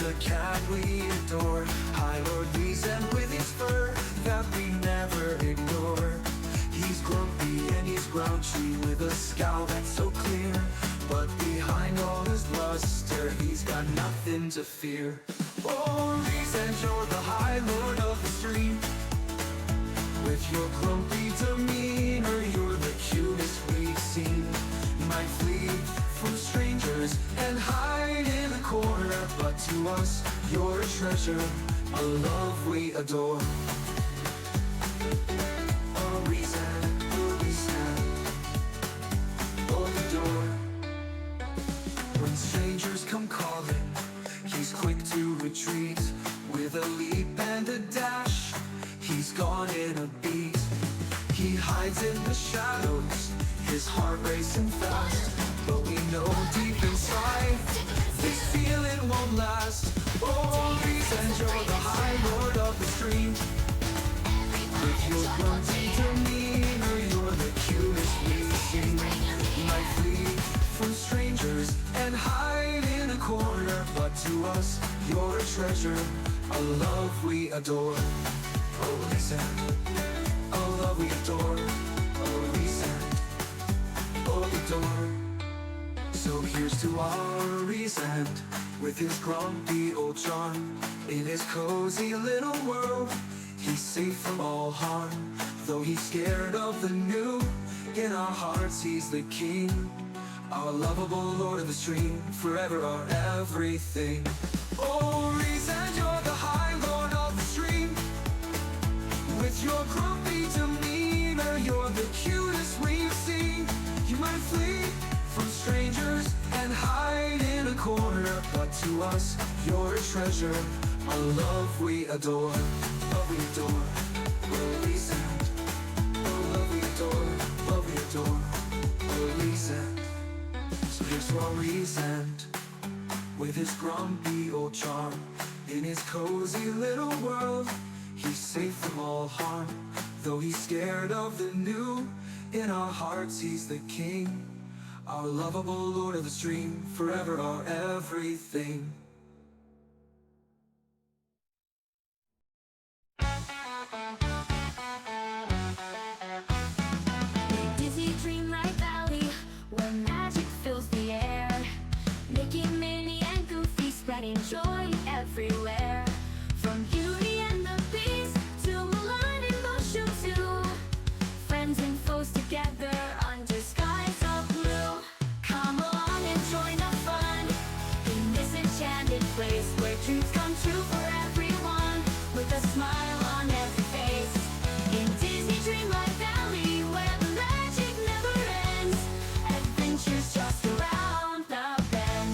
the cat we adore. High Lord reasoned with his fur that we never ignore. He's grumpy and he's grouchy with a scowl that's so clear, but behind all his bluster, he's got nothing to fear. Oh, reason you're the High Lord of the stream. With your grumpy demeanor, you're the cutest we've seen. Might flee from strangers and hide in a corner, but to us, you're a treasure, a love we adore. A reason, or the door. When strangers come calling, he's quick to retreat. With a leap and a dash, he's gone in a beat. He hides in the shadows, his heart racing fast, but we know deep inside, this feeling won't last. Oh, reason you're the High Lord of the stream. With your grunty demeanor, you're the cutest we've seen. Might flee from strangers and hide in a corner, but to us, you're a treasure, a love we adore. Oh, reason, a love we adore. Oh, reason, oh, adore. So here's to our reason, with his grumpy old charm. In his cozy little world, he's safe from all harm. Though he's scared of the new, in our hearts he's the king. Our lovable Lord of the stream, forever our everything. Oh, reason you're the High Lord of the stream. With your grumpy demeanor, you're the cutest we've seen. You might flee from strangers and hide in a corner, but to us, you're a treasure, a love we adore. Love we adore, oh, reason. Oh, love we adore, love we adore, oh, reason. So here's to our reason, with his grumpy old charm. In his cozy little world, he's safe from all harm. Though he's scared of the new, in our hearts he's the king. Our lovable Lord of the stream, forever our everything. A dizzy dreamlight valley where magic fills the air, making Minnie and Goofy spreading joy everywhere. From Beauty and the Beast to Mulan and Motion too, friends and foes together under skies of blue. Come along and join the fun in this enchanted place where dreams come true for everyone, with a smile on every face. In Disney Dreamlight Valley, where the magic never ends, adventures just around the bend.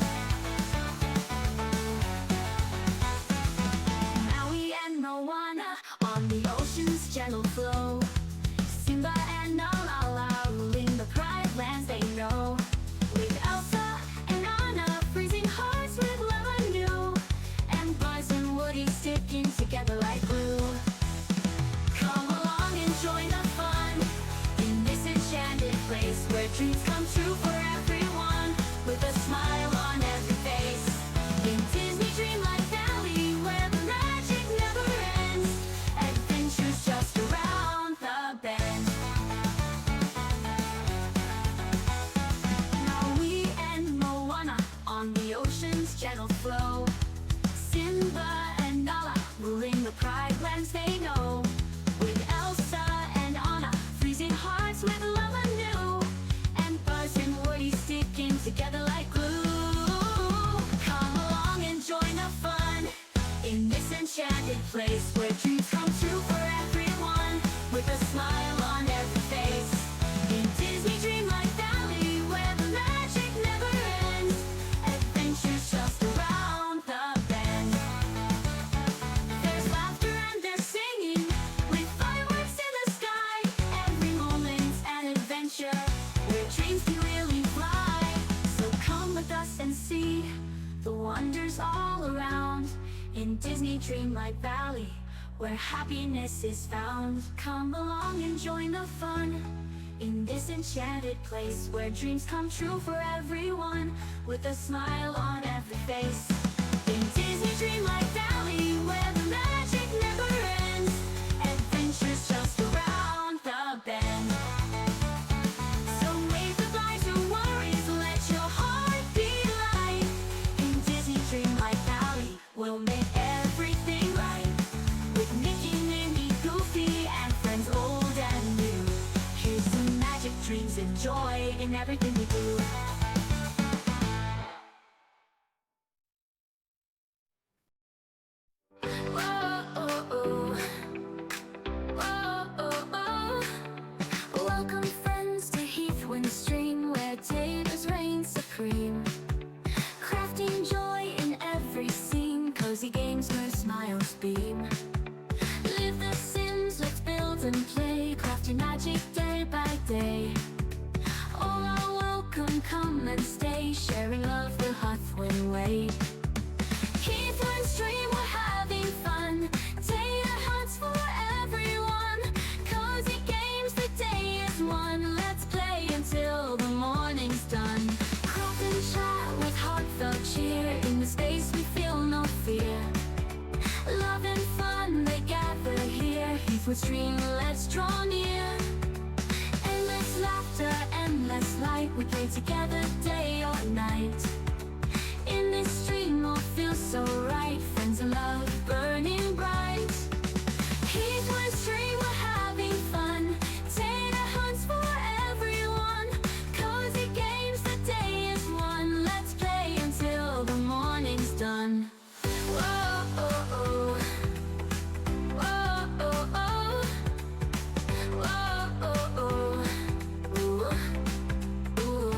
Maui and Moana on the ocean's gentle flow, Simba and Nala ruling the pride lands they know, with Elsa and Anna freezing hearts with love anew, and Buzz and Woody sticking together like glue. Come along and join the fun in this enchanted place where dreams come true for everyone, with a smile on every face. In Disney Dreamlight Valley, where the magic never ends, adventures just around the bend. Maui and Moana on the ocean's gentle flow, Simba and Nala ruling the pride lands they know, with Elsa and Anna freezing hearts with love anew, and Buzz and Woody sticking together like glue. Come along and join the fun in this enchanted place where dreams come true for everyone, with a smile on every face. In Disney Dreamlight Valley, where the magic never ends, adventures just around the bend. There's laughter and there's singing, with fireworks in the sky. Every moment's an adventure, where dreams can really fly. So come with us and see the wonders all around, in Disney Dreamlight Valley, where happiness is found. Come along and join the fun in this enchanted place where dreams come true for everyone, with a smile on every face. In Disney dreamlike valley where the magic never ends. Adventures just around the bend. So wave goodbye to worries, let your heart be light. In Disney Dreamlight Valley, we'll make everything right. With Mickey, Minnie, Goofy, and friends old and new. Here's some magic dreams and joy in everything we do. Whoa, oh, oh. Whoa, oh, oh. Welcome friends to Heathwind Stream, where taters reign supreme. Crafting joy in every scene, cozy games where smiles beam. Live the Sims, let's build and play, crafting magic day by day. All are welcome, come and stay, sharing love the Heathwind way. Heathwind Stream, we're having fun. Tater hunts for everyone. Cozy games, the day is won. Let's play until the morning's done. Craft and chat with heartfelt cheer. In the space we feel no fear. Love and fun, they gather here. Heathwood Stream, let's draw near. Endless laughter, endless light. We play together day or night. In this stream all feels so right. Friends and love burning bright. Heathwood Stream, we're having fun. Tater hunts for everyone. Cozy games, the day is won. Let's play until the morning's done. Whoa, oh, oh. Whoa, oh, oh. Whoa, oh, oh. Ooh, ooh.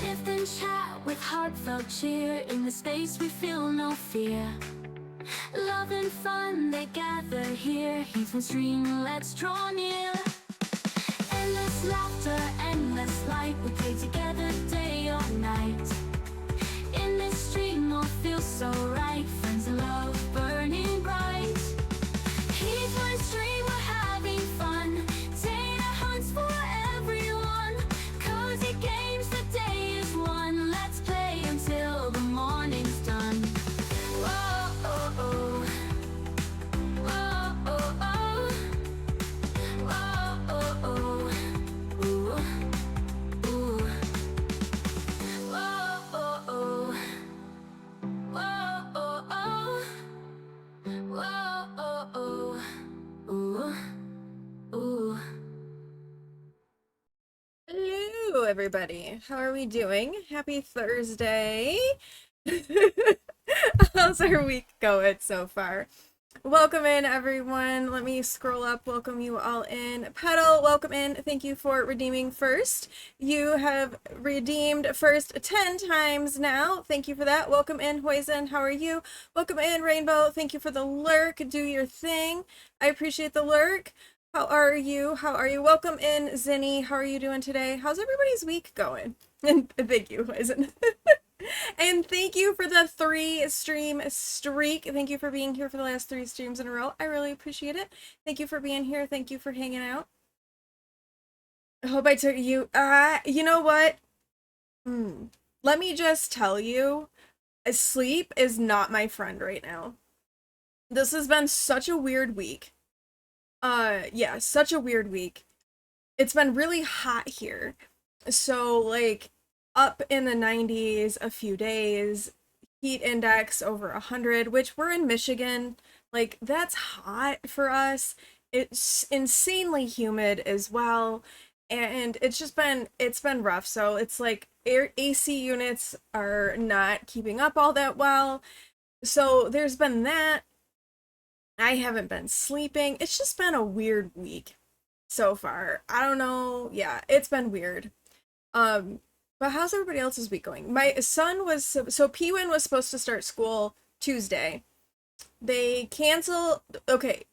Live and chat with heartfelt cheer. In the space we feel no fear. Love and fun, they gather here. Heathwood Stream, let's draw near. Endless laughter, endless light. We play together day or night. In this stream all feels so right. Friends and love burning bright. Heathwood Stream, we're having fun. Tater hunts for everyone. Cozy games, the day is won. Let's play until the morning's done. Whoa, oh, oh. Whoa, oh, oh. Whoa, oh, oh. Ooh, ooh. Whoa, oh, oh. Whoa, oh, oh. Whoa, oh, oh. Ooh, ooh. Hello, everybody. How are we doing? Happy Thursday. How's our week going so far? Welcome in, everyone. Let me scroll up. Welcome you all in. Petal, welcome in. Thank you for redeeming first. You have redeemed first 10 times now. Thank you for that. Welcome in, Hoisin. How are you? Welcome in, Rainbow. Thank you for the lurk. Do your thing. I appreciate the lurk. How are you? How are you? Welcome in, Zinni. How are you doing today? How's everybody's week going? And thank you, Hoisin. And thank you for the 3-stream streak. Thank you for being here for the last 3 streams in a row. I really appreciate it. Thank you for being here. Thank you for hanging out. I hope I took you. You know what? Let me just tell you, sleep is not my friend right now. This has been such a weird week. Yeah, such a weird week. It's been really hot here. So, like, up in the 90s a few days, heat index over 100, which we're in Michigan. Like, that's hot for us. It's insanely humid as well. And it's been rough. So it's like AC units are not keeping up all that well. So there's been that. I haven't been sleeping. It's just been a weird week so far. I don't know. Yeah, it's been weird. But how's everybody else's week going? My son was so P-Win was supposed to start school Tuesday. They canceled, okay,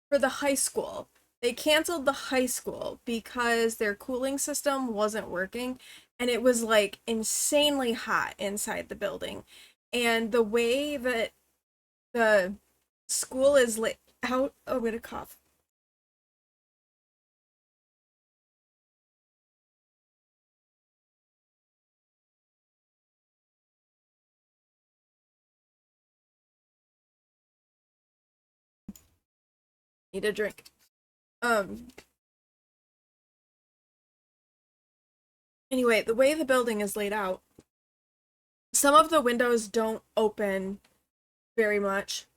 for the high school. They canceled the high school because their cooling system wasn't working and it was like insanely hot inside the building. And the way that the school is lit out, oh, I'm gonna cough. Need a drink. Um, anyway, the way the building is laid out, some of the windows don't open very much.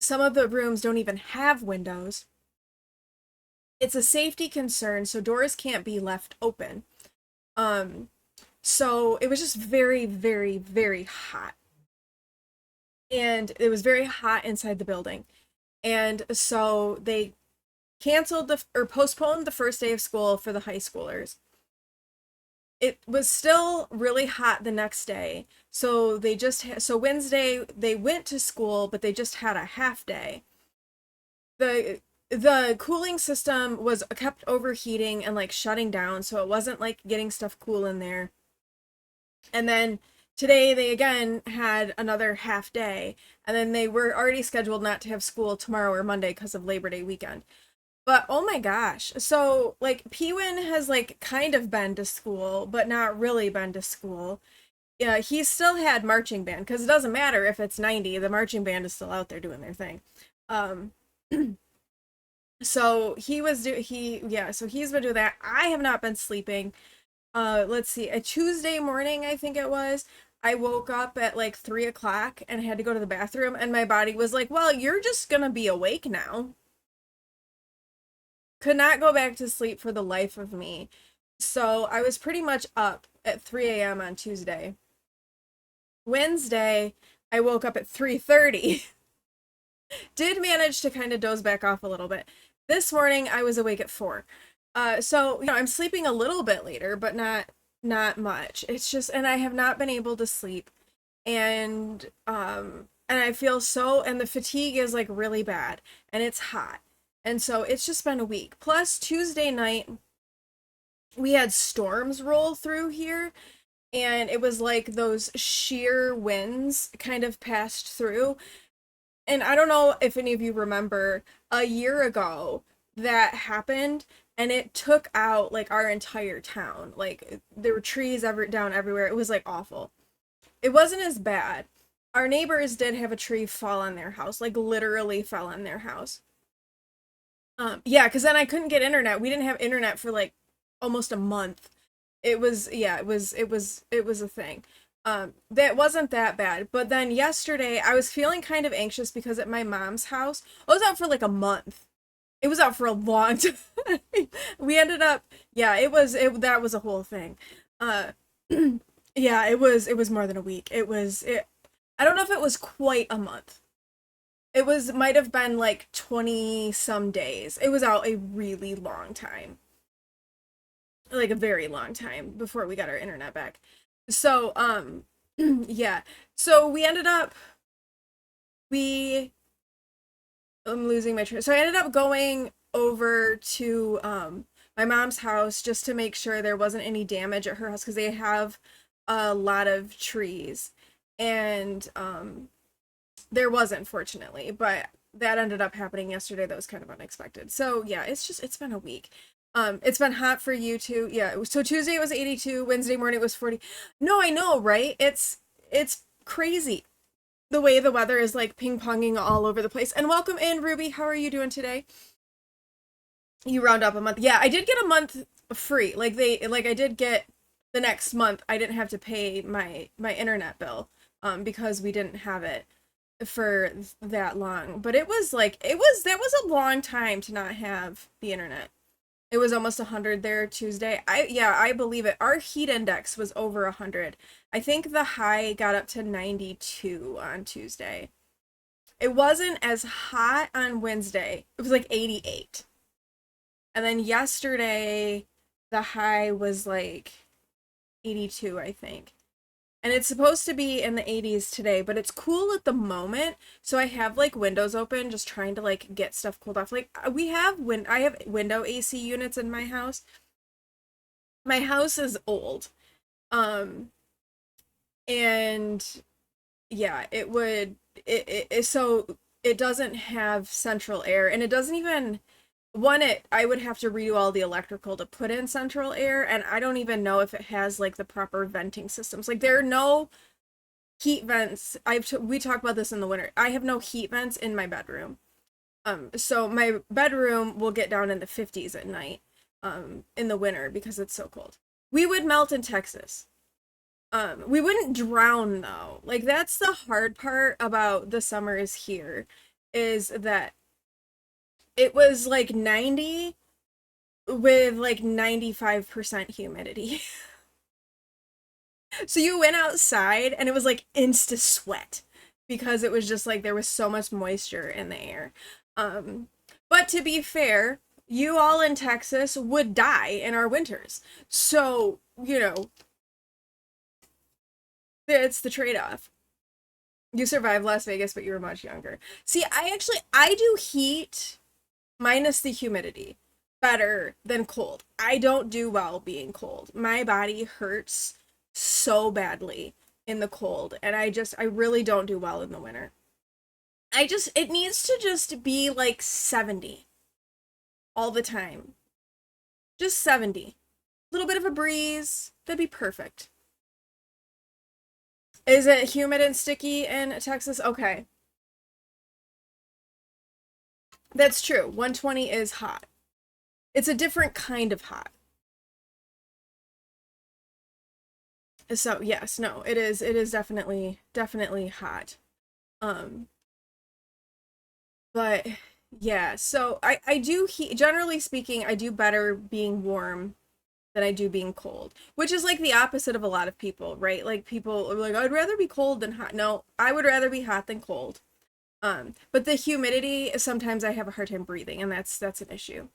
Some of the rooms don't even have windows. It's a safety concern, so doors can't be left open. So it was just very, very, very hot. And it was very hot inside the building. And so they canceled or postponed the first day of school for the high schoolers. It was still really hot the next day. So so Wednesday they went to school, but they just had a half day. The cooling system was kept overheating and like shutting down, so it wasn't like getting stuff cool in there. And then today they again had another half day, and then they were already scheduled not to have school tomorrow or Monday because of Labor Day weekend. But oh my gosh. So like Pewin has like kind of been to school, but not really been to school. Yeah, he still had marching band because it doesn't matter if it's 90, the marching band is still out there doing their thing. So so he's been doing that. I have not been sleeping. Let's see, a Tuesday morning, I think it was. I woke up at like 3 o'clock and had to go to the bathroom, and my body was like, well, you're just gonna be awake now. Could not go back to sleep for the life of me. So I was pretty much up at 3 a.m. on Tuesday. Wednesday, I woke up at 3:30. Did manage to kind of doze back off a little bit. This morning, I was awake at 4. So, I'm sleeping a little bit later, but not much. It's just, and I have not been able to sleep. And I feel and the fatigue is like really bad, and it's hot. And so it's just been a week. Plus Tuesday night, we had storms roll through here, and it was like those sheer winds kind of passed through. And I don't know if any of you remember, a year ago that happened, and it took out like our entire town. Like there were trees down everywhere. It was like awful. It wasn't as bad. Our neighbors did have a tree fall on their house, like literally fell on their house. Yeah, because then I couldn't get internet. We didn't have internet for like almost a month. It was a thing. That wasn't that bad. But then yesterday I was feeling kind of anxious because at my mom's house, I was out for like a month. It was out for a long time. We ended up, yeah, that was a whole thing. Uh, yeah, it was more than a week. I don't know if it was quite a month. Might have been like 20 some days. It was out a really long time. Like a very long time before we got our internet back. So, yeah. So I'm losing my train. So I ended up going over to my mom's house just to make sure there wasn't any damage at her house because they have a lot of trees. And there wasn't, fortunately, but that ended up happening yesterday. That was kind of unexpected. So yeah, it's been a week. It's been hot for you too. Yeah. So Tuesday it was 82. Wednesday morning it was 40. No, I know, right? It's crazy the way the weather is like ping-ponging all over the place. And welcome in, Ruby. How are you doing today? You round up a month. Yeah, I did get a month free. I did get the next month. I didn't have to pay my internet bill because we didn't have it for that long. But that was a long time to not have the internet. It was almost 100 there Tuesday. I believe it. Our heat index was over 100. I think the high got up to 92 on Tuesday. It wasn't as hot on Wednesday. It was like 88. And then yesterday the high was like 82, I think. And it's supposed to be in the 80s today, but it's cool at the moment. So I have like windows open, just trying to like get stuff cooled off. Like I have window AC units in my house. My house is old. And yeah, so it doesn't have central air, and it doesn't even I would have to redo all the electrical to put in central air, and I don't even know if it has like the proper venting systems. Like there are no heat vents. We talk about this in the winter. I have no heat vents in my bedroom. So my bedroom will get down in the 50s at night, in the winter because it's so cold. We would melt in Texas. We wouldn't drown though. Like that's the hard part about the summers here, is that it was like 90 with like 95% humidity. So you went outside and it was like insta sweat because it was just like there was so much moisture in the air. But to be fair, you all in Texas would die in our winters. So, you know, it's the trade-off. You survived Las Vegas, but you were much younger. See, I do heat minus the humidity better than cold. I don't do well being cold. My body hurts so badly in the cold, and I really don't do well in the winter. It needs to just be like 70 all the time. Just 70. A little bit of a breeze. That'd be perfect. Is it humid and sticky in Texas? Okay. That's true. 120 is hot. It's a different kind of hot. So, yes, no, it is definitely hot. But yeah, so I do generally speaking, I do better being warm than I do being cold, which is like the opposite of a lot of people, right? Like people are like, I'd rather be cold than hot. No, I would rather be hot than cold. But the humidity, sometimes I have a hard time breathing, and that's an issue.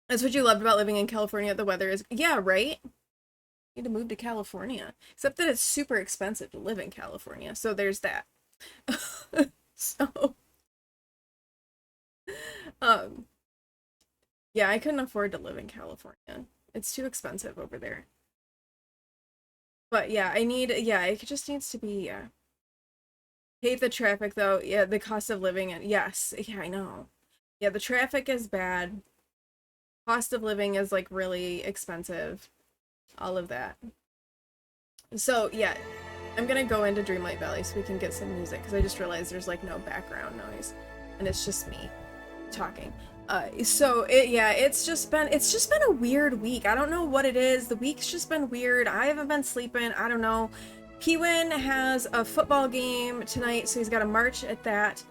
That's what you loved about living in California. The weather is, yeah, right? You need to move to California. Except that it's super expensive to live in California. So there's that. So, yeah, I couldn't afford to live in California. It's too expensive over there. But yeah, it just needs to be, yeah. Hate the traffic though. Yeah, the cost of living, and yes, yeah, I know. Yeah, the traffic is bad. Cost of living is like really expensive. All of that. So yeah, I'm gonna go into Dreamlight Valley so we can get some music, because I just realized there's like no background noise and it's just me talking. So it's just been a weird week. I don't know what it is. The week's just been weird. I haven't been sleeping. I don't know. P-Win has a football game tonight, so he's got to march at that.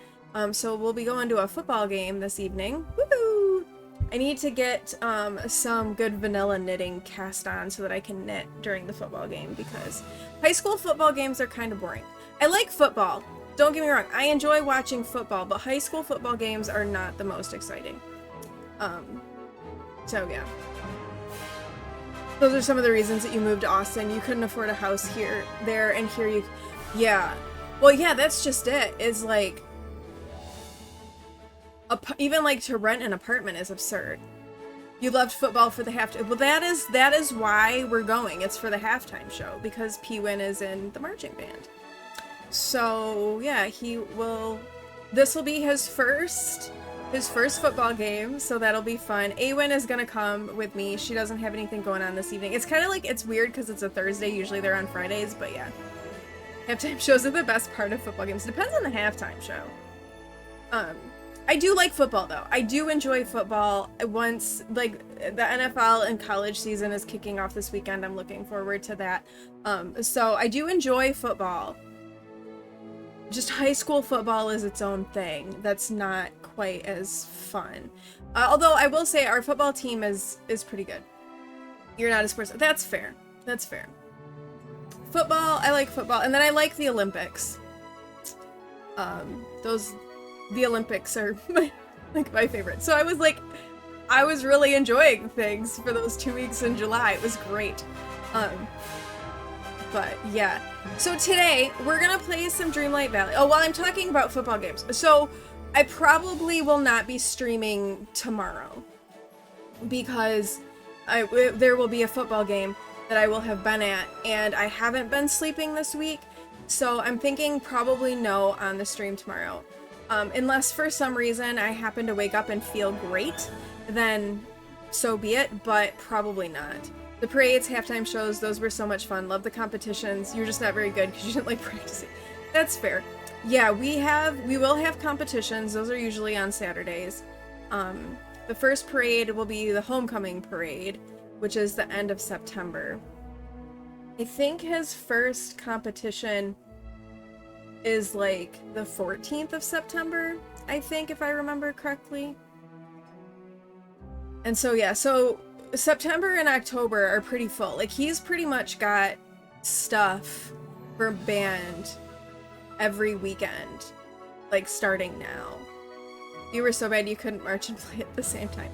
So we'll be going to a football game this evening. Woohoo! I need to get some good vanilla knitting cast on so that I can knit during the football game, because high school football games are kind of boring. I like football. Don't get me wrong. I enjoy watching football, but high school football games are not the most exciting. So yeah. Those are some of the reasons that you moved to Austin. You couldn't afford a house there, and here you... Yeah. Well, yeah, that's just it. It's like... even like to rent an apartment is absurd. You loved football for the halftime. Well, that is why we're going. It's for the halftime show, because P-Win is in the marching band. So yeah, this will be his first football game, so that'll be fun. Awen is gonna come with me. She doesn't have anything going on this evening. It's kind of like, it's weird because it's a Thursday. Usually they're on Fridays, but yeah. Halftime shows are the best part of football games. Depends on the halftime show. I do like football though. I do enjoy football. Once, like, the NFL and college season is kicking off this weekend, I'm looking forward to that. So I do enjoy football. Just high school football is its own thing. That's not quite as fun. Although I will say our football team is pretty good. You're not a sports... That's fair. That's fair. Football, I like football. And then I like the Olympics. The Olympics are my favorite. So I was really enjoying things for those 2 weeks in July. It was great. But yeah. So today we're gonna play some Dreamlight Valley. Oh, while I'm talking about football games. So I probably will not be streaming tomorrow, because there will be a football game that I will have been at, and I haven't been sleeping this week. So I'm thinking probably no on the stream tomorrow. Unless for some reason I happen to wake up and feel great, then so be it, but probably not. The parades, halftime shows, those were so much fun. Love the competitions. You're just not very good because you didn't like practicing. That's fair. Yeah, we will have competitions. Those are usually on Saturdays. The first parade will be the homecoming parade, which is the end of September. I think his first competition is like the 14th of September, I think, if I remember correctly. And so yeah, so September and October are pretty full. Like, he's pretty much got stuff for band every weekend, like starting now. You were so bad you couldn't march and play at the same time.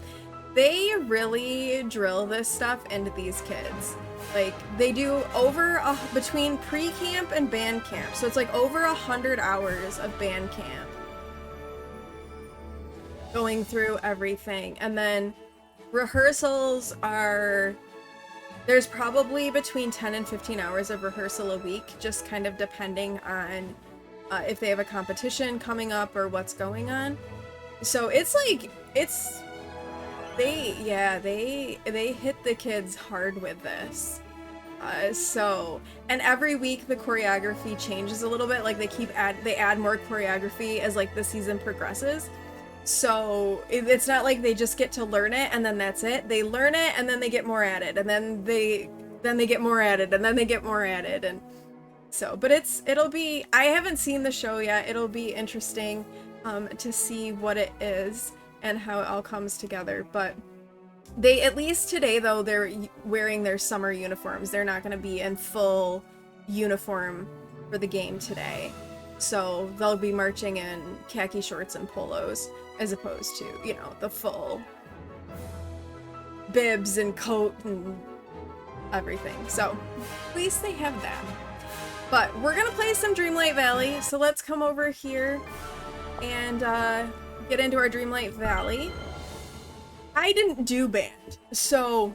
They really drill this stuff into these kids. Like, they do between pre-camp and band camp. So it's like over 100 hours of band camp. Going through everything. And then rehearsals are... There's probably between 10 and 15 hours of rehearsal a week, just kind of depending on if they have a competition coming up or what's going on. So it's like, they hit the kids hard with this. And every week the choreography changes a little bit. Like, they add more choreography as like the season progresses. So it's not like they just get to learn it and then that's it. They learn it and then they get more added, and then they get more added, and then they get more added, and so. But it'll be. I haven't seen the show yet. It'll be interesting to see what it is and how it all comes together. But they, at least today though, they're wearing their summer uniforms. They're not going to be in full uniform for the game today. So they'll be marching in khaki shorts and polos, as opposed to, you know, the full bibs and coat and everything. So at least they have that. But we're gonna play some Dreamlight Valley, so let's come over here and get into our Dreamlight Valley. I didn't do band, so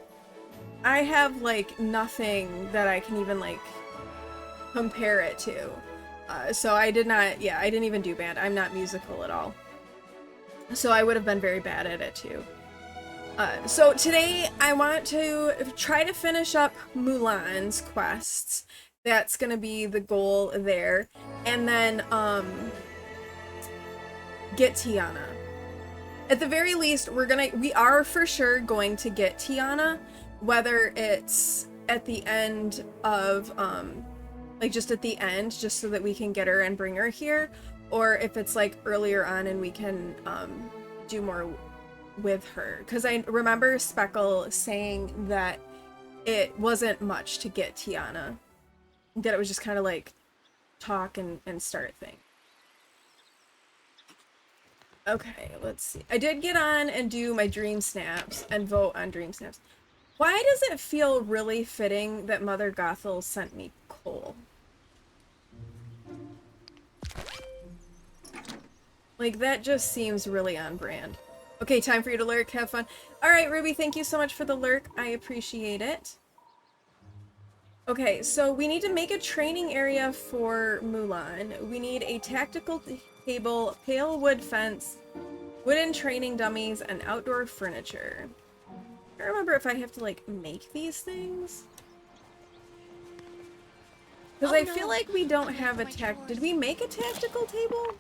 I have like nothing that I can even like compare it to. So I didn't even do band. I'm not musical at all. So I would have been very bad at it too. So today I want to try to finish up Mulan's quests. That's gonna be the goal there. And then get Tiana. At the very least, we are for sure going to get Tiana, whether it's at the end of like just at the end, just so that we can get her and bring her here, or if it's like earlier on and we can do more with her. Because I remember Speckle saying that it wasn't much to get Tiana, that it was just kind of like talk and start thing. Okay, let's see. I did get on and do my dream snaps and vote on dream snaps. Why does it feel really fitting that Mother Gothel sent me coal? Like, that just seems really on brand. Okay, time for you to lurk. Have fun. Alright, Ruby, thank you so much for the lurk. I appreciate it. Okay, so we need to make a training area for Mulan. We need a tactical table, pale wood fence, wooden training dummies, and outdoor furniture. I don't remember if I have to, like, make these things. Because I feel like we don't have a Did we make a tactical table?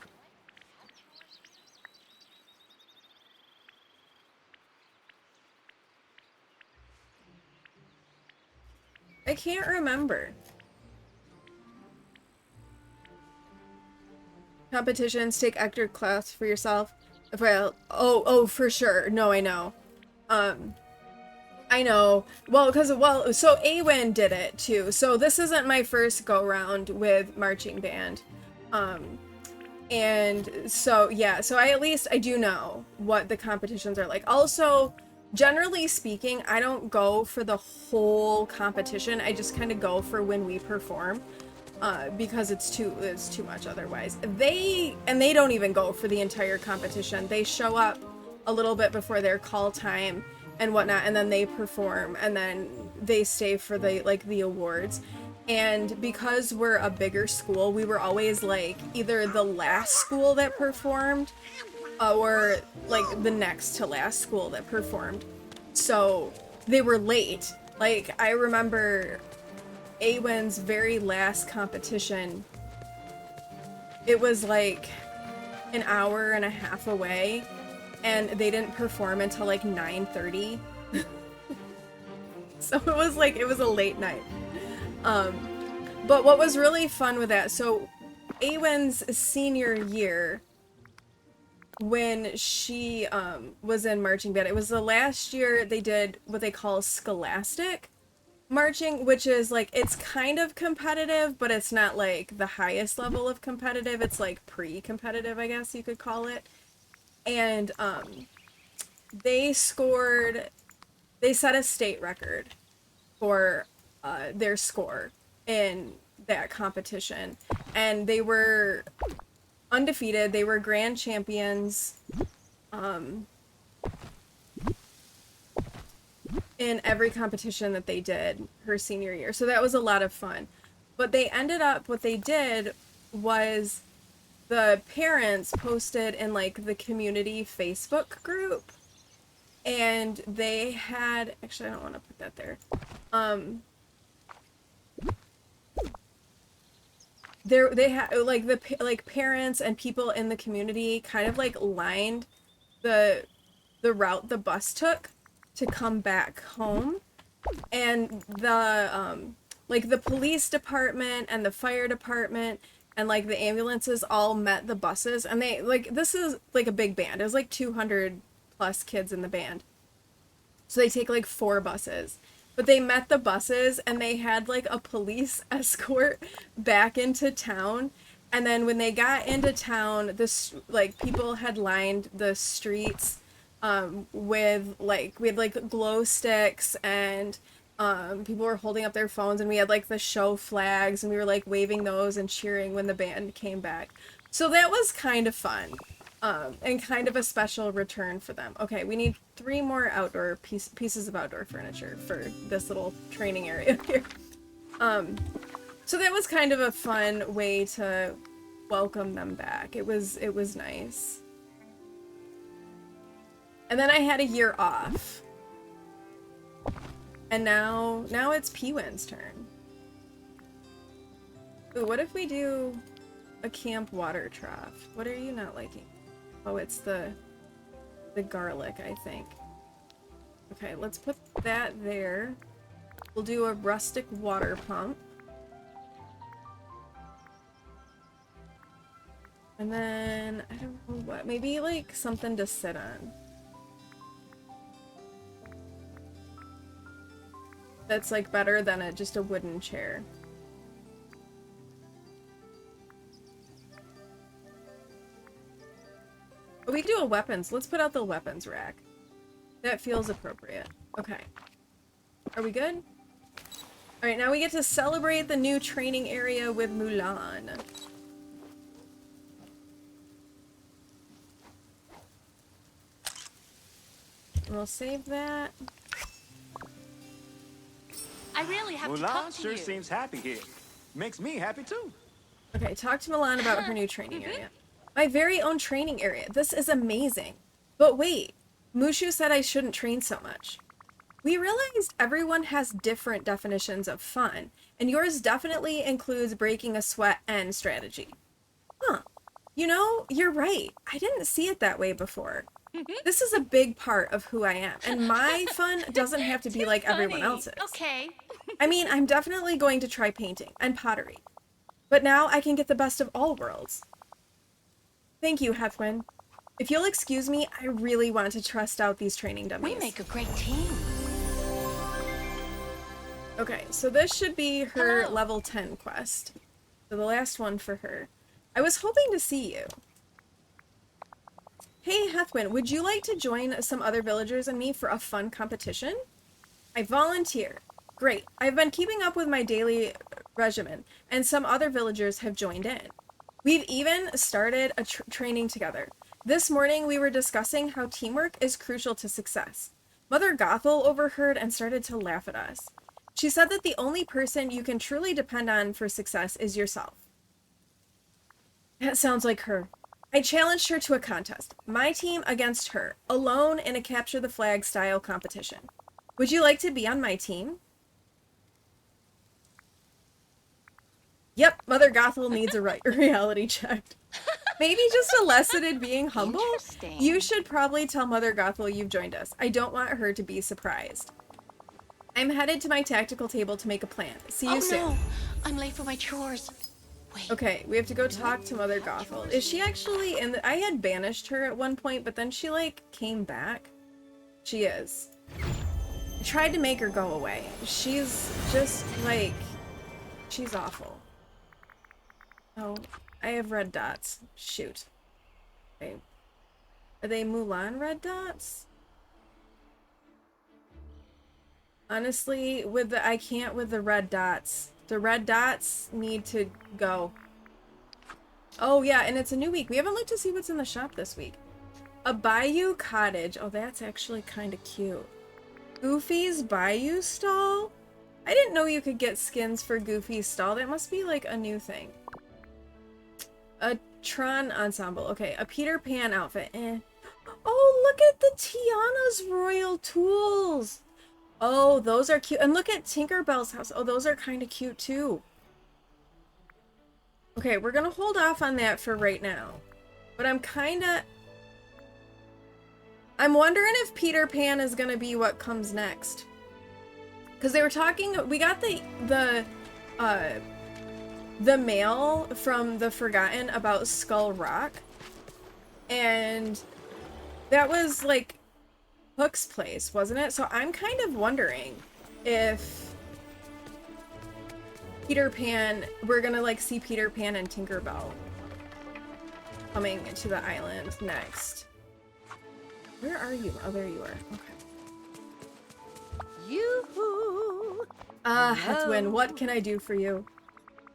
I can't remember. Competitions, take extra class for yourself. Oh, for sure. No, I know. I know. Well, so Awen did it too. So this isn't my first go round with marching band. And so, yeah, so I do know what the competitions are like. Also, generally speaking, I don't go for the whole competition. I just kind of go for when we perform, because it's too much otherwise. They don't even go for the entire competition. They show up a little bit before their call time and whatnot, and then they perform, and then they stay for the awards. And because we're a bigger school, we were always like either the last school that performed or like the next to last school that performed. So they were late. Like, I remember Awen's very last competition it was like an hour and a half away, and they didn't perform until like 9:30. So it was a late night. But what was really fun with that, so Awen's senior year, when she was in marching band, it was the last year they did what they call scholastic marching, which is like, it's kind of competitive, but it's not like the highest level of competitive. It's like pre-competitive, I guess you could call it. And they set a state record for their score in that competition, and they were undefeated. They were grand champions in every competition that they did her senior year. So that was a lot of fun. But they ended up, what they did was the parents posted in like the community Facebook group, and they had, actually I don't want to put that there. They had like parents and people in the community kind of like lined the route the bus took to come back home, and the police department and the fire department and like the ambulances all met the buses, and they like, this is like a big band. It was like 200 plus kids in the band. So they take like 4 buses. But they met the buses, and they had like a police escort back into town. And then when they got into town, this like people had lined the streets with like, we had like glow sticks, and people were holding up their phones, and we had like the show flags, and we were like waving those and cheering when the band came back. So that was kind of fun. And kind of a special return for them. Okay, we need 3 more outdoor pieces of outdoor furniture for this little training area here. So that was kind of a fun way to welcome them back. It was nice. And then I had a year off. And now it's P-Win's turn. Ooh, what if we do a camp water trough? What are you not liking? Oh, it's the garlic, I think. Okay, let's put that there. We'll do a rustic water pump. And then, I don't know what, maybe like something to sit on. That's like better than just a wooden chair. We can do a weapons. Let's put out the weapons rack. That feels appropriate. Okay. Are we good? Alright, now we get to celebrate the new training area with Mulan. We'll save that. I really have to Mulan talk to sure you. seems happy here. Makes me happy too. Okay, talk to Mulan about her new training area. My very own training area. This is amazing. But wait, Mushu said I shouldn't train so much. We realized everyone has different definitions of fun, and yours definitely includes breaking a sweat and strategy. Huh. You know, you're right. I didn't see it that way before. This is a big part of who I am, and my fun doesn't have to be like everyone else's. Okay. I mean, I'm definitely going to try painting and pottery. But now I can get the best of all worlds. Thank you, Hethwin. If you'll excuse me, I really want to test out these training dummies. We make a great team. Okay, so this should be her Hello. level 10 quest. So the last one for her. I was hoping to see you. Hey, Hethwin, would you like to join some other villagers and me for a fun competition? I volunteer. Great. I've been keeping up with my daily regimen, and some other villagers have joined in. We've even started a training together. This morning we were discussing how teamwork is crucial to success. Mother Gothel overheard and started to laugh at us. She said that the only person you can truly depend on for success is yourself. That sounds like her. I challenged her to a contest. My team against her, alone in a capture the flag style competition. Would you like to be on my team? Yep, Mother Gothel needs a reality check. Maybe just a lesson in being humble? Interesting. You should probably tell Mother Gothel you've joined us. I don't want her to be surprised. I'm headed to my tactical table to make a plan. See you Oh soon. no, I'm late for my chores. Wait. Okay, we have to go talk to Mother Gothel. Is she actually in the... I had banished her at one point, but then she, like, came back. She is. I tried to make her go away. She's just, like... She's awful. Oh, I have red dots. Shoot. Okay. Are they Mulan red dots? Honestly, with the... I can't with the red dots. The red dots need to go. Oh, yeah, and it's a new week. We haven't looked to see what's in the shop this week. A Bayou Cottage. Oh, that's actually kind of cute. Goofy's Bayou Stall? I didn't know you could get skins for Goofy's Stall. That must be, like, a new thing. A Tron Ensemble. Okay, a Peter Pan outfit. Eh. Oh, look at the Tiana's Royal Tools! Oh, those are cute. And look at Tinkerbell's house. Oh, those are kind of cute, too. Okay, we're gonna hold off on that for right now. But I'm wondering if Peter Pan is gonna be what comes next. Because they were talking, we got the mail from the Forgotten about Skull Rock. And that was, like, Hook's place, wasn't it? So I'm kind of wondering if Peter Pan, we're gonna, like, see Peter Pan and Tinkerbell coming to the island next. Where are you? Oh, there you are. Okay. Yoo-hoo! Hetwin, what can I do for you?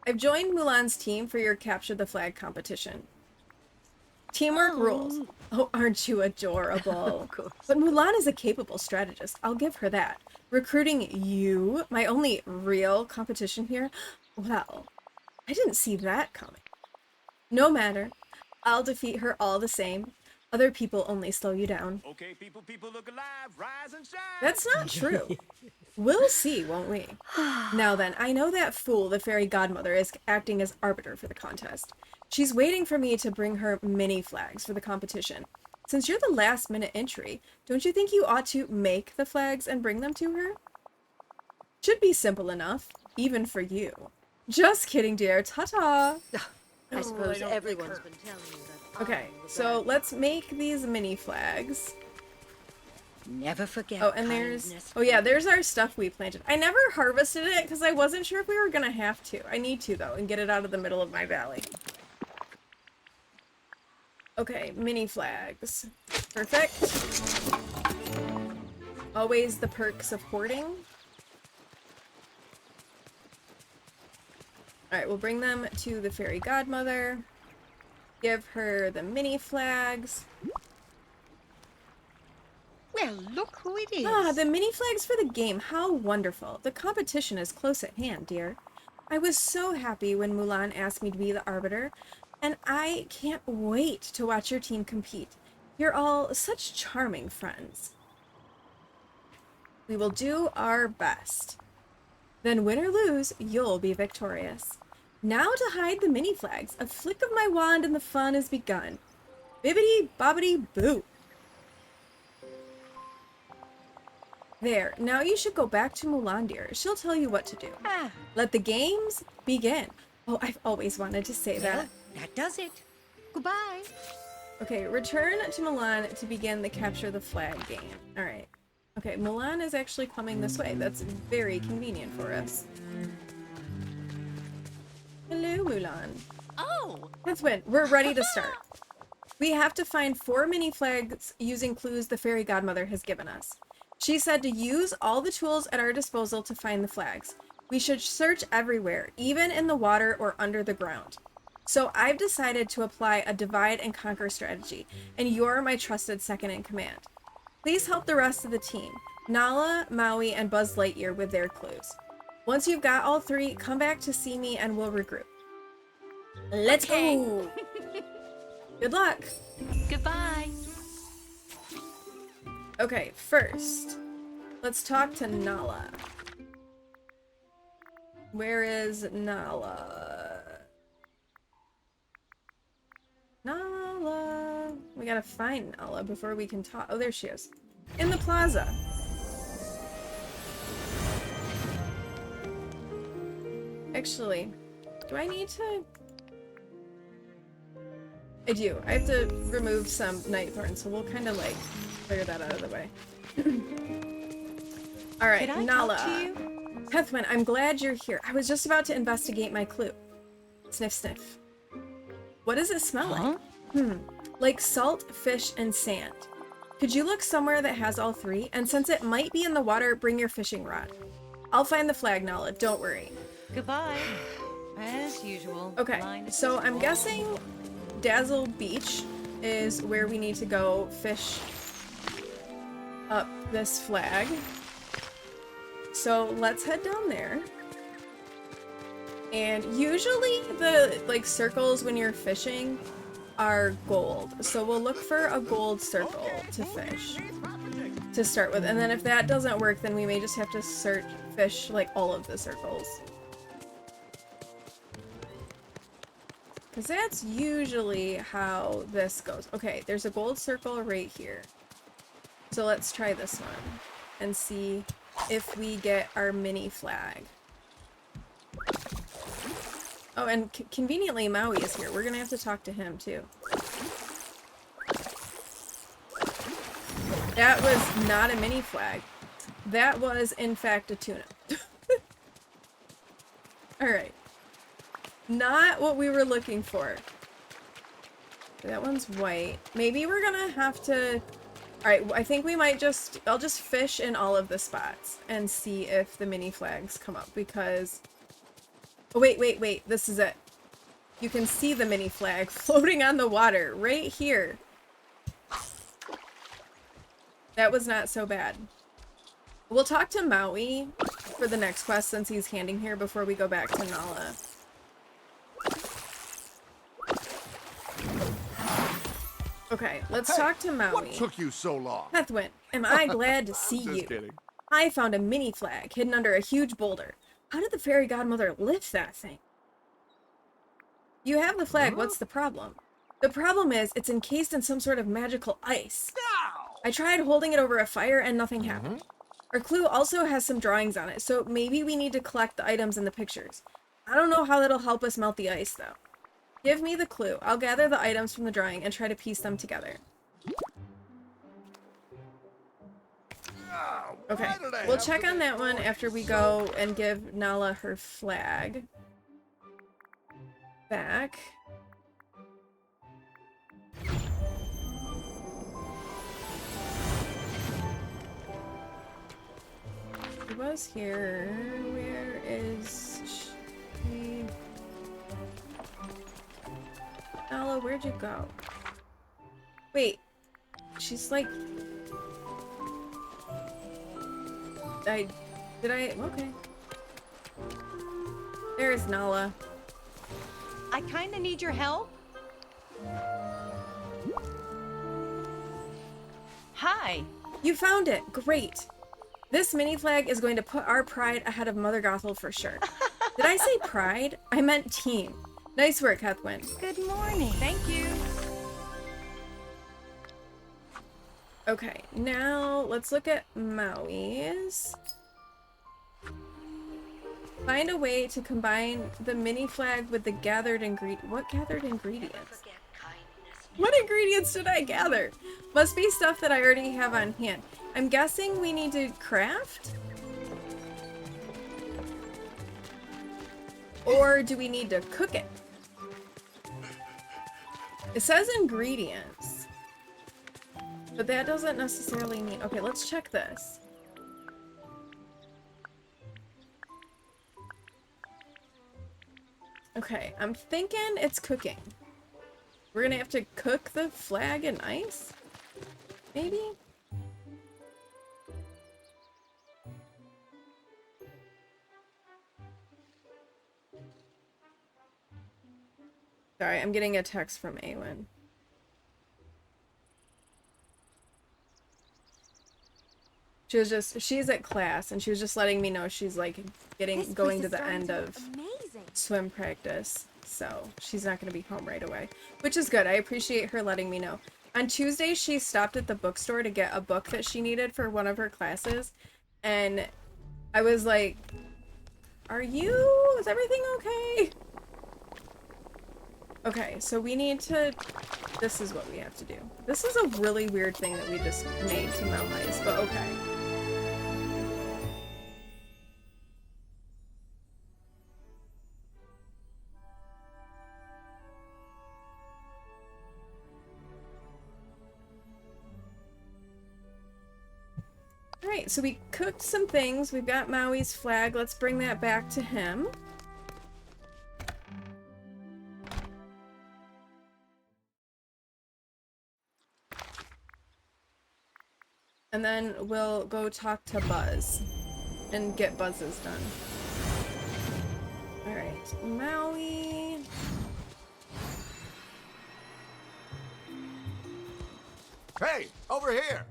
I've joined Mulan's team for your Capture the Flag competition. Teamwork rules. Oh, aren't you adorable? Of course. But Mulan is a capable strategist. I'll give her that. Recruiting you, my only real competition here? Well, I didn't see that coming. No matter. I'll defeat her all the same. Other people only slow you down. Okay, people, look alive, rise and shine. That's not true. We'll see, won't we? Now then, I know that fool, the fairy godmother, is acting as arbiter for the contest. She's waiting for me to bring her mini flags for the competition. Since you're the last minute entry, don't you think you ought to make the flags and bring them to her? Should be simple enough, even for you. Just kidding, dear. Ta-ta! I suppose everyone's been telling you that. Okay, I'm the so bad let's make these mini flags. Never forget. Oh, and there's... kindness. Oh yeah, there's our stuff we planted. I never harvested it because I wasn't sure if we were gonna have to. I need to, though, and get it out of the middle of my valley. Okay, mini flags. Perfect. Always the perks of hoarding. Alright, we'll bring them to the fairy godmother. Give her the mini flags. Well, look who it is. Ah, the mini flags for the game. How wonderful. The competition is close at hand, dear. I was so happy when Mulan asked me to be the arbiter, and I can't wait to watch your team compete. You're all such charming friends. We will do our best. Then win or lose, you'll be victorious. Now to hide the mini flags. A flick of my wand and the fun has begun. Bibbidi bobbidi boo. There, now you should go back to Mulan, dear. She'll tell you what to do. Ah, Let the games begin. Oh, I've always wanted to say well, that. that does it. Goodbye. Okay, return to Mulan to begin the Capture the Flag game. Alright. Okay, Mulan is actually coming this way. That's very convenient for us. Hello, Mulan. Oh, That's when we're ready to start. We have to find 4 mini flags using clues the fairy godmother has given us. She said to use all the tools at our disposal to find the flags. We should search everywhere, even in the water or under the ground. So I've decided to apply a divide and conquer strategy, and you're my trusted second in command. Please help the rest of the team, Nala, Maui, and Buzz Lightyear with their clues. Once you've got all 3, come back to see me and we'll regroup. Let's go! Good luck! goodbye. Okay, first, let's talk to Nala. Where is Nala? gotta find Nala before we can talk. Oh, there she is. In the plaza. Actually, do I need to... I do. I have to remove some night thorns, so we'll kind of like clear that out of the way. Alright, Can I Nala. talk to you? Hethwin, I'm glad you're here. I was just about to investigate my clue. Sniff, sniff. What does it smell like? Like salt, fish, and sand. Could you look somewhere that has all three? And since it might be in the water, bring your fishing rod. I'll find the flag, Nala. Don't worry. Goodbye. As usual. Okay, Line so is I'm long. guessing Dazzle Beach is where we need to go fish up this flag. So let's head down there. And usually the like circles when you're fishing are gold. So we'll look for a gold circle to fish to start with. And then if that doesn't work, then we may just have to fish like all of the circles. Because that's usually how this goes. Okay, there's a gold circle right here. So let's try this one and see if we get our mini flag. Oh, and conveniently Maui is here. We're gonna have to talk to him too. That was not a mini flag. That was, in fact, a tuna. Alright. Not what we were looking for. That one's white. Maybe we're gonna have to... Alright, I think we might just... I'll just fish in all of the spots and see if the mini flags come up, because... Oh, wait. This is it. You can see the mini flag floating on the water right here. That was not so bad. We'll talk to Maui for the next quest since he's handing here before we go back to Nala. Okay, let's talk to Maui. What took you so long? Hethwin, am I glad to see Just you. kidding. I found a mini flag hidden under a huge boulder. How did the fairy godmother lift that thing? You have the flag, what's the problem? The problem is, it's encased in some sort of magical ice. I tried holding it over a fire and nothing happened. Our clue also has some drawings on it, so maybe we need to collect the items in the pictures. I don't know how that'll help us melt the ice, though. Give me the clue. I'll gather the items from the drawing and try to piece them together. Okay, we'll check on that one after we go and give Nala her flag back. She was here. Where is she? Nala, where'd you go? Wait, she's like... Okay. There's Nala. I kinda need your help. Hi. You found it! Great! This mini flag is going to put our pride ahead of Mother Gothel for sure. Did I say pride? I meant team. Nice work, Hethwin. Good morning. Thank you. Okay, now let's look at Maui's. Find a way to combine the mini flag with the gathered ingredient. What gathered ingredients? What ingredients did I gather? Must be stuff that I already have on hand. I'm guessing we need to craft? Or do we need to cook it? It says ingredients. But that doesn't necessarily mean... Okay, let's check this. Okay, I'm thinking it's cooking. We're gonna have to cook the flag in ice? Maybe? Sorry, I'm getting a text from Awen. She's at class and she was just letting me know she's like going to the end of swim practice. So she's not going to be home right away, which is good. I appreciate her letting me know. On Tuesday, she stopped at the bookstore to get a book that she needed for one of her classes. And I was like, is everything okay? Okay, so we need to, this is what we have to do. This is a really weird thing that we just made to Melnice, but okay. Alright, so we cooked some things. We've got Maui's flag. Let's bring that back to him. And then we'll go talk to Buzz and get Buzz's done. Alright, Maui. Hey, over here.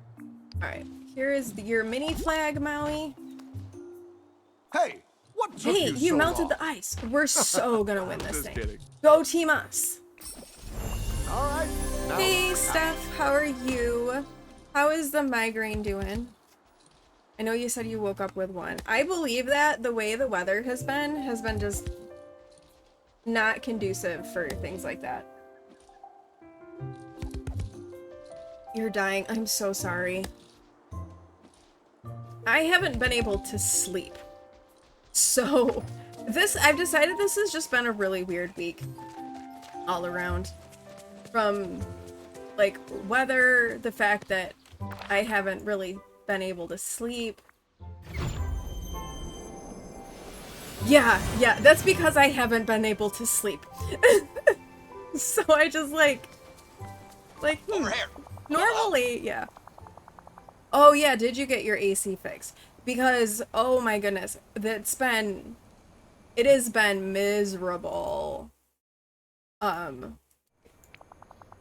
Alright, here is your mini flag, Maui. Hey, what took Hey, you so melted long? the ice. We're so gonna win this Just thing. kidding. Go Team Us. All right. Now, Hey, Steph, how are you? How is the migraine doing? I know you said you woke up with one. I believe that the way the weather has been just not conducive for things like that. You're dying. I'm so sorry. I haven't been able to sleep. So, I've decided this has just been a really weird week. All around. From, like, weather, the fact that I haven't really been able to sleep. Yeah, that's because I haven't been able to sleep. So I just over here. normally, yeah. Oh yeah, did you get your AC fixed? Because, oh my goodness, it has been miserable,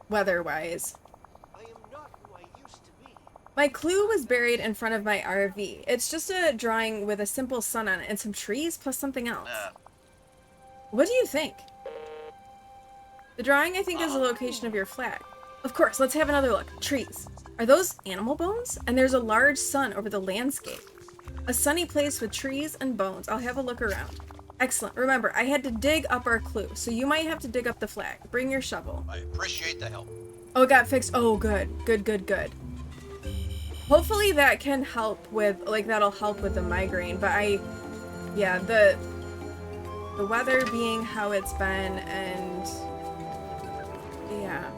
weather-wise. I am not who I used to be. My clue was buried in front of my RV. It's just a drawing with a simple sun on it and some trees plus something else. What do you think? The drawing, I think, is the location of your flag. Of course, let's have another look. Trees. Are those animal bones? And there's a large sun over the landscape. A sunny place with trees and bones. I'll have a look around. Excellent. Remember, I had to dig up our clue, so you might have to dig up the flag. Bring your shovel. I appreciate the help. Oh, it got fixed. Oh, good. Good. Hopefully that can help with, like, that'll help with the migraine, but yeah, the weather being how it's been, and yeah.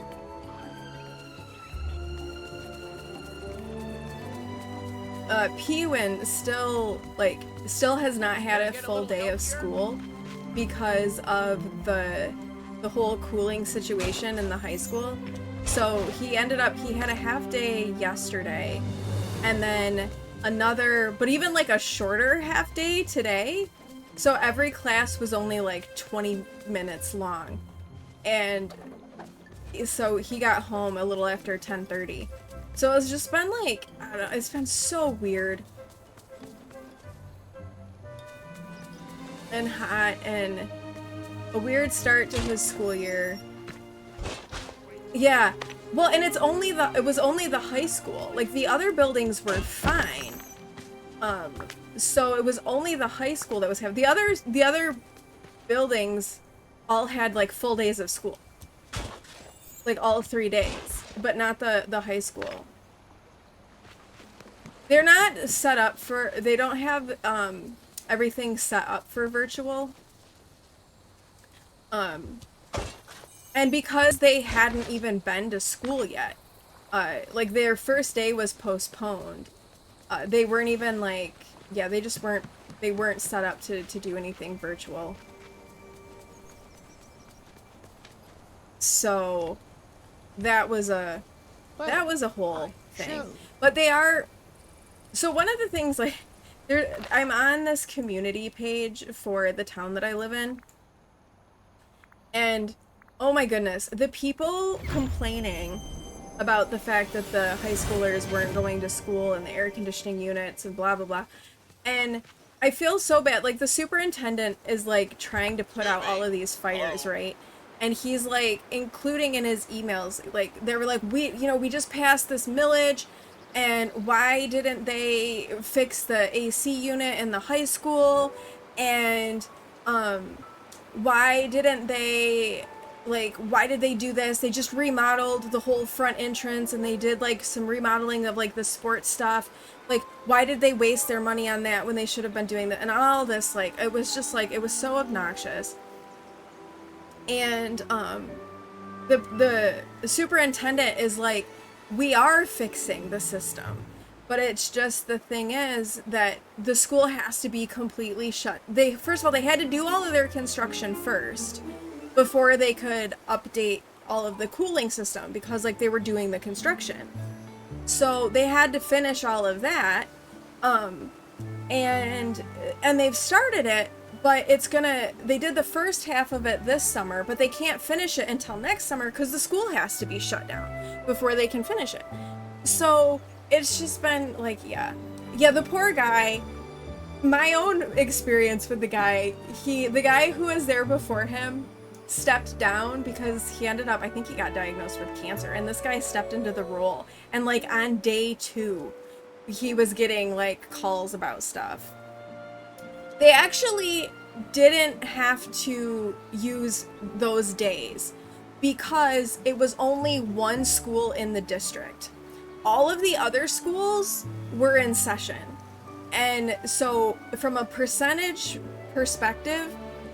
Pewin still has not had a full day of school because of the whole cooling situation in the high school. So he had a half day yesterday, and then another, but even like a shorter half day today. So every class was only like 20 minutes long. And so he got home a little after 10:30. So it's just been like, I don't know, it's been so weird. And hot, and a weird start to his school year. Yeah. Well, and it was only the high school. Like, the other buildings were fine. So it was only the high school that was having, the other buildings all had like full days of school. Like all 3 days, but not the high school. They're not set up for, they don't have everything set up for virtual. And because they hadn't even been to school yet, like their first day was postponed. They weren't even like, yeah, they weren't set up to do anything virtual. So that was a whole thing. But they are, so one of the things, like, I'm on this community page for the town that I live in, and oh my goodness, the people complaining about the fact that the high schoolers weren't going to school and the air conditioning units and blah blah blah. And I feel so bad. Like, the superintendent is like trying to put out all of these fires, right? and he's like including in his emails, like they were like, we just passed this millage, and why didn't they fix the AC unit in the high school, and why didn't they, like, why did they do this? They just remodeled the whole front entrance, and they did like some remodeling of like the sports stuff. Like, why did they waste their money on that when they should have been doing that? And all this, like, it was just like, it was so obnoxious. And the superintendent is like, we are fixing the system, but it's just, the thing is that the school has to be completely shut. They, first of all, they had to do all of their construction first before they could update all of the cooling system, because like they were doing the construction. So they had to finish all of that, and they've started it, but it's gonna, they did the first half of it this summer, but they can't finish it until next summer because the school has to be shut down before they can finish it. So it's just been like, yeah, the poor guy. My own experience with the guy who was there before him stepped down because he ended up, I think he got diagnosed with cancer, and this guy stepped into the role, and like on day 2 he was getting like calls about stuff. They actually didn't have to use those days because it was only one school in the district. All of the other schools were in session, and so from a percentage perspective,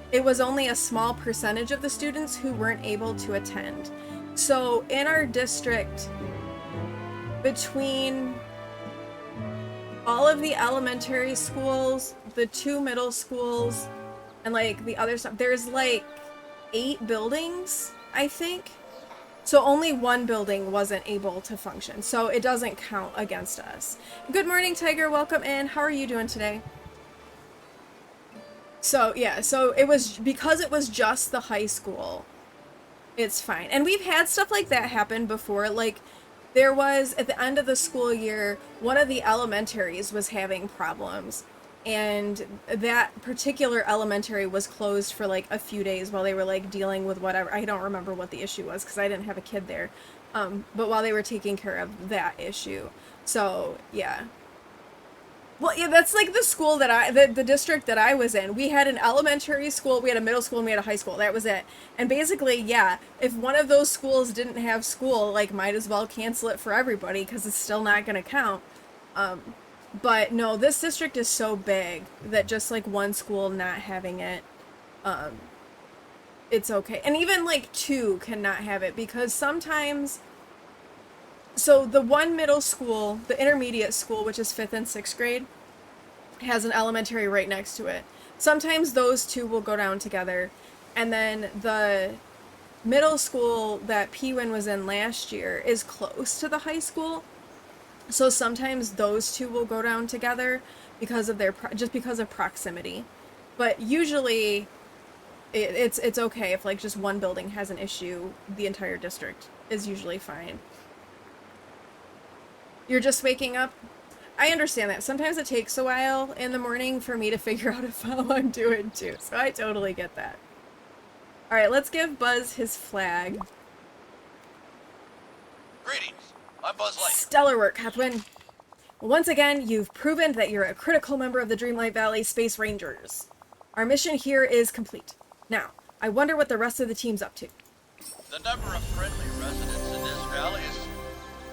it was only a small percentage of the students who weren't able to attend. So in our district, between all of the elementary schools, the 2 middle schools, and like the other stuff, there's like 8 buildings, I think. So only one building wasn't able to function. So it doesn't count against us. Good morning, Tiger. Welcome in. How are you doing today? So yeah, so it was, because it was just the high school, it's fine. And we've had stuff like that happen before. Like, there was, at the end of the school year, one of the elementaries was having problems, and that particular elementary was closed for like a few days while they were like dealing with whatever. I don't remember what the issue was because I didn't have a kid there, but while they were taking care of that issue. So yeah. Well, yeah, that's like the school that the district that I was in. We had an elementary school, we had a middle school, and we had a high school. That was it. And basically, yeah, if one of those schools didn't have school, like, might as well cancel it for everybody because it's still not going to count. But no, this district is so big that just like one school not having it, it's okay. And even like 2 cannot have it because sometimes, so the one middle school, the intermediate school, which is 5th and 6th grade, has an elementary right next to it. Sometimes those 2 will go down together. And then the middle school that P-Win was in last year is close to the high school. So sometimes those 2 will go down together because of just because of proximity. But usually it's okay if like just one building has an issue. The entire district is usually fine. You're just waking up? I understand that. Sometimes it takes a while in the morning for me to figure out if how I'm doing too. So I totally get that. Alright, let's give Buzz his flag. Greetings. I'm Buzz Lightyear. Stellar work, Hathwin. Once again, you've proven that you're a critical member of the Dreamlight Valley Space Rangers. Our mission here is complete. Now, I wonder what the rest of the team's up to. The number of friendly residents in this valley is...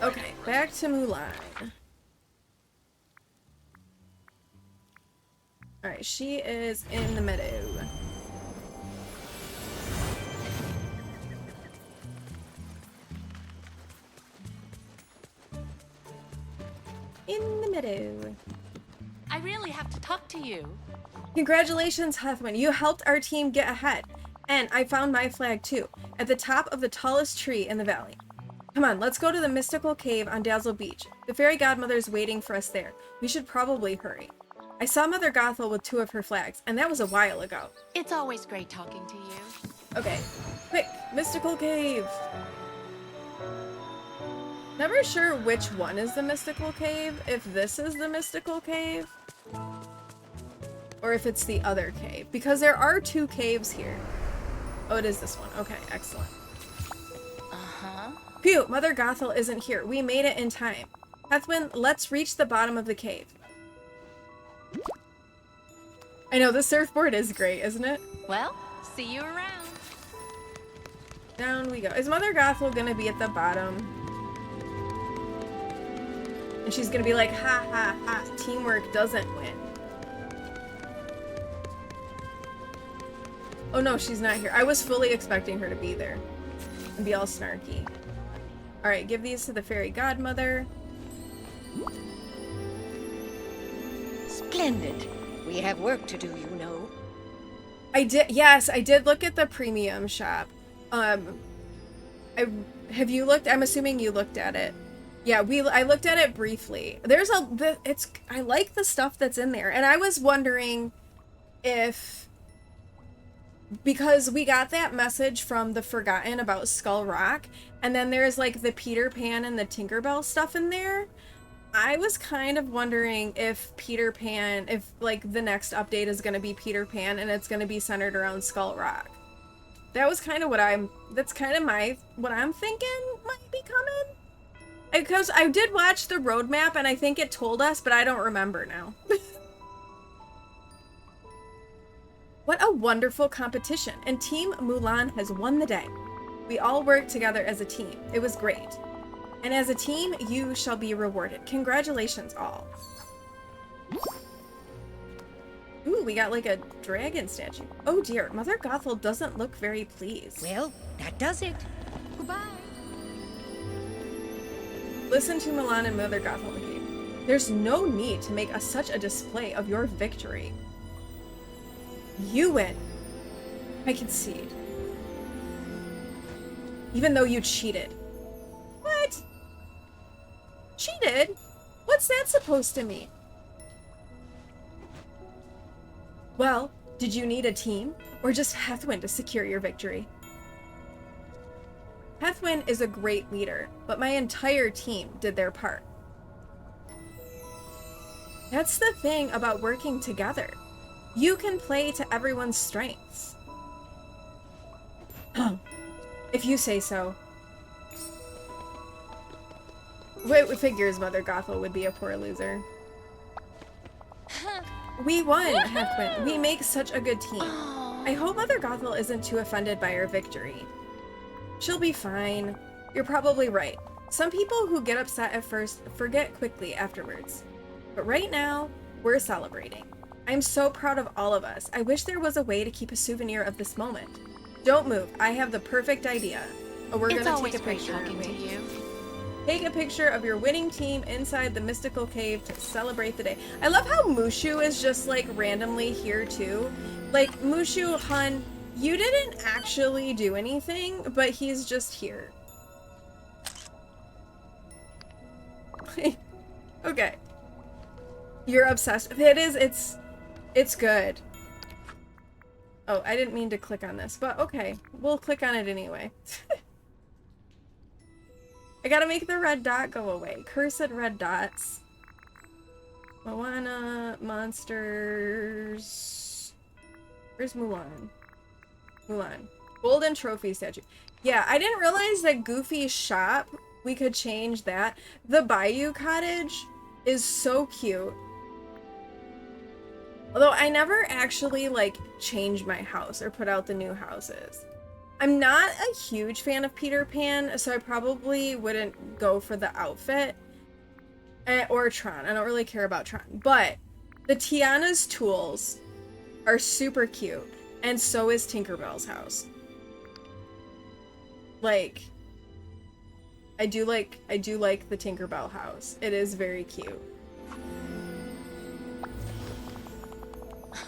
Okay, back to Mulan. Alright, she is in the meadow. In the meadow. I really have to talk to you. Congratulations, Huthwin. You helped our team get ahead. And I found my flag too, at the top of the tallest tree in the valley. Come on, let's go to the mystical cave on Dazzle Beach. The fairy godmother's waiting for us there. We should probably hurry. I saw Mother Gothel with 2 of her flags, and that was a while ago. It's always great talking to you. Okay, quick, mystical cave. Never sure which one is the mystical cave, if this is the mystical cave, or if it's the other cave, because there are 2 caves here. Oh, it is this one. Okay, excellent. Uh-huh. Phew, Mother Gothel isn't here. We made it in time. Hethwin, let's reach the bottom of the cave. I know, the surfboard is great, isn't it? Well, see you around. Down we go. Is Mother Gothel gonna be at the bottom? And she's gonna be like, ha ha ha, teamwork doesn't win. Oh no, she's not here. I was fully expecting her to be there and be all snarky. Alright, give these to the fairy godmother. Splendid. We have work to do, you know. Yes, I did look at the premium shop. Have you looked? I'm assuming you looked at it. Yeah, I looked at it briefly. I like the stuff that's in there, and I was wondering if, because we got that message from the Forgotten about Skull Rock, and then there's like the Peter Pan and the Tinkerbell stuff in there. I was kind of wondering if like the next update is going to be Peter Pan and it's going to be centered around Skull Rock. That was kind of what I'm thinking might be coming. Because I did watch the roadmap and I think it told us, but I don't remember now. What a wonderful competition, and Team Mulan has won the day. We all worked together as a team. It was great. And as a team, you shall be rewarded. Congratulations, all. Ooh, we got like a dragon statue. Oh dear, Mother Gothel doesn't look very pleased. Well, that does it. Goodbye. Listen to Mulan and Mother Gothel in the cave. There's no need to make such a display of your victory. You win. I concede. Even though you cheated. What? Cheated? What's that supposed to mean? Well, did you need a team, or just Hethwin to secure your victory? Hethwin is a great leader, but my entire team did their part. That's the thing about working together. You can play to everyone's strengths. If you say so. What figures Mother Gothel would be a poor loser? We won, Hethwin. We make such a good team. I hope Mother Gothel isn't too offended by our victory. She'll be fine. You're probably right. Some people who get upset at first forget quickly afterwards. But right now, we're celebrating. I'm so proud of all of us. I wish there was a way to keep a souvenir of this moment. Don't move. I have the perfect idea. Oh, we're gonna take a picture. Talking to you. Take a picture of your winning team inside the mystical cave to celebrate the day. I love how Mushu is just like randomly here too. Like, Mushu, hun, you didn't actually do anything, but he's just here. Okay. You're obsessed. It's good. Oh, I didn't mean to click on this, but okay. We'll click on it anyway. I gotta make the red dot go away. Cursed red dots. Moana, monsters. Where's Mulan? Mulan. Golden trophy statue. Yeah, I didn't realize that Goofy's shop, we could change that. The Bayou Cottage is so cute. Although I never actually, like, changed my house or put out the new houses. I'm not a huge fan of Peter Pan, so I probably wouldn't go for the outfit. Or Tron. I don't really care about Tron. But the Tiana's tools are super cute. And so is Tinkerbell's house. Like, I do like the Tinkerbell house. It is very cute.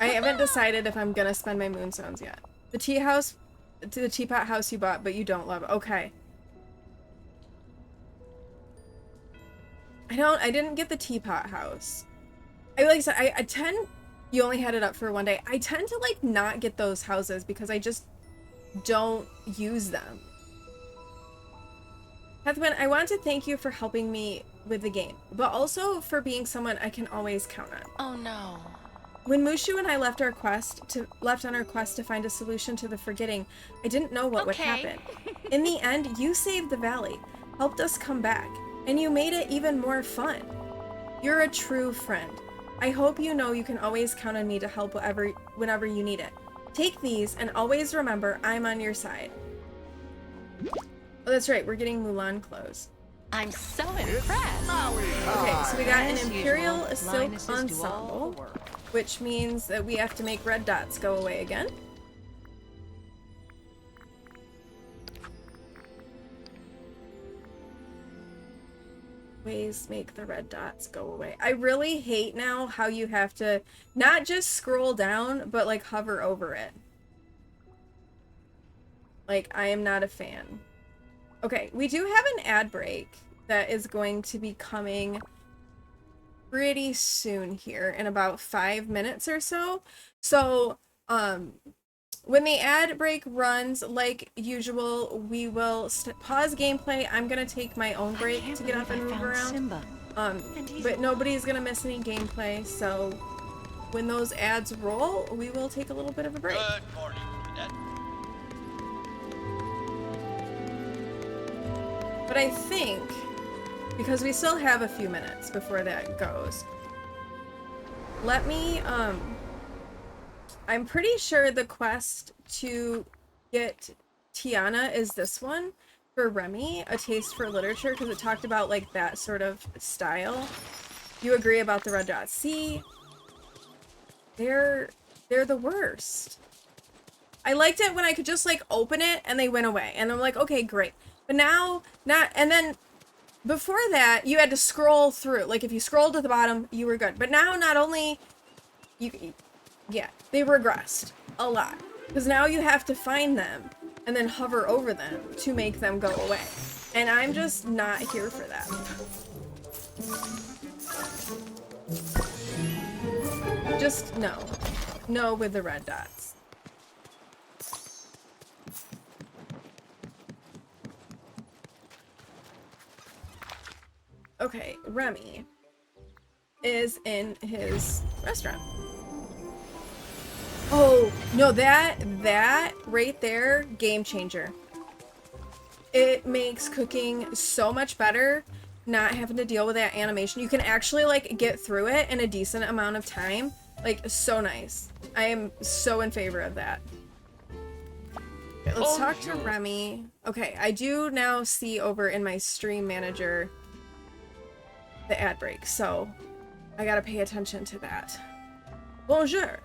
I haven't decided if I'm gonna spend my moonstones yet. The teapot house you bought, but you don't love. Okay. I didn't get the teapot house. Like I said, I tend, you only had it up for one day. I tend to like not get those houses because I just don't use them. Hethwin, I want to thank you for helping me with the game, but also for being someone I can always count on. Oh no. When Mushu and I left on our quest to find a solution to the forgetting, I didn't know what would happen. In the end, you saved the valley, helped us come back, and you made it even more fun. You're a true friend. I hope you know you can always count on me to help whenever you need it. Take these and always remember I'm on your side. Oh, that's right, we're getting Mulan clothes. I'm so impressed. Okay, so we got an As Imperial usual, Silk Linuses do all the Ensemble, work. which means that we have to make red dots go away again. Ways make the red dots go away. I really hate now how you have to not just scroll down, but like hover over it. Like, I am not a fan. Okay, we do have an ad break that is going to be coming pretty soon here in about 5 minutes or so. So, when the ad break runs, like usual, we will pause gameplay. I'm gonna take my own break to get up and move around. Simba. But nobody's gonna miss any gameplay, so when those ads roll, we will take a little bit of a break. Good morning, Cadet. But I think, because we still have a few minutes before that goes, let me, I'm pretty sure the quest to get Tiana is this one for Remy, A Taste for Literature, because it talked about like that sort of style. You agree about the red dots? See, they're the worst. I liked it when I could just like open it and they went away, and I'm like, okay, great. But now, not, and then before that, you had to scroll through. Like if you scrolled to the bottom, you were good. But now, not only yeah, they regressed a lot. Because now you have to find them and then hover over them to make them go away. And I'm just not here for that. Just no. No with the red dots. Okay, Remy is in his restaurant. Oh, no, that right there, game changer. It makes cooking so much better, not having to deal with that animation. You can actually, like, get through it in a decent amount of time. Like, so nice. I am so in favor of that. Okay, let's talk to Remy. Okay, I do now see over in my stream manager the ad break, so I gotta pay attention to that. Bonjour.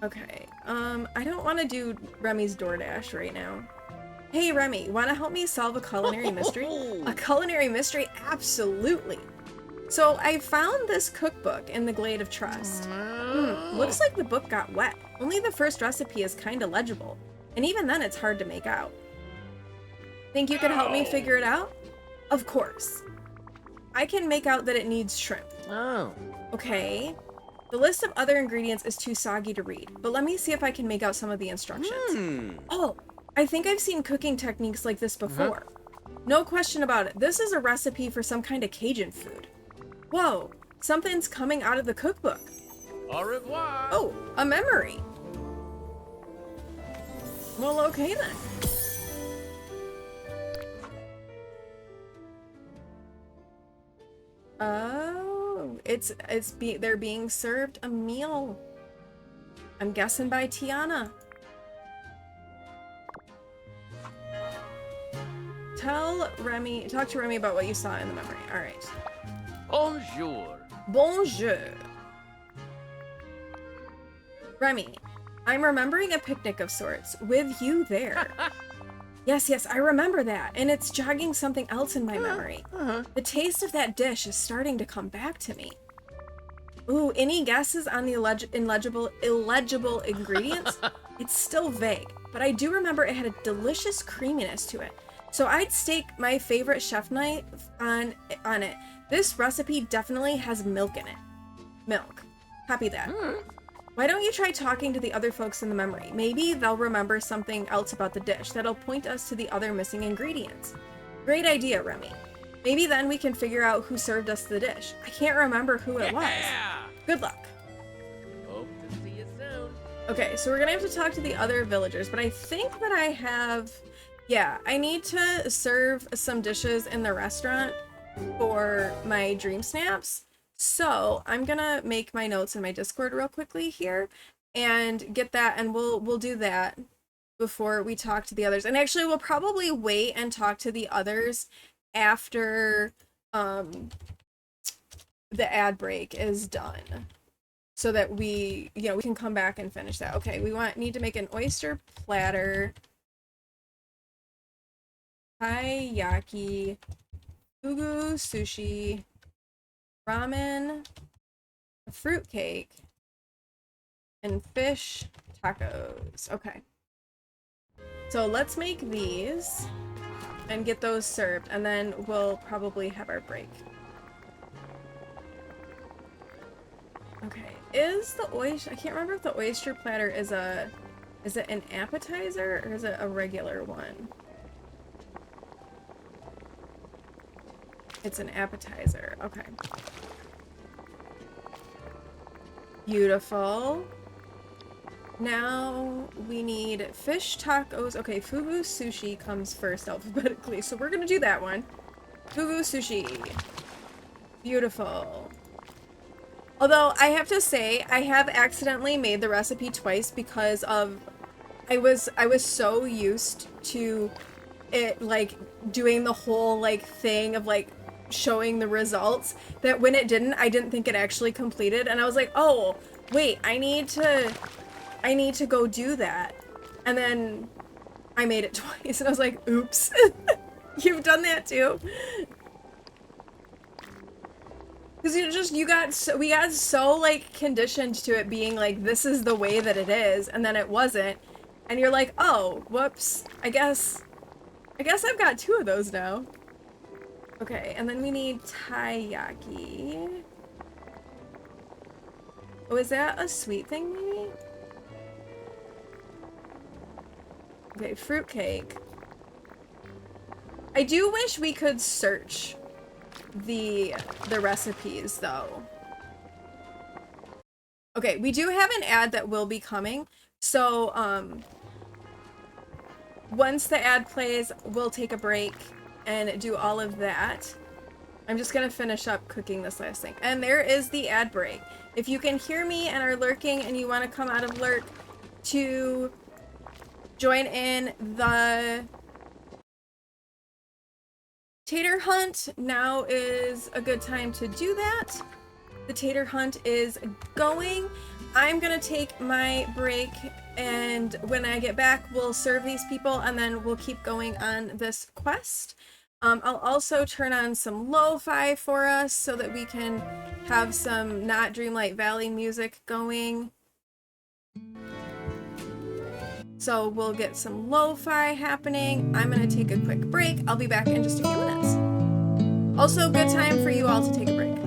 Okay, I don't want to do Remy's DoorDash right now. Hey Remy, want to help me solve a culinary mystery? A culinary mystery? Absolutely. So I found this cookbook in the Glade of Trust. Looks like the book got wet. Only the first recipe is kind of legible. And even then it's hard to make out. Think you can help me figure it out? Of course. I can make out that it needs shrimp. Oh. Okay. The list of other ingredients is too soggy to read, but let me see if I can make out some of the instructions. Oh, I think I've seen cooking techniques like this before. No question about it. This is a recipe for some kind of Cajun food. Whoa, something's coming out of the cookbook. Au revoir. Oh, a memory. Well, okay then. Oh, they're being served a meal. I'm guessing by Tiana. Talk to Remy about what you saw in the memory. All right. Bonjour. Bonjour. Remy, I'm remembering a picnic of sorts with you there. Yes, I remember that, and it's jogging something else in my memory. The taste of that dish is starting to come back to me. Ooh, any guesses on the illegible ingredients? It's still vague, but I do remember it had a delicious creaminess to it. So I'd stake my favorite chef knife on it. This recipe definitely has milk in it. Milk. Copy that. Why don't you try talking to the other folks in the memory? Maybe they'll remember something else about the dish that'll point us to the other missing ingredients. Great idea, Remy. Maybe then we can figure out who served us the dish. I can't remember who it was. Good luck. Okay, so we're gonna have to talk to the other villagers, but I think that I have, yeah, I need to serve some dishes in the restaurant for my dream snaps. So I'm gonna make my notes in my Discord real quickly here and get that, and we'll do that before we talk to the others. And actually we'll probably wait and talk to the others after the ad break is done, so that we, you know, we can come back and finish that. Okay, we need to make an oyster platter, taiyaki, fugu sushi, ramen, a fruitcake, and fish tacos. Okay. So let's make these and get those served, and then we'll probably have our break. Okay, is the oyster, I can't remember if the oyster platter is it an appetizer or is it a regular one? It's an appetizer, okay. Beautiful. Now we need fish tacos. Okay, fugu sushi comes first alphabetically, so we're gonna do that one. Fugu sushi. Beautiful. Although I have to say, I have accidentally made the recipe twice because of I was so used to it like doing the whole like thing of like showing the results that when it didn't, I didn't think it actually completed, and I was like, oh wait, I need to go do that. And then I made it twice and I was like, oops. You've done that too. Because we got so like conditioned to it being like, this is the way that it is, and then it wasn't, and you're like, oh whoops, I guess I've got two of those now. Okay, and then we need taiyaki. Oh, is that a sweet thing maybe? Okay, fruitcake. I do wish we could search the recipes though. Okay, we do have an ad that will be coming, so once the ad plays, we'll take a break and do all of that. I'm just gonna finish up cooking this last thing. And there is the ad break. If you can hear me and are lurking and you want to come out of lurk to join in the tater hunt, now is a good time to do that. The tater hunt is going. I'm gonna take my break, and when I get back, we'll serve these people and then we'll keep going on this quest. I'll also turn on some lo-fi for us so that we can have some not Dreamlight Valley music going. So we'll get some lo-fi happening. I'm gonna take a quick break. I'll be back in just a few minutes. Also, good time for you all to take a break.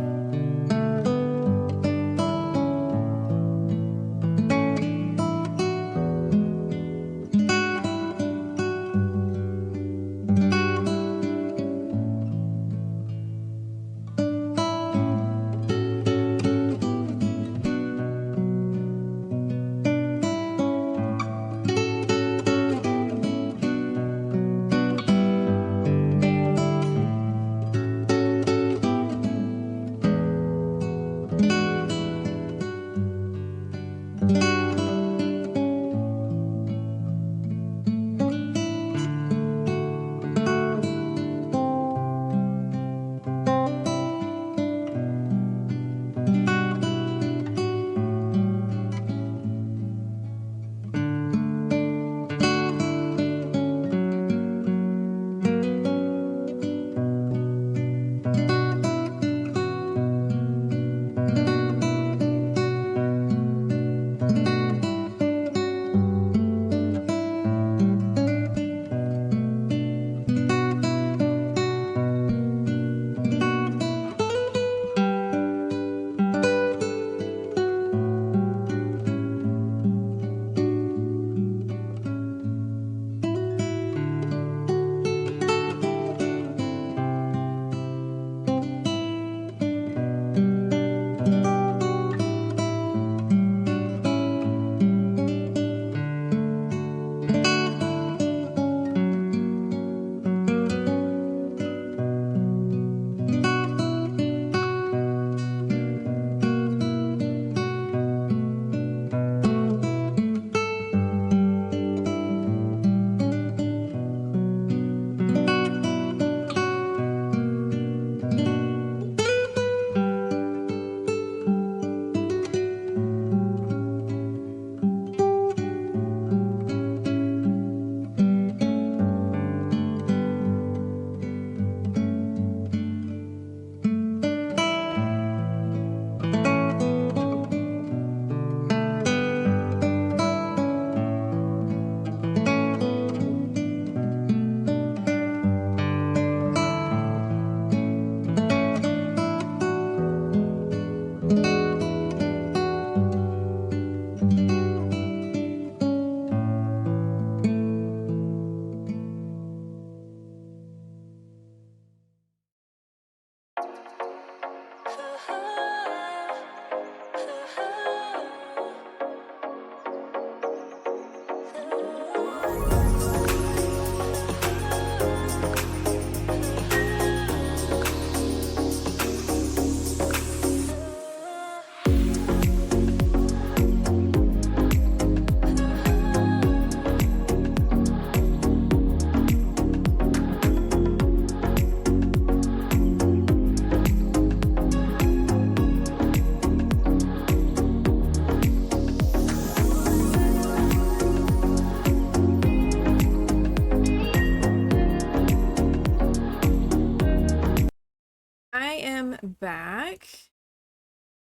back.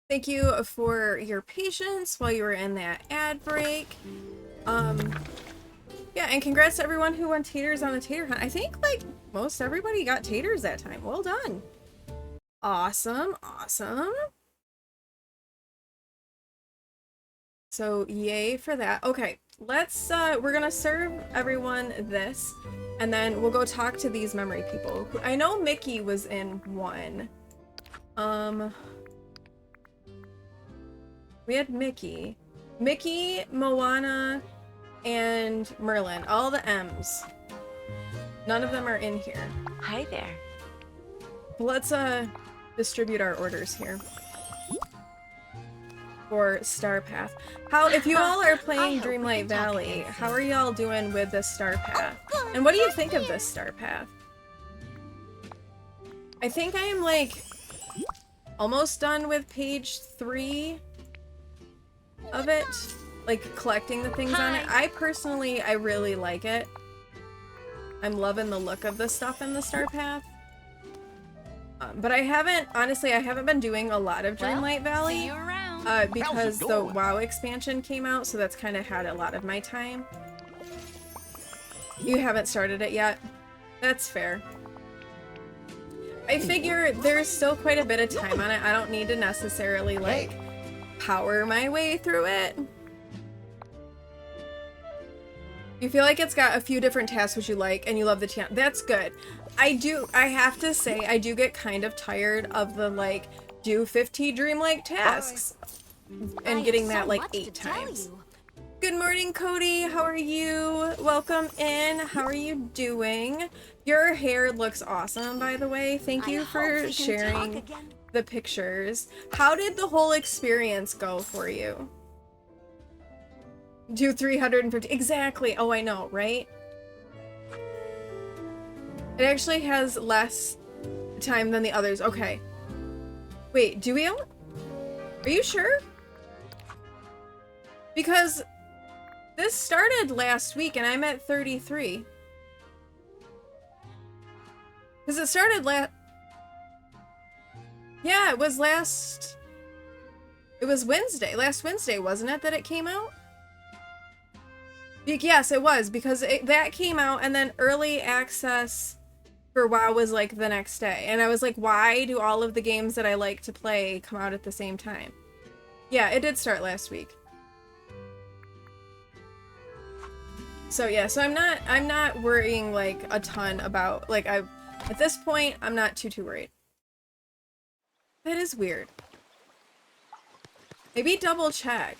Thank you for your patience while you were in that ad break. Yeah, and congrats to everyone who won taters on the tater hunt. I think, like, most everybody got taters that time. Well done. Awesome, awesome. So, yay for that. Okay, let's, we're gonna serve everyone this, and then we'll go talk to these memory people. I know Mickey was in one. We had Mickey, Moana, and Merlin. All the M's. None of them are in here. Hi there. Let's distribute our orders here for Star Path. How, if you all are playing Dreamlight Valley, how are y'all doing with the Star Path? And what do you think of this Star Path? I think I am like almost done with page 3 of it, like collecting the things on it. I personally, I really like it. I'm loving the look of the stuff in the Star Path. But I haven't, honestly, I haven't been doing a lot of Dreamlight Valley. See you around. Because the WoW expansion came out, so that's kind of had a lot of my time. You haven't started it yet? That's fair. I figure there's still quite a bit of time on it. I don't need to necessarily, like, power my way through it. You feel like it's got a few different tasks which you like, and you love the Tiana. That's good. I have to say, I do get kind of tired of the, like, do 50 dreamlike tasks and getting that, like, 8 times. Good morning, Cody. How are you? Welcome in. How are you doing? Your hair looks awesome, by the way. Thank you for sharing the pictures. How did the whole experience go for you? Do 350. Exactly. Oh, I know, right? It actually has less time than the others. Okay. Wait, do we all... Are you sure? Because this started last week and I'm at 33. Because it started Yeah, it was It was Wednesday. Last Wednesday, wasn't it, that it came out? Yes, it was, because that came out and then early access for WoW was like the next day. And I was like, why do all of the games that I like to play come out at the same time? Yeah, it did start last week. So yeah, so I'm not worrying like a ton about, like, at this point, I'm not too worried. That is weird. Maybe double check.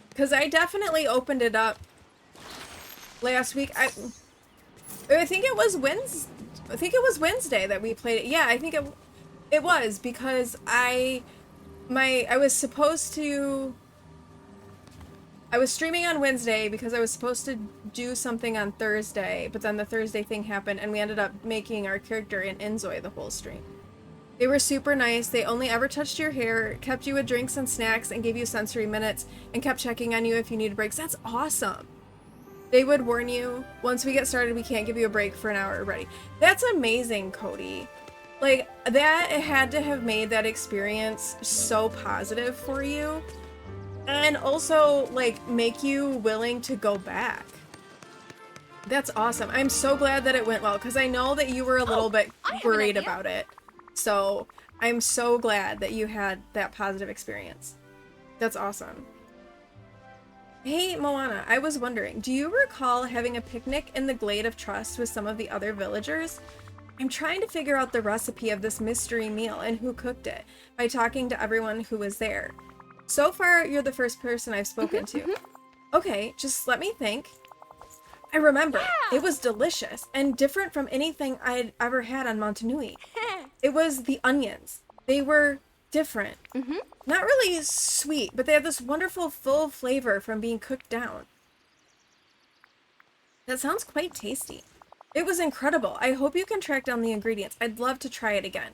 Because I definitely opened it up last week. I think it was Wednesday that we played it. Yeah, I think it was, because I was streaming on Wednesday because I was supposed to do something on Thursday, but then the Thursday thing happened and we ended up making our character in Inzoi the whole stream. They were super nice. They only ever touched your hair, kept you with drinks and snacks, and gave you sensory minutes, and kept checking on you if you needed breaks. That's awesome. They would warn you, once we get started, we can't give you a break for an hour already. That's amazing, Cody. Like, that had to have made that experience so positive for you. And also, like, make you willing to go back. That's awesome. I'm so glad that it went well, because I know that you were a little bit worried about it. So, I'm so glad that you had that positive experience. That's awesome. Hey, Moana, I was wondering, do you recall having a picnic in the Glade of Trust with some of the other villagers? I'm trying to figure out the recipe of this mystery meal and who cooked it by talking to everyone who was there. So far, you're the first person I've spoken to. Okay, just let me think. I remember. It was delicious and different from anything I'd ever had on Montanui. It was the onions. They were different. Not really sweet, but they had this wonderful full flavor from being cooked down. That sounds quite tasty. It was incredible. I hope you can track down the ingredients. I'd love to try it again.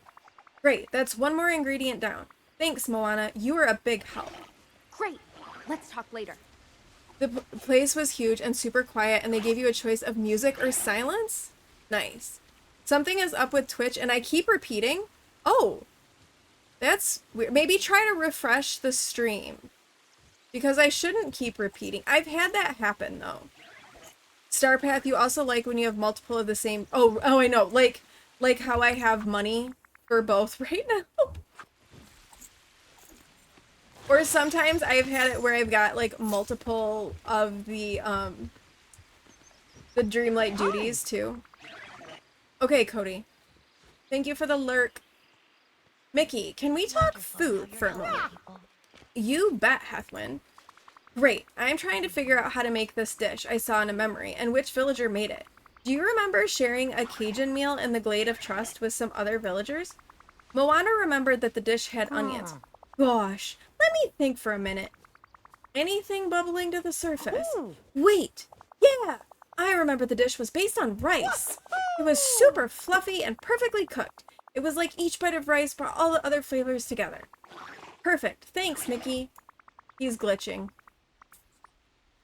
Great, that's one more ingredient down. Thanks, Moana. You were a big help. Great. Let's talk later. The place was huge and super quiet, and they gave you a choice of music or silence? Nice. Something is up with Twitch and I keep repeating. Oh, that's weird. Maybe try to refresh the stream because I shouldn't keep repeating. I've had that happen though. Starpath, you also like when you have multiple of the same. Oh, I know. Like how I have money for both right now. Or sometimes I've had it where I've got like multiple of the Dreamlight duties too. Okay, Cody. Thank you for the lurk. Mickey, can we talk food for a moment? You bet, Hethwin. Great. I'm trying to figure out how to make this dish I saw in a memory and which villager made it. Do you remember sharing a Cajun meal in the Glade of Trust with some other villagers? Moana remembered that the dish had onions. Gosh, let me think for a minute. Anything bubbling to the surface? Wait, yeah, I remember the dish was based on rice. It was super fluffy and perfectly cooked. It was like each bite of rice brought all the other flavors together. Perfect, thanks, Mickey. He's glitching.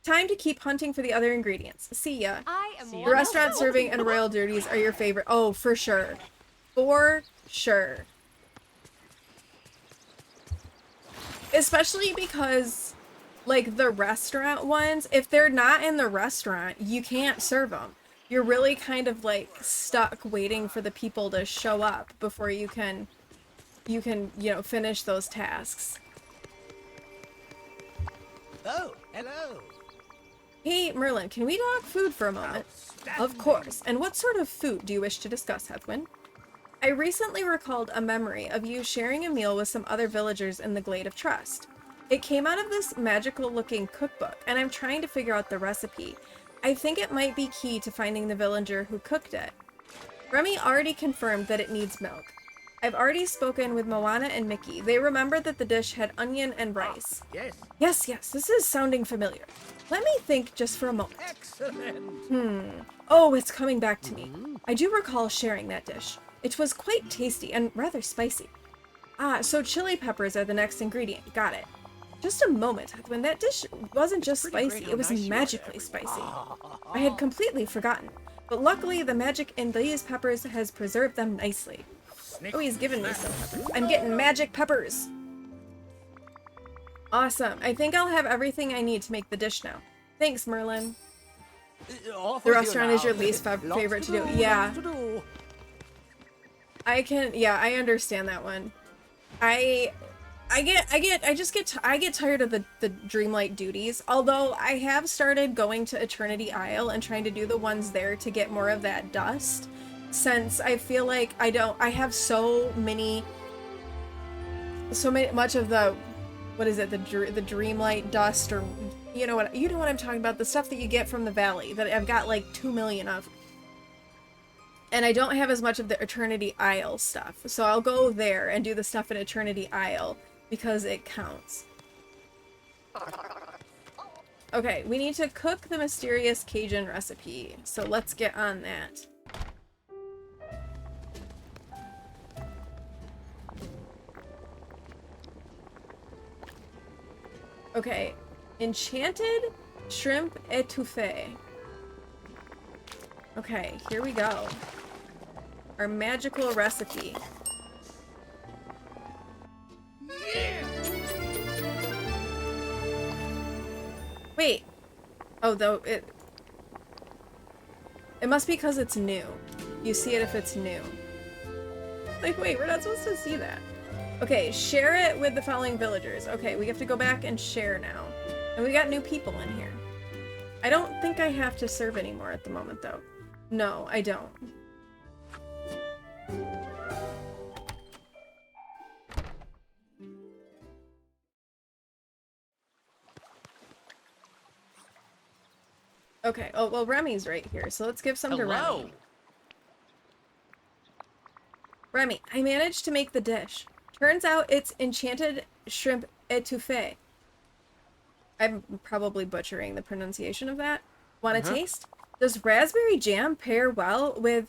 Time to keep hunting for the other ingredients. See ya. The restaurant serving and royal duties are your favorite. Oh, for sure. For sure. Especially because, like, the restaurant ones, if they're not in the restaurant, you can't serve them. You're really kind of, like, stuck waiting for the people to show up before you can, you know, finish those tasks. Oh, hello. Hey, Merlin, can we talk food for a moment? Of course. And what sort of food do you wish to discuss, Hethwin? I recently recalled a memory of you sharing a meal with some other villagers in the Glade of Trust. It came out of this magical-looking cookbook, and I'm trying to figure out the recipe. I think it might be key to finding the villager who cooked it. Remy already confirmed that it needs milk. I've already spoken with Moana and Mickey. They remembered that the dish had onion and rice. Yes. Yes, this is sounding familiar. Let me think just for a moment. Excellent. Oh, it's coming back to me. I do recall sharing that dish. It was quite tasty and rather spicy. Ah, so chili peppers are the next ingredient. Got it. Just a moment, when that dish wasn't just spicy, it was magically spicy. I had completely forgotten, but luckily the magic in these peppers has preserved them nicely. Oh, he's given me some peppers. I'm getting magic peppers! Awesome. I think I'll have everything I need to make the dish now. Thanks, Merlin. The restaurant is your least favorite to do. Yeah. I understand that one. I get tired of the Dreamlight duties, although I have started going to Eternity Isle and trying to do the ones there to get more of that dust, since I feel like I have so much of the, what is it, the Dreamlight dust, or you know what I'm talking about, the stuff that you get from the valley that I've got like 2 million of. And I don't have as much of the Eternity Isle stuff, so I'll go there and do the stuff in Eternity Isle because it counts. Okay, we need to cook the mysterious Cajun recipe, so let's get on that. Okay, enchanted shrimp étouffée. Okay, here we go. Our magical recipe. Wait. Oh, though it must be because it's new. You see it if it's new. Like, wait, we're not supposed to see that. Okay, share it with the following villagers. Okay, we have to go back and share now. And we got new people in here. I don't think I have to serve anymore at the moment, though. No, I don't. Okay, oh, well, Remy's right here, so let's give some to Remy. Remy, I managed to make the dish. Turns out it's enchanted shrimp étouffée. I'm probably butchering the pronunciation of that. Want to taste? Does raspberry jam pair well with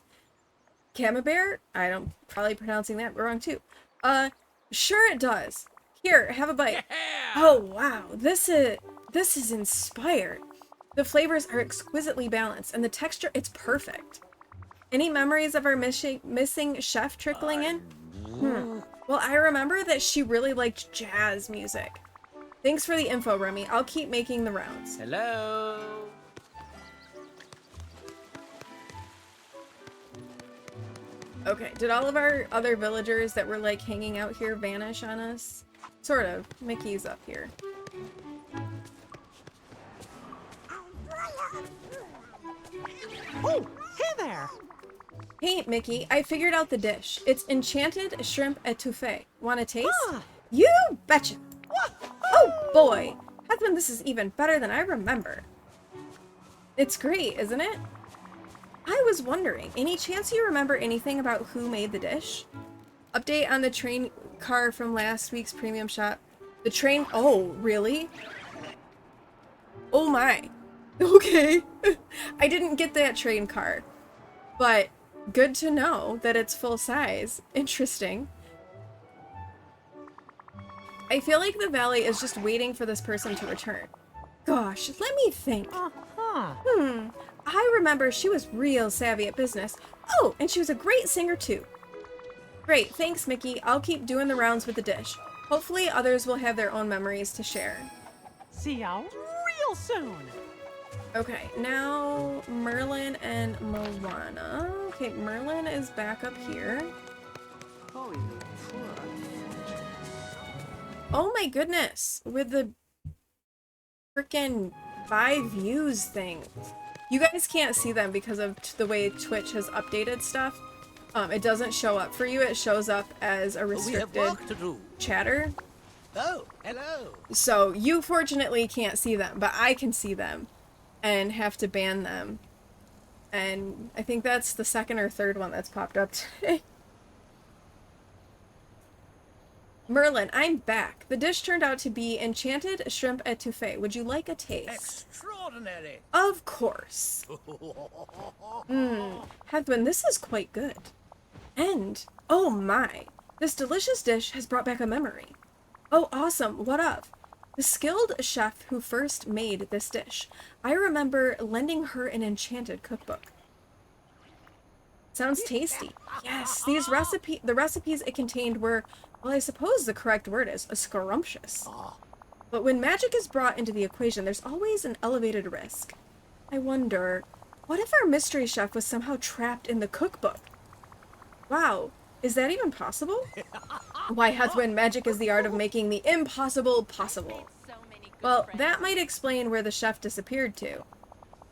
camembert? I'm probably pronouncing that wrong too. Sure it does. Here, have a bite. Oh wow, this is inspired. The flavors are exquisitely balanced and the texture, it's perfect. Any memories of our missing chef trickling in? Well, I remember that she really liked jazz music. Thanks for the info, Remy. I'll keep making the rounds. Hello. Okay, did all of our other villagers that were like hanging out here vanish on us? Sort of. Mickey's up here. Oh, hey there. Hey, Mickey, I figured out the dish. It's enchanted shrimp etouffee. Want a taste? Ah. You betcha! Oh boy! Husband, this is even better than I remember. It's great, isn't it? I was wondering, any chance you remember anything about who made the dish? Update on the train car from last week's premium shop. The train... Oh, really? Oh my. Okay. I didn't get that train car. But good to know that it's full size. Interesting. I feel like the valley is just waiting for this person to return. Gosh, let me think. I remember she was real savvy at business. Oh, and she was a great singer too. Great, thanks Mickey. I'll keep doing the rounds with the dish. Hopefully others will have their own memories to share. See y'all real soon. Okay, now Merlin and Moana. Okay, Merlin is back up here. Oh my goodness, with the freaking 5 views thing. You guys can't see them because of the way Twitch has updated stuff. It doesn't show up for you, it shows up as a restricted chatter. Oh, hello. So you fortunately can't see them, but I can see them and have to ban them. And I think that's the second or third one that's popped up today. Merlin, I'm back. The dish turned out to be enchanted shrimp etouffee. Would you like a taste? Extraordinary. Of course. Hedwin, this is quite good. And, oh my, this delicious dish has brought back a memory. Oh, awesome. What of? The skilled chef who first made this dish. I remember lending her an enchanted cookbook. Sounds tasty. Yes, the recipes it contained were, well, I suppose the correct word is scrumptious. But when magic is brought into the equation, there's always an elevated risk. I wonder, what if our mystery chef was somehow trapped in the cookbook? Wow, is that even possible? Why, Hethwin, magic is the art of making the impossible possible. Well, that might explain where the chef disappeared to.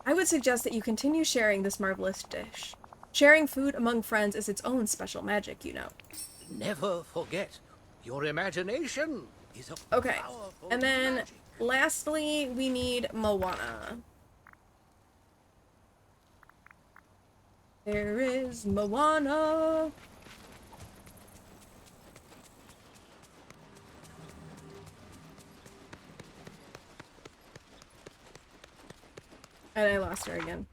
I would suggest that you continue sharing this marvelous dish. Sharing food among friends is its own special magic, you know. Never forget, your imagination is a Okay, powerful and then magic. lastly, we need Moana. There is Moana. And I lost her again.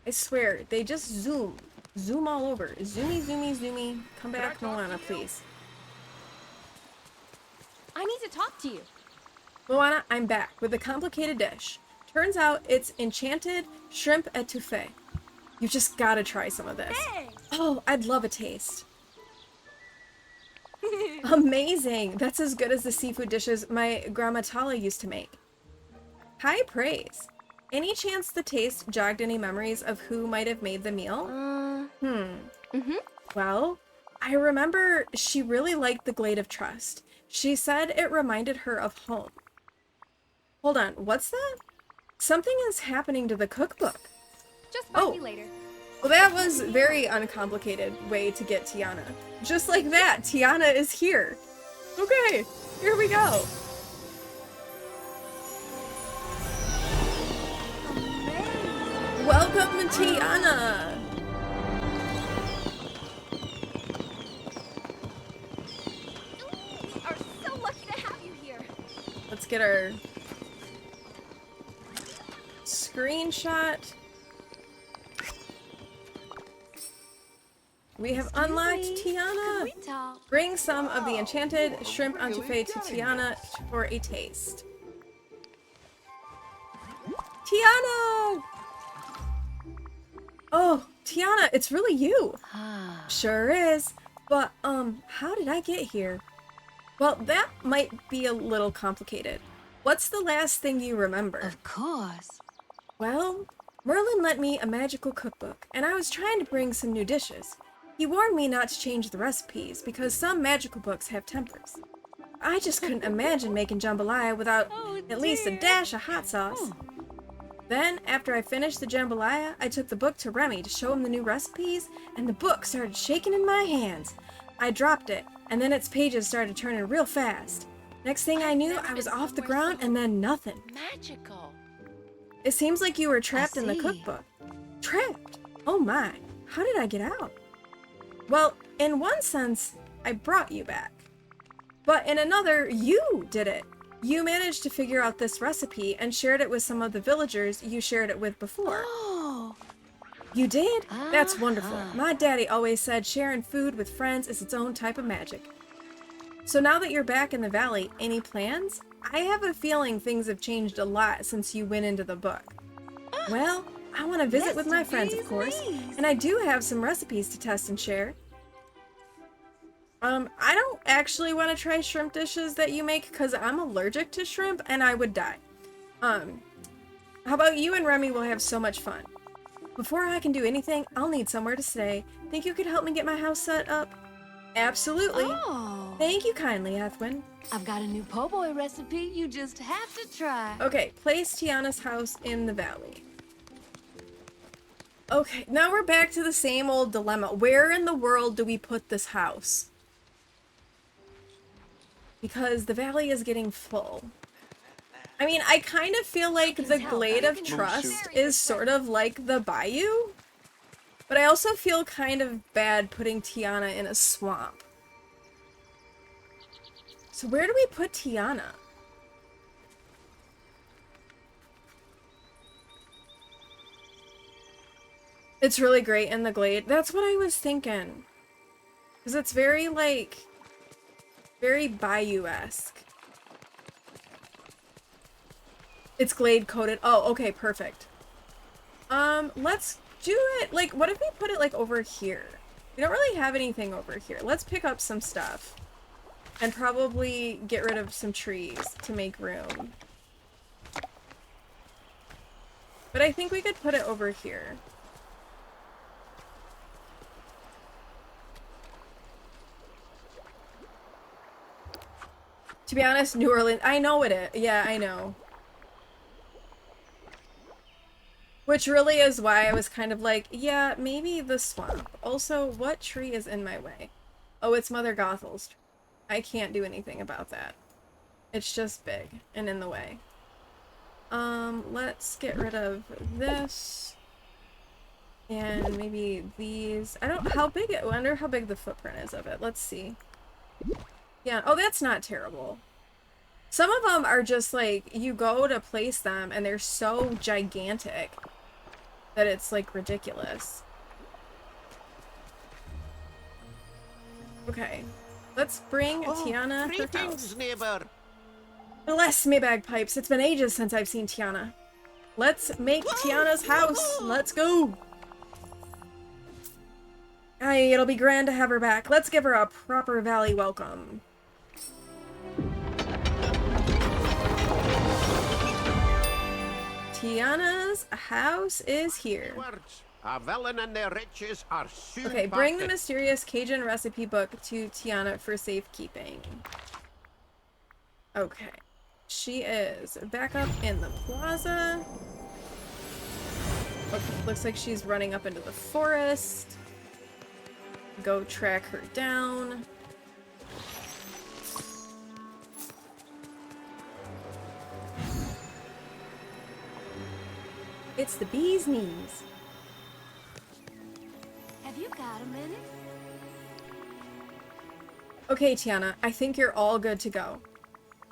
I swear, they just zoom. Zoom all over. Zoomy, zoomy, zoomy. Come back, Moana, please. I need to talk to you. Moana, I'm back with a complicated dish. Turns out it's enchanted shrimp etouffee. You just gotta try some of this. Hey! Oh, I'd love a taste. Amazing! That's as good as the seafood dishes my grandma Tala used to make. High praise. Any chance the taste jogged any memories of who might have made the meal? Well, I remember she really liked the Glade of Trust. She said it reminded her of home. Hold on, what's that? Something is happening to the cookbook. Just find me later. Well, that was a very uncomplicated way to get Tiana. Just like that, Tiana is here. Okay, here we go. Welcome, Tiana. We are so lucky to have you here. Let's get our screenshot. We have unlocked Tiana. Talk. Bring some of the enchanted shrimp etouffee to Tiana for a taste. Tiana! Oh, Tiana, it's really you. Sure is. But, how did I get here? Well, that might be a little complicated. What's the last thing you remember? Of course. Well, Merlin lent me a magical cookbook, and I was trying to bring some new dishes. He warned me not to change the recipes because some magical books have tempers. I just couldn't imagine making jambalaya without at least a dash of hot sauce. Then, after I finished the jambalaya, I took the book to Remy to show him the new recipes, and the book started shaking in my hands. I dropped it, and then its pages started turning real fast. Next thing I knew, I was off the ground and then nothing. Magical. It seems like you were trapped in the cookbook. Trapped? Oh my, how did I get out? Well, in one sense, I brought you back. But in another, you did it. You managed to figure out this recipe and shared it with some of the villagers you shared it with before. Oh. You did? That's wonderful. My daddy always said sharing food with friends is its own type of magic. So now that you're back in the valley, any plans? I have a feeling things have changed a lot since you went into the book. Well, I want to visit with my friends, of course, and I do have some recipes to test and share. I don't actually want to try shrimp dishes that you make because I'm allergic to shrimp and I would die. How about you and Remy will have so much fun. Before I can do anything, I'll need somewhere to stay. Think you could help me get my house set up? Absolutely. Oh. Thank you kindly, Ethwin. I've got a new po' boy recipe you just have to try. Okay, place Tiana's house in the valley. Okay, now we're back to the same old dilemma. Where in the world do we put this house? Because the valley is getting full. I mean, I kind of feel like the Glade of Trust is sort of like the bayou. But I also feel kind of bad putting Tiana in a swamp. So where do we put Tiana? It's really great in the Glade. That's what I was thinking. Because it's very, like, very bayou-esque. It's Glade coated. Oh, okay, perfect. Let's do it, like, what if we put it, like, over here? We don't really have anything over here. Let's pick up some stuff. And probably get rid of some trees to make room. But I think we could put it over here. To be honest, New Orleans, I know it is. Yeah, I know. Which really is why I was kind of like, yeah, maybe the swamp. Also, what tree is in my way? Oh, it's Mother Gothel's tree. I can't do anything about that. It's just big and in the way. Let's get rid of this. And maybe these. I don't, how big, I wonder how big the footprint is of it. Let's see. Yeah, oh, that's not terrible. Some of them are just like, you go to place them and they're so gigantic that it's like ridiculous. Okay, let's bring Tiana her house. Neighbor. Bless me bagpipes, it's been ages since I've seen Tiana. Let's make Tiana's house. Let's go. Aye, it'll be grand to have her back. Let's give her a proper valley welcome. Tiana's house is here. Our villain and their riches are soon Okay, bring the parted. mysterious Cajun recipe book to Tiana for safekeeping. Okay. She is back up in the plaza. Okay, looks like she's running up into the forest. Go track her down. It's the bee's knees. Have you got a minute? Okay, Tiana, I think you're all good to go.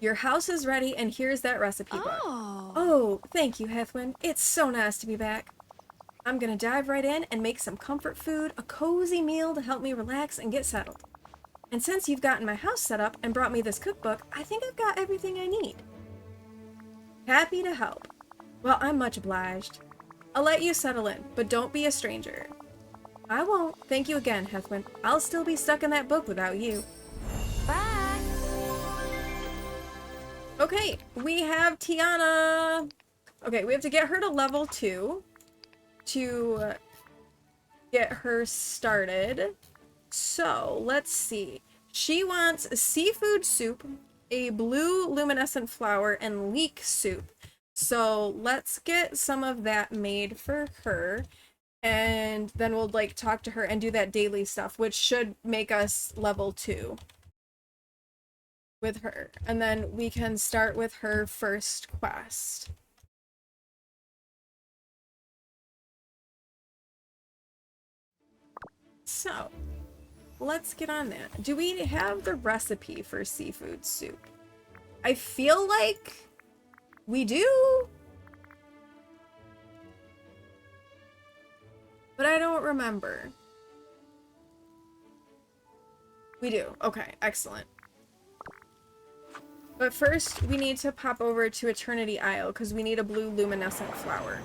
Your house is ready, and here's that recipe book. Oh, thank you, Hethwin. It's so nice to be back. I'm gonna dive right in and make some comfort food, a cozy meal to help me relax and get settled. And since you've gotten my house set up and brought me this cookbook, I think I've got everything I need. Happy to help. Well, I'm much obliged. I'll let you settle in, but don't be a stranger. I won't. Thank you again, Hethwin. I'll still be stuck in that book without you. Bye. Okay, we have Tiana. Okay, we have to get her to level 2 to get her started. So, let's see. She wants a seafood soup, a blue luminescent flower, and leek soup. So, let's get some of that made for her. And then we'll, like, talk to her and do that daily stuff, which should make us level 2 with her. And then we can start with her first quest. So, let's get on that. Do we have the recipe for seafood soup? I feel like we do, but I don't remember. We do. Okay, excellent. But first, we need to pop over to Eternity Isle because we need a blue luminescent flower.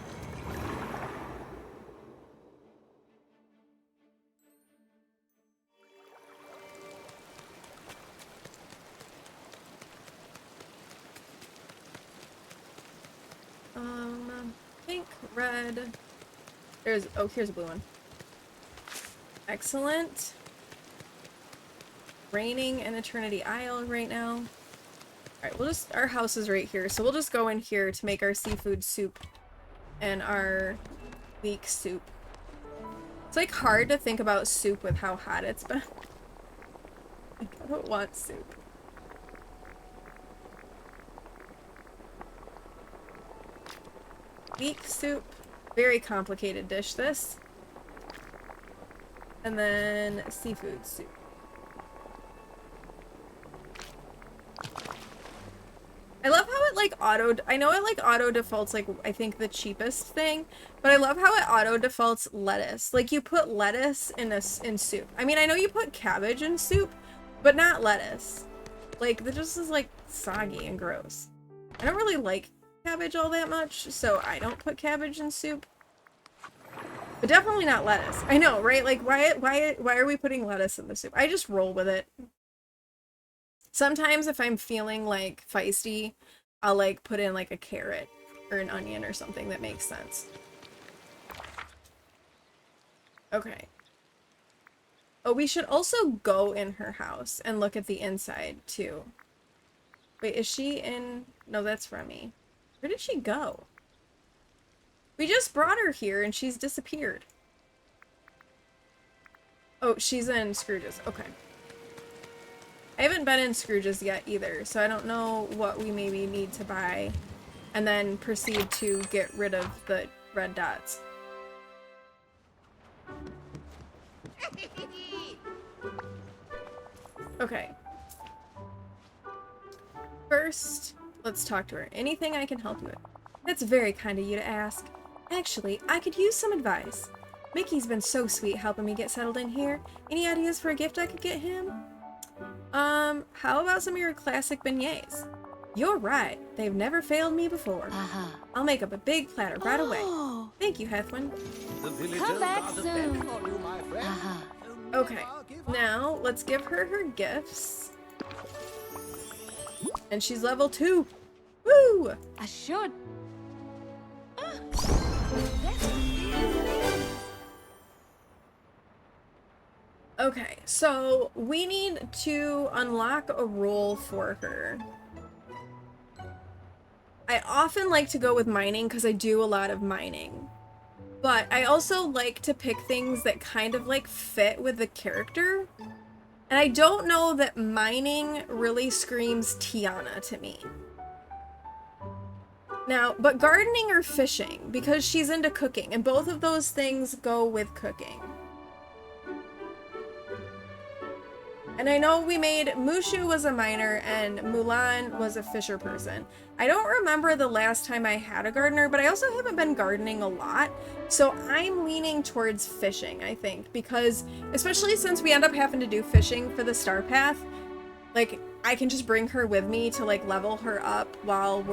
Pink, red. Here's a blue one. Excellent. Raining in Eternity Isle right now. Alright, our house is right here, so we'll just go in here to make our seafood soup and our leek soup. It's like hard to think about soup with how hot it's been. Like, I don't want soup. Leek soup. Very complicated dish, this. And then seafood soup. I love how it like I know it like auto defaults like I think the cheapest thing, but I love how it auto defaults lettuce. Like you put lettuce in soup. I mean, I know you put cabbage in soup, but not lettuce. Like that just is like soggy and gross. I don't really like cabbage all that much, so I don't put cabbage in soup. But definitely not lettuce. I know, right? Like why are we putting lettuce in the soup? I just roll with it. Sometimes if I'm feeling like feisty, I'll like put in like a carrot or an onion or something that makes sense. Okay. Oh, we should also go in her house and look at the inside too. Wait, is she in? No, that's Remy. Where did she go? We just brought her here and she's disappeared. Oh, she's in Scrooge's. Okay. I haven't been in Scrooge's yet either, so I don't know what we maybe need to buy and then proceed to get rid of the red dots. Okay. First, let's talk to her. Anything I can help you with? That's very kind of you to ask. Actually, I could use some advice. Mickey's been so sweet helping me get settled in here. Any ideas for a gift I could get him? How about some of your classic beignets? You're right. They've never failed me before. I'll make up a big platter right away. Thank you, Hethwin. Come back soon. Okay, now let's give her her gifts. And she's level 2. Woo! I should. Okay, so we need to unlock a role for her. I often like to go with mining because I do a lot of mining. But I also like to pick things that kind of like fit with the character. And I don't know that mining really screams Tiana to me. Now, but gardening or fishing, because she's into cooking, and both of those things go with cooking. And I know we made Mushu was a miner and Mulan was a fisher person. I don't remember the last time I had a gardener, but I also haven't been gardening a lot. So I'm leaning towards fishing, I think, because especially since we end up having to do fishing for the star path, like I can just bring her with me to like level her up while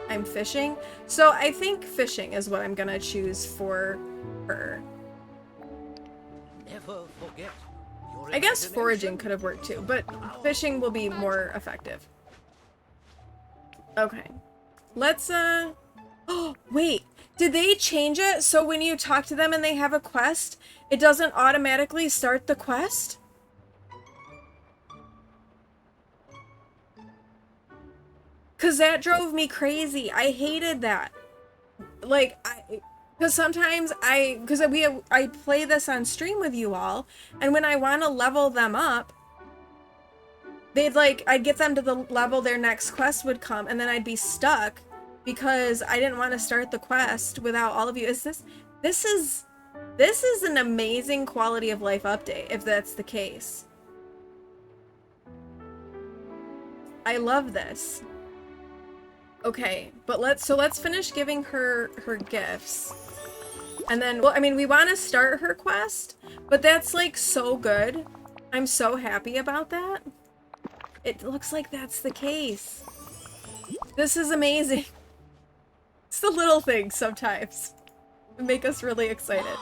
I'm fishing. So I think fishing is what I'm gonna choose for her. Never forget. Your I guess imagination foraging could have worked too, but fishing will be more effective. Okay. Let's, oh, wait. Did they change it so when you talk to them and they have a quest, it doesn't automatically start the quest? Cause that drove me crazy. I hated that. Like, because sometimes I play this on stream with you all, and when I want to level them up, I'd get them to the level their next quest would come, and then I'd be stuck because I didn't want to start the quest without all of you. This is an amazing quality of life update, if that's the case. I love this. Okay, but let's finish giving her gifts. And then, well, I mean, we want to start her quest, but that's like so good. I'm so happy about that. It looks like that's the case. This is amazing. It's the little things sometimes that make us really excited.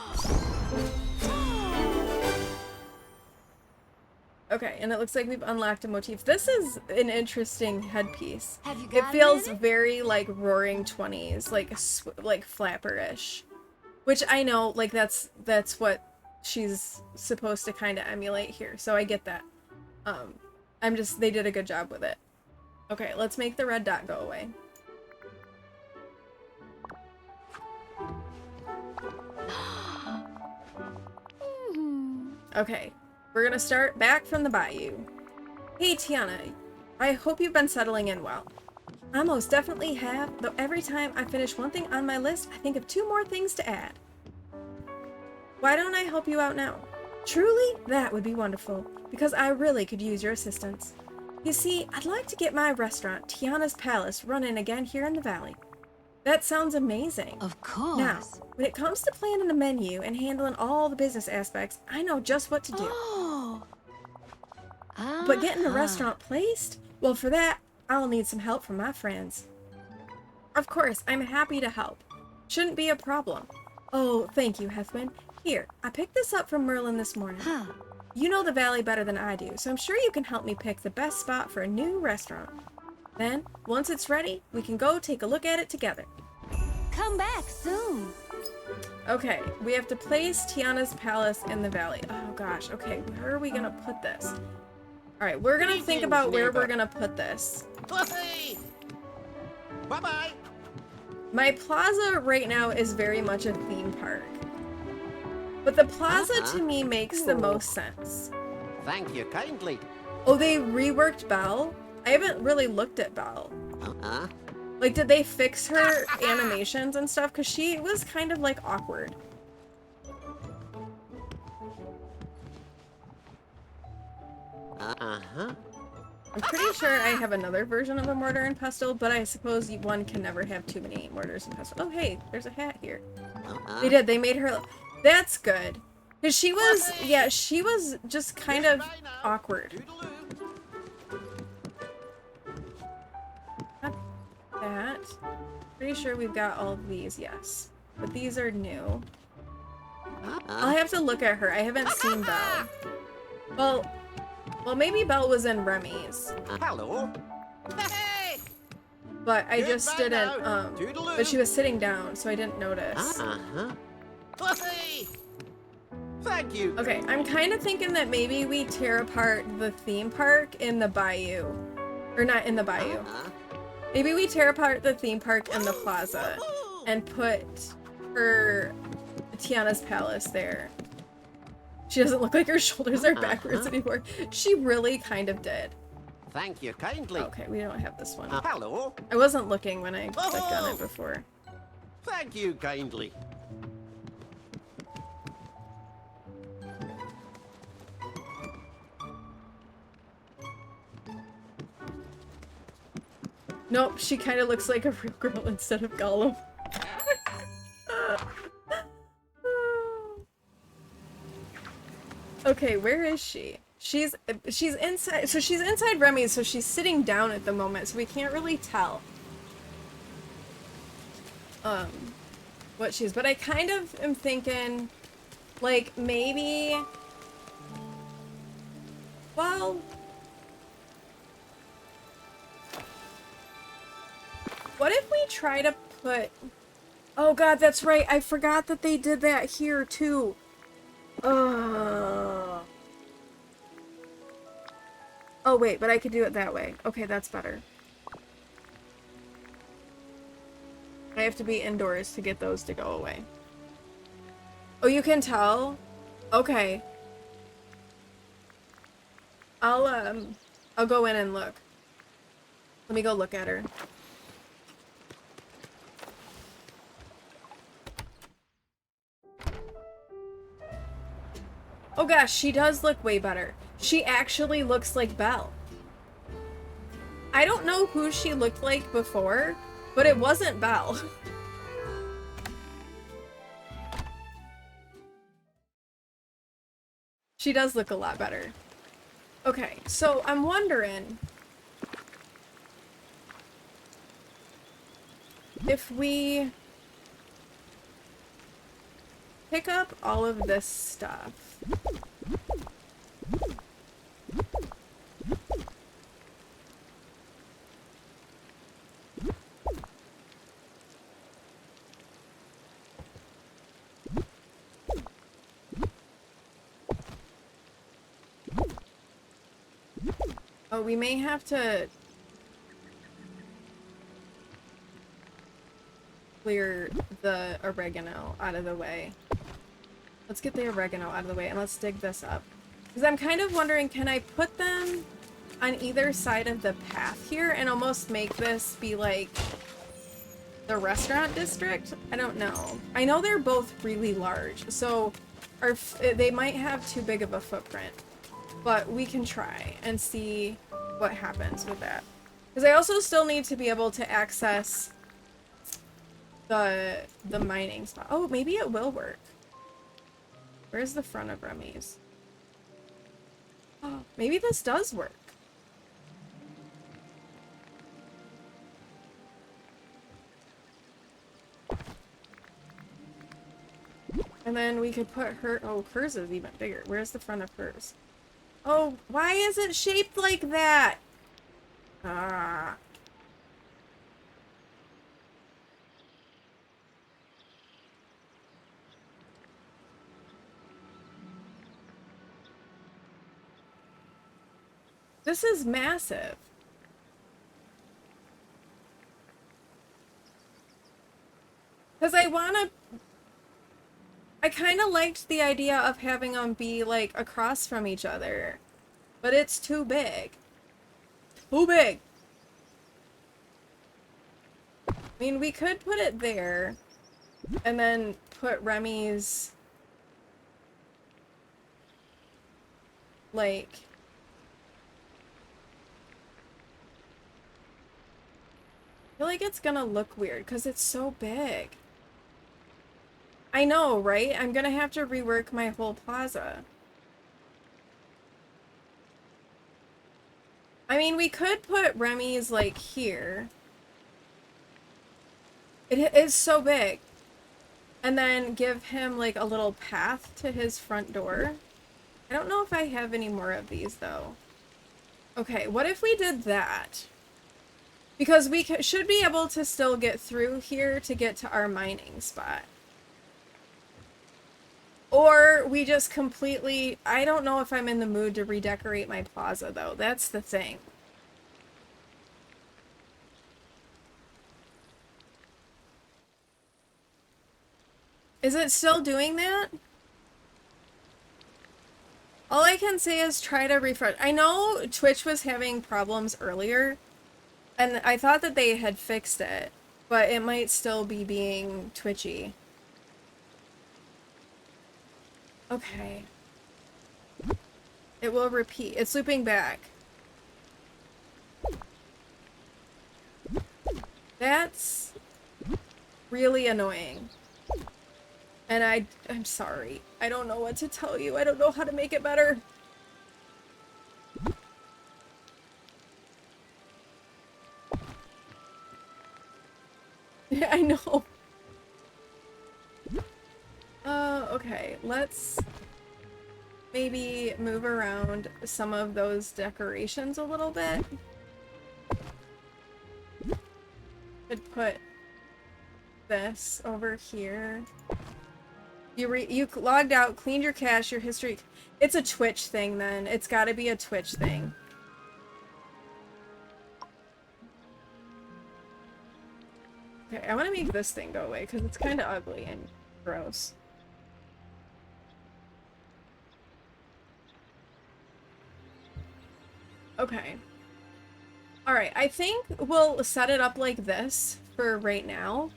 Okay, and it looks like we've unlocked a motif. This is an interesting headpiece. Have you It got a feels minute? very like Roaring 20s, like flapper-ish. Which I know, like that's what she's supposed to kind of emulate here, so I get that. They did a good job with it. Okay, let's make the red dot go away. Okay, we're gonna start back from the bayou. Hey Tiana, I hope you've been settling in well. I most definitely have, though every time I finish one thing on my list, I think of 2 more things to add. Why don't I help you out now? Truly, that would be wonderful, because I really could use your assistance. You see, I'd like to get my restaurant, Tiana's Palace, running again here in the valley. That sounds amazing. Of course. Now, when it comes to planning a menu and handling all the business aspects, I know just what to do. Oh. But getting the restaurant placed? Well, for that, I'll need some help from my friends. Of course, I'm happy to help. Shouldn't be a problem. Oh, thank you, Hethman. Here, I picked this up from Merlin this morning. Huh. You know the valley better than I do, so I'm sure you can help me pick the best spot for a new restaurant. Then, once it's ready, we can go take a look at it together. Come back soon. Okay, we have to place Tiana's Palace in the valley. Oh gosh, okay, where are we gonna put this? Alright, we're gonna think about where we're gonna put this. Bye-bye. My plaza right now is very much a theme park. But the plaza to me makes the most sense. Thank you kindly. Oh, they reworked Belle? I haven't really looked at Belle. Like, did they fix her animations and stuff? Because she was kind of, like, awkward. I'm pretty sure I have another version of a mortar and pestle, but I suppose one can never have too many mortars and pestle. Oh, hey, there's a hat here. They did. They made her... That's good. Because she was... Yeah, she was just kind of awkward. That. Pretty sure we've got all of these, yes. But these are new. I'll have to look at her. I haven't seen Belle. Well, maybe Belle was in Remy's. Hello. Hey. But I just Goodbye didn't, now. Toodaloo. but she was sitting down, so I didn't notice. Hey. Thank you. Okay, I'm kind of thinking that maybe we tear apart the theme park in the bayou. Or not in the bayou. Maybe we tear apart the theme park in the plaza and put her Tiana's Palace there. She doesn't look like her shoulders are backwards anymore. She really kind of did. Thank you kindly. Okay, we don't have this one. Hello. I wasn't looking when I clicked on it before. Thank you kindly. Nope, she kind of looks like a real girl instead of Gollum. Okay, where is she? She's inside. So she's inside Remy's, so she's sitting down at the moment, so we can't really tell what she's. But I kind of am thinking Like, maybe... Well... What if we try to put... Oh god, that's right. I forgot that they did that here, too. Oh, wait, but I could do it that way. Okay, that's better. I have to be indoors to get those to go away. Oh, you can tell? Okay. I'll go in and look. Let me go look at her. Oh gosh, she does look way better. She actually looks like Belle. I don't know who she looked like before, but it wasn't Belle. She does look a lot better. Okay, so I'm wondering if we pick up all of this stuff. Oh, we may have to clear the oregano out of the way. Let's get the oregano out of the way and let's dig this up. Because I'm kind of wondering, can I put them on either side of the path here and almost make this be like the restaurant district? I don't know. I know they're both really large, so they might have too big of a footprint. But we can try and see what happens with that. Because I also still need to be able to access the mining spot. Oh, maybe it will work. Where's the front of Remy's? Oh, maybe this does work. And then we could put her... Oh, hers is even bigger. Where's the front of hers? Oh, why is it shaped like that? Ah. This is massive. Because I kind of liked the idea of having them be, like, across from each other. But it's too big. Too big! I mean, we could put it there. And then put Remy's... like... I feel like it's gonna look weird because it's so big. I know, right? I'm gonna have to rework my whole plaza. I mean, we could put Remy's, like, here. It is so big. And then give him, like, a little path to his front door. I don't know if I have any more of these, though. Okay, what if we did that? Because we should be able to still get through here to get to our mining spot. Or we just completely... I don't know if I'm in the mood to redecorate my plaza, though. That's the thing. Is it still doing that? All I can say is try to refresh. I know Twitch was having problems earlier. And I thought that they had fixed it, but it might still be being twitchy. Okay. It will repeat. It's looping back. That's really annoying. And I'm sorry. I don't know what to tell you. I don't know how to make it better. Yeah, I know. Okay. Okay, let's maybe move around some of those decorations a little bit. Could put this over here. You logged out, cleaned your cache, your history. It's a Twitch thing then. It's got to be a Twitch thing. Okay, I want to make this thing go away because it's kind of ugly and gross. Okay. Alright, I think we'll set it up like this for right now.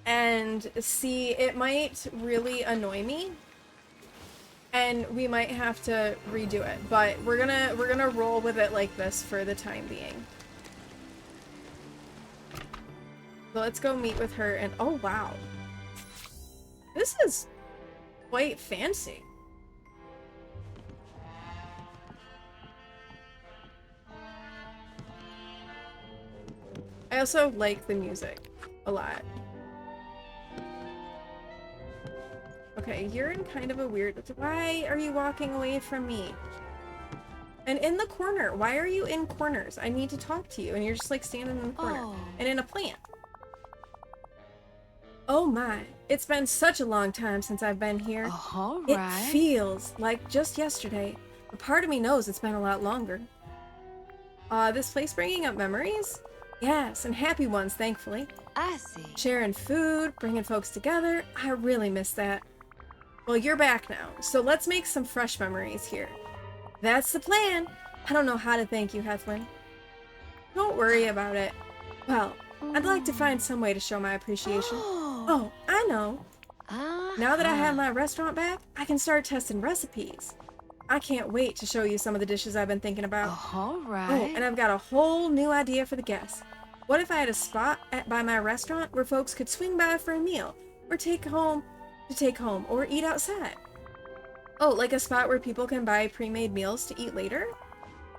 And see, it might really annoy me. And we might have to redo it. But we're gonna roll with it like this for the time being. So let's go meet with her and oh wow. This is quite fancy. I also like the music a lot. Okay, you're in kind of a weird... Why are you walking away from me? And in the corner. Why are you in corners? I need to talk to you. And you're just like standing in the corner. Oh. And in a plant. Oh my. It's been such a long time since I've been here. All It right. feels like just yesterday. A part of me knows it's been a lot longer. This place bringing up memories? Yes, and happy ones, thankfully. I see. Sharing food, bringing folks together. I really miss that. Well, you're back now, so let's make some fresh memories here. That's the plan. I don't know how to thank you, Heflin. Don't worry about it. Well, I'd like to find some way to show my appreciation. Oh, I know. Now that I have my restaurant back, I can start testing recipes. I can't wait to show you some of the dishes I've been thinking about. All right. Oh, and I've got a whole new idea for the guests. What if I had a spot by my restaurant where folks could swing by for a meal, or take home, or eat outside? Oh, like a spot where people can buy pre-made meals to eat later?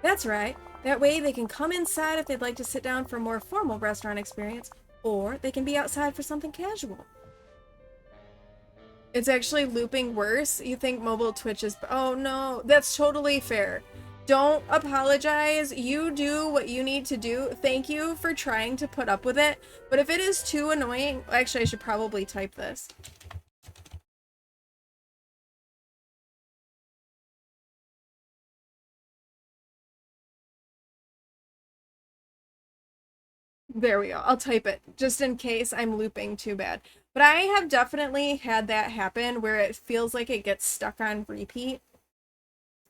That's right. That way they can come inside if they'd like to sit down for a more formal restaurant experience, or they can be outside for something casual. It's actually looping worse. You think mobile Twitch is... Oh no, that's totally fair. Don't apologize. You do what you need to do. Thank you for trying to put up with it. But if it is too annoying... Actually, I should probably type this. There we go. I'll type it just in case I'm looping too bad. But I have definitely had that happen where it feels like it gets stuck on repeat.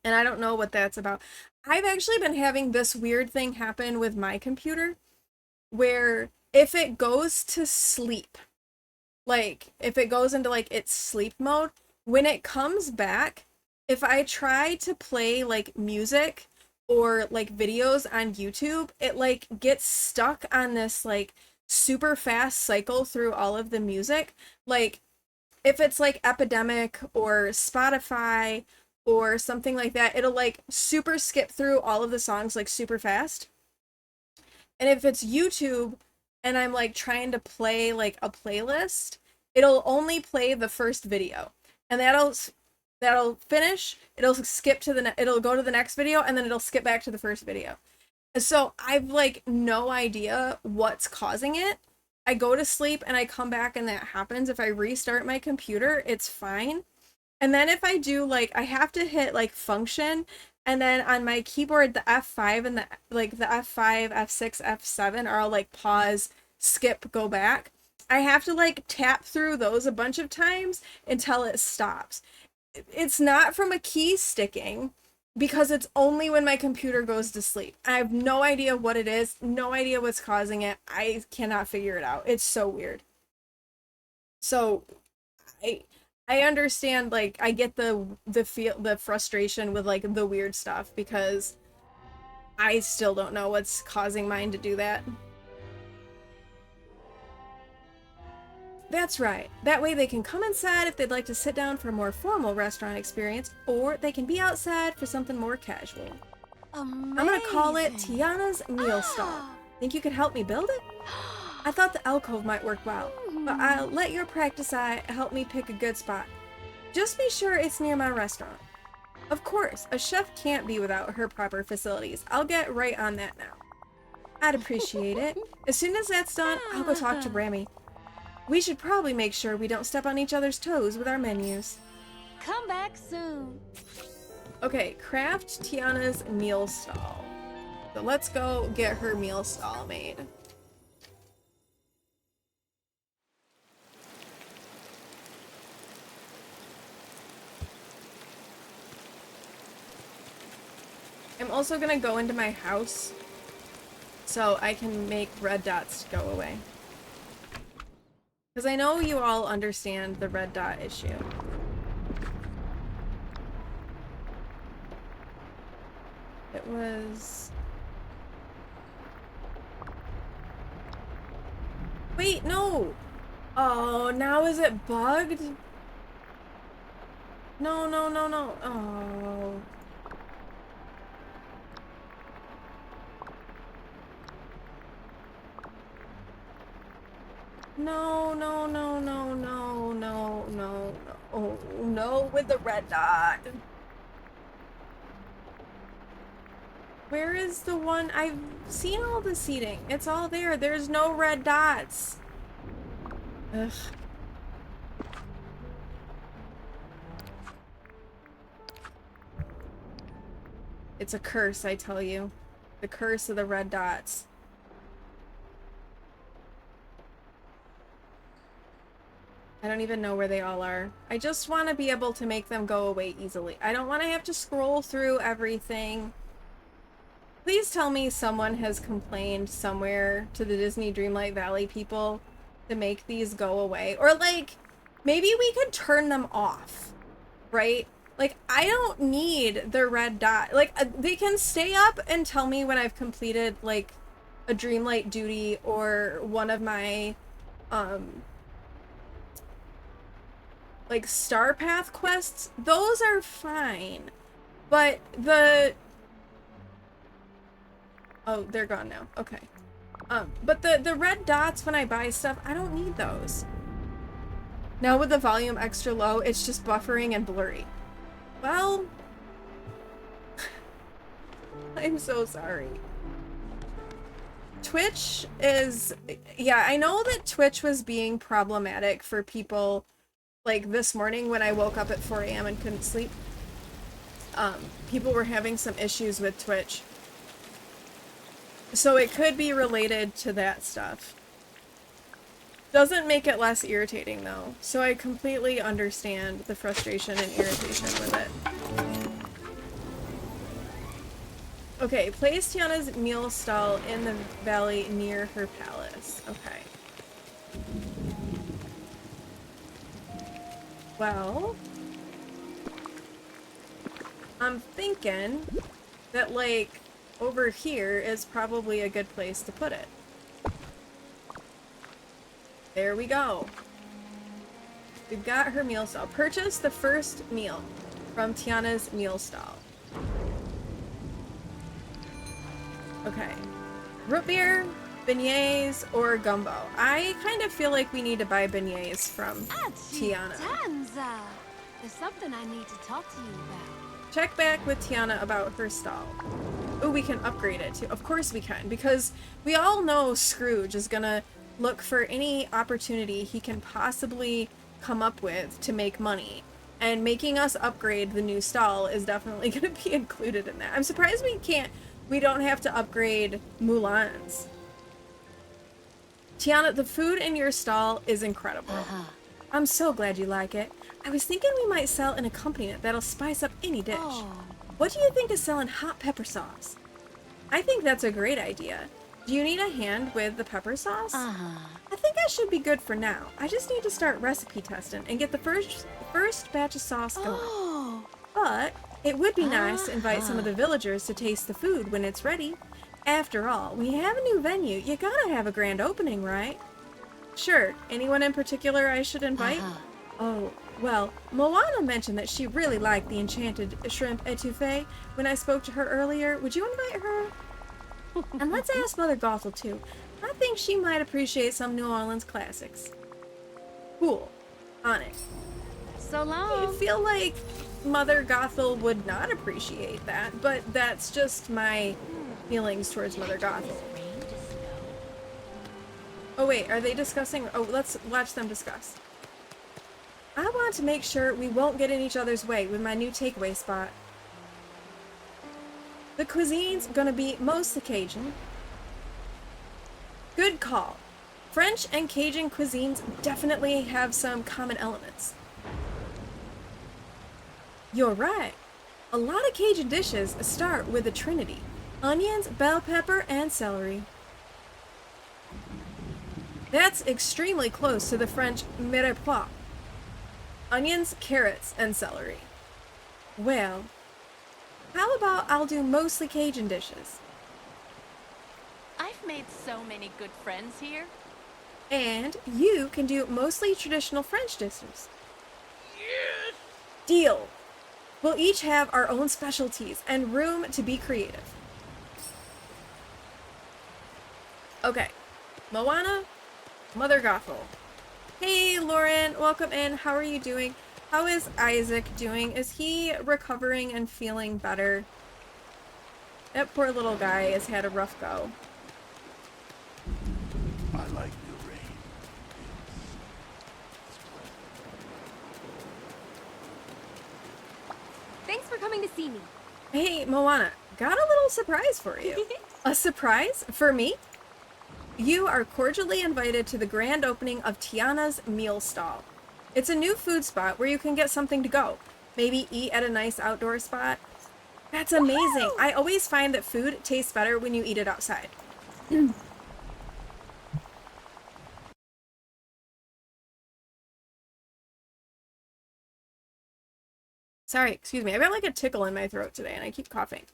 And I don't know what that's about. I've actually been having this weird thing happen with my computer where if it goes to sleep, like if it goes into like its sleep mode, when it comes back, if I try to play like music or like videos on YouTube, it like gets stuck on this like super fast cycle through all of the music. Like if it's like Epidemic or Spotify or something like that, it'll like super skip through all of the songs like super fast. And if it's YouTube and I'm like trying to play like a playlist, it'll only play the first video. And that'll finish, it'll skip to it'll go to the next video, and then it'll skip back to the first video. So I've like no idea what's causing it. I go to sleep and I come back and that happens. If I restart my computer, it's fine. And then if I do like, I have to hit like function, and then on my keyboard, the F5 and the F5, F6, F7 are all like pause, skip, go back. I have to like tap through those a bunch of times until it stops. It's not from a key sticking because it's only when my computer goes to sleep. I have no idea what it is, no idea what's causing it. I cannot figure it out. It's so weird. So I understand, like, I get the frustration with like the weird stuff because I still don't know what's causing mine to do that. That's right. That way they can come inside if they'd like to sit down for a more formal restaurant experience, or they can be outside for something more casual. Amazing. I'm gonna call it Tiana's Meal Stall. Think you could help me build it? I thought the alcove might work well, but I'll let your practice eye help me pick a good spot. Just be sure it's near my restaurant. Of course, a chef can't be without her proper facilities. I'll get right on that now. I'd appreciate it. As soon as that's done, I'll go talk to Brammy. We should probably make sure we don't step on each other's toes with our menus. Come back soon. Okay, craft Tiana's meal stall. So let's go get her meal stall made. I'm also gonna go into my house so I can make red dots go away. Because I know you all understand the red dot issue. It was... Wait, no! Oh, now is it bugged? No, no, no, no. Oh. No, no, no, no, no, no, no, no. Oh, no, with the red dot. Where is the one? I've seen all the seating. It's all there. There's no red dots. Ugh. It's a curse, I tell you. The curse of the red dots. I don't even know where they all are. I just want to be able to make them go away easily. I don't want to have to scroll through everything. Please tell me someone has complained somewhere to the Disney Dreamlight Valley people to make these go away. Or like, maybe we could turn them off, right? Like, I don't need the red dot. Like, they can stay up and tell me when I've completed, like, a Dreamlight duty or one of my, like, Star Path quests. Those are fine. But the... Oh, they're gone now. Okay. But the red dots when I buy stuff, I don't need those. Now with the volume extra low, it's just buffering and blurry. Well... I'm so sorry. Twitch is... Yeah, I know that Twitch was being problematic for people, like, this morning when I woke up at 4 a.m. and couldn't sleep. People were having some issues with Twitch. So it could be related to that stuff. Doesn't make it less irritating though, so I completely understand the frustration and irritation with it. Okay, place Tiana's meal stall in the valley near her palace. Okay. Well, I'm thinking that, like, over here is probably a good place to put it. There we go. We've got her meal stall. Purchase the first meal from Tiana's meal stall. Okay. Root beer, beignets, or gumbo. I kind of feel like we need to buy beignets from Tiana. There's something I need to talk to you about. Check back with Tiana about her stall. Oh, we can upgrade it too. Of course we can, because we all know Scrooge is gonna look for any opportunity he can possibly come up with to make money. And making us upgrade the new stall is definitely gonna be included in that. I'm surprised we don't have to upgrade Mulan's. Tiana, the food in your stall is incredible. I'm so glad you like it. I was thinking we might sell an accompaniment that'll spice up any dish. What do you think of selling hot pepper sauce? I think that's a great idea. Do you need a hand with the pepper sauce? I think I should be good for now. I just need to start recipe testing and get the first batch of sauce going. But it would be nice to invite some of the villagers to taste the food when it's ready. After all, we have a new venue. You gotta have a grand opening, right? Sure. Anyone in particular I should invite? Oh, well, Moana mentioned that she really liked the enchanted shrimp etouffee when I spoke to her earlier. Would you invite her? And let's ask Mother Gothel too. I think she might appreciate some New Orleans classics. Cool. On it. So I long. feel like Mother Gothel would not appreciate that, but that's just my feelings towards Mother Gothel. Oh wait, are they discussing? Oh, let's watch them discuss. I want to make sure we won't get in each other's way with my new takeaway spot. The cuisine's gonna be mostly Cajun. Good call. French and Cajun cuisines definitely have some common elements. You're right. A lot of Cajun dishes start with a trinity: onions, bell pepper, and celery. That's extremely close to the French mirepoix: onions, carrots, and celery. Well, how about I'll do mostly Cajun dishes? I've made so many good friends here. And you can do mostly traditional French dishes. Deal! We'll each have our own specialties and room to be creative. Okay. Moana, Mother Gothel. Hey, Lauren, welcome in. How are you doing? How is Isaac doing? Is he recovering and feeling better? That poor little guy has had a rough go. I like the rain. Thanks for coming to see me. Hey, Moana, got a little surprise for you. A surprise for me? You are cordially invited to the grand opening of Tiana's Meal Stall. It's a new food spot where you can get something to go. Maybe eat at a nice outdoor spot. That's amazing. I always find that food tastes better when you eat it outside. Sorry, excuse me. I've got like a tickle in my throat today and I keep coughing.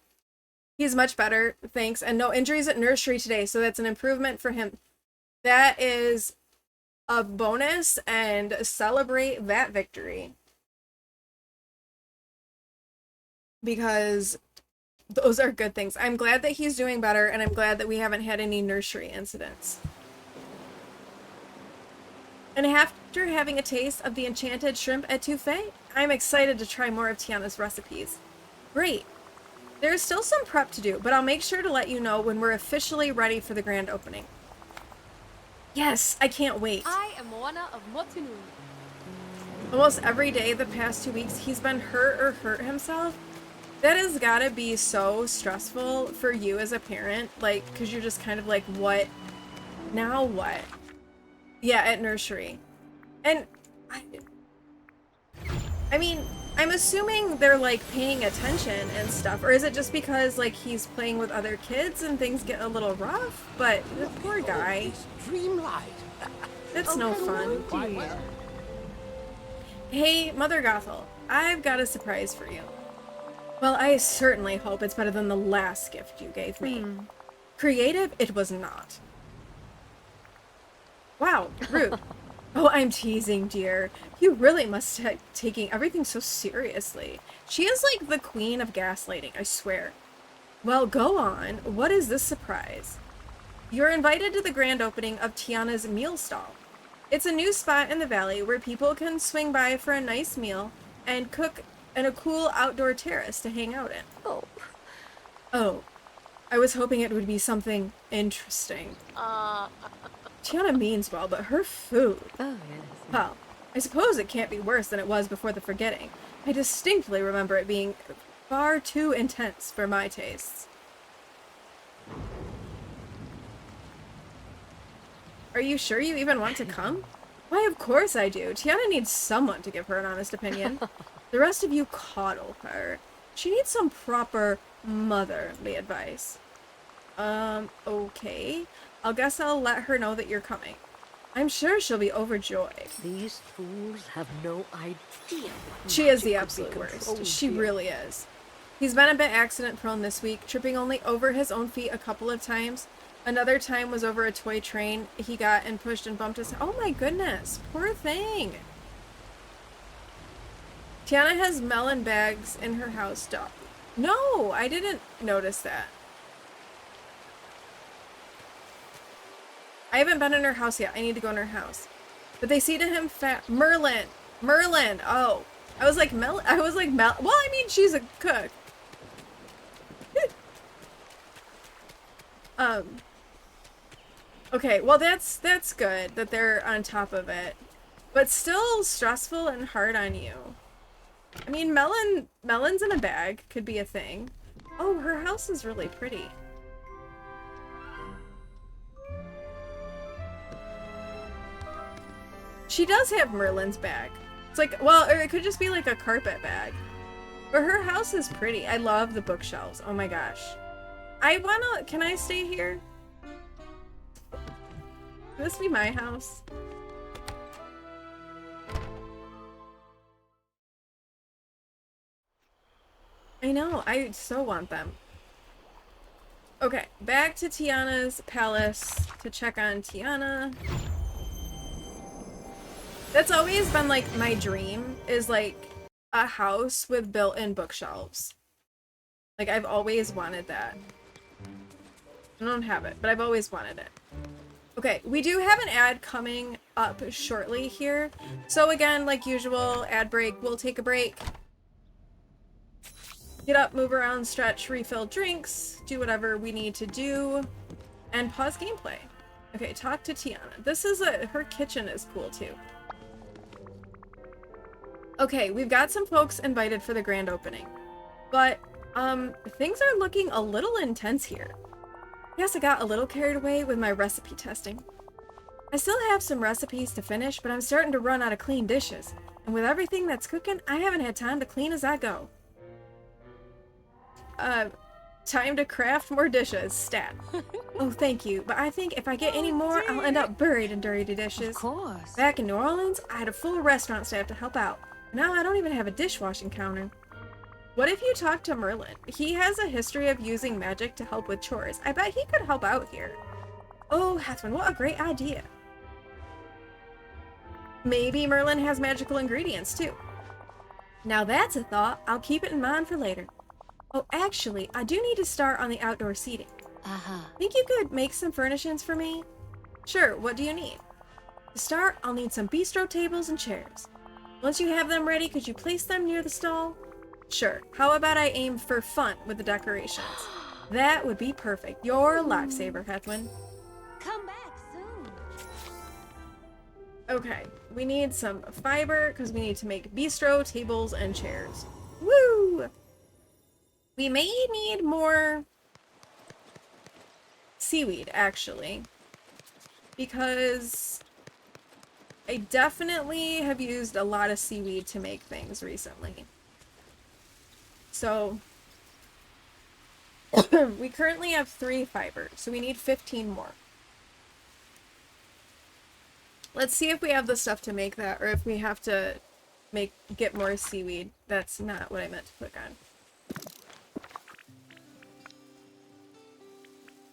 He's much better, thanks. And no injuries at nursery today, so that's an improvement for him. That is a bonus, and celebrate that victory. Because those are good things. I'm glad that he's doing better, and I'm glad that we haven't had any nursery incidents. And after having a taste of the enchanted shrimp etouffee, I'm excited to try more of Tiana's recipes. Great. There's still some prep to do, but I'll make sure to let you know when we're officially ready for the grand opening. Yes, I can't wait. I am Moana of Motunui. Almost every day the past 2 weeks, he's been hurt or hurt himself. That has gotta be so stressful for you as a parent, like, because you're just kind of like, what? Now what? Yeah, at nursery. And I mean, I'm assuming they're like paying attention and stuff, or is it just because like he's playing with other kids and things get a little rough? But the poor guy. Dreamlight. That's no fun. Hey, Mother Gothel, I've got a surprise for you. Well, I certainly hope it's better than the last gift you gave me. Creative, it was not. Wow, rude. Oh, I'm teasing, dear. You really must be taking everything so seriously. She is like the queen of gaslighting, I swear. Well, go on. What is this surprise? You're invited to the grand opening of Tiana's Meal Stall. It's a new spot in the valley where people can swing by for a nice meal and cook in a cool outdoor terrace to hang out in. Oh, I was hoping it would be something interesting. Tiana means well, but her food... Oh, yes. Well, I suppose it can't be worse than it was before the forgetting. I distinctly remember it being far too intense for my tastes. Are you sure you even want to come? Why, of course I do. Tiana needs someone to give her an honest opinion. The rest of you coddle her. She needs some proper motherly advice. Okay. I guess I'll let her know that you're coming. I'm sure she'll be overjoyed. These fools have no idea. She is the absolute worst. She really is. He's been a bit accident prone this week, tripping only over his own feet a couple of times. Another time was over a toy train he got and pushed and bumped his... Oh my goodness, poor thing. Tiana has melon bags in her house, dog. No, I didn't notice that. I haven't been in her house yet. I need to go in her house. But they say to him, Merlin, Merlin. Oh, I was like Mel. Well, I mean, she's a cook. Okay, well that's good that they're on top of it, but still stressful and hard on you. I mean, melons in a bag could be a thing. Oh, her house is really pretty. She does have Merlin's bag. It's like, well, or it could just be like a carpet bag. But her house is pretty. I love the bookshelves. Oh my gosh. Can I stay here? Can this be my house? I know, I so want them. Okay, back to Tiana's palace to check on Tiana. That's always been like my dream, is like a house with built-in bookshelves. Like I've always wanted that. I don't have it, but I've always wanted it. Okay, we do have an ad coming up shortly here. So again, like usual, ad break, we'll take a break. Get up, move around, stretch, refill drinks, do whatever we need to do, and pause gameplay. Okay, talk to Tiana. This is her kitchen is cool too. Okay, we've got some folks invited for the grand opening, but things are looking a little intense here. Guess I got a little carried away with my recipe testing. I still have some recipes to finish, but I'm starting to run out of clean dishes, and with everything that's cooking, I haven't had time to clean as I go. Time to craft more dishes, stat. Oh, thank you, but I think if I get any more, I'll end up buried in dirty dishes. Of course. Back in New Orleans, I had a full restaurant staff to help out. Now I don't even have a dishwashing counter. What if you talk to Merlin? He has a history of using magic to help with chores. I bet he could help out here. Oh, Hathman, what a great idea. Maybe Merlin has magical ingredients too. Now that's a thought. I'll keep it in mind for later. Oh, actually, I do need to start on the outdoor seating. Think you could make some furnishings for me? Sure, what do you need? To start, I'll need some bistro tables and chairs. Once you have them ready, could you place them near the stall? Sure. How about I aim for fun with the decorations? That would be perfect. You're a lifesaver, Hetwin. Come back soon. Okay, we need some fiber because we need to make bistro tables and chairs. Woo! We may need more seaweed, actually, because I definitely have used a lot of seaweed to make things recently. So we currently have 3 fiber, so we need 15 more. Let's see if we have the stuff to make that, or if we have to get more seaweed. That's not what I meant to click on.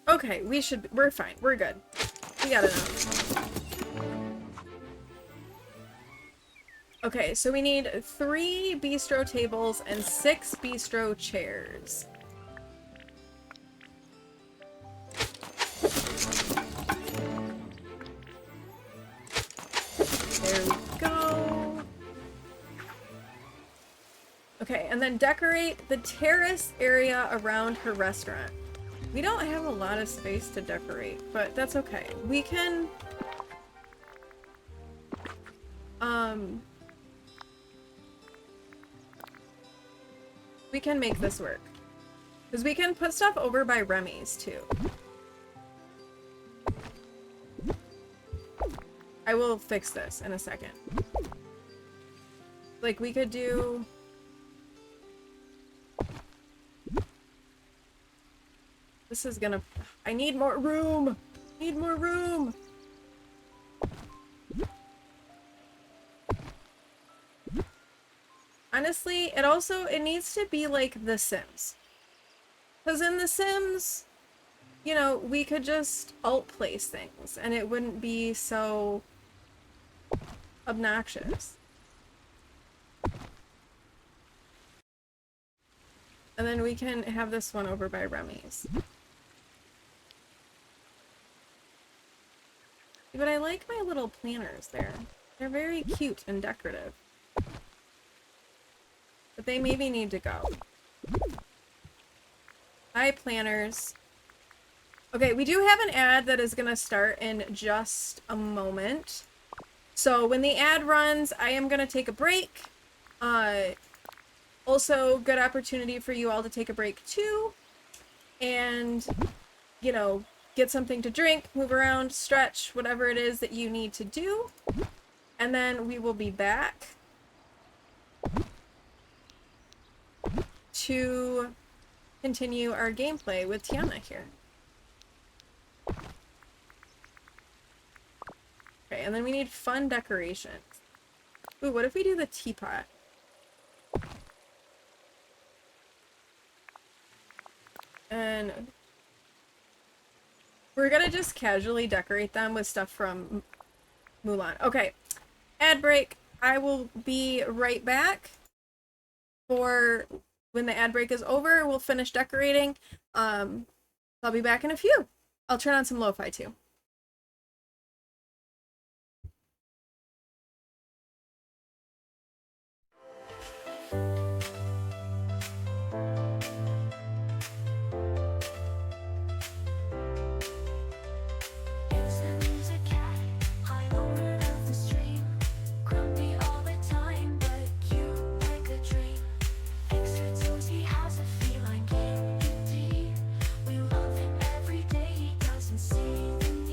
Okay, we're fine. We're good. We got enough. Okay, so we need 3 bistro tables and 6 bistro chairs. There we go. Okay, and then decorate the terrace area around her restaurant. We don't have a lot of space to decorate, but that's okay. We can make this work. Because we can put stuff over by Remy's too. I will fix this in a second. Like we could do... This is gonna... I need more room! Need more room! Honestly, it needs to be like The Sims. Because in The Sims, you know, we could just alt place things and it wouldn't be so obnoxious. And then we can have this one over by Remy's. But I like my little planters there. They're very cute and decorative. but they maybe need to go. Hi, planners. Okay, we do have an ad that is gonna start in just a moment. So when the ad runs, I am gonna take a break. Also, good opportunity for you all to take a break too. And, you know, get something to drink, move around, stretch, whatever it is that you need to do. And then we will be back to continue our gameplay with Tiana here. Okay, and then we need fun decorations. Ooh, what if we do the teapot? And we're gonna just casually decorate them with stuff from Mulan. Okay, ad break. I will be right back for when the ad break is over. We'll finish decorating. I'll be back in a few. I'll turn on some lo-fi too. We love him every day, he doesn't see the need.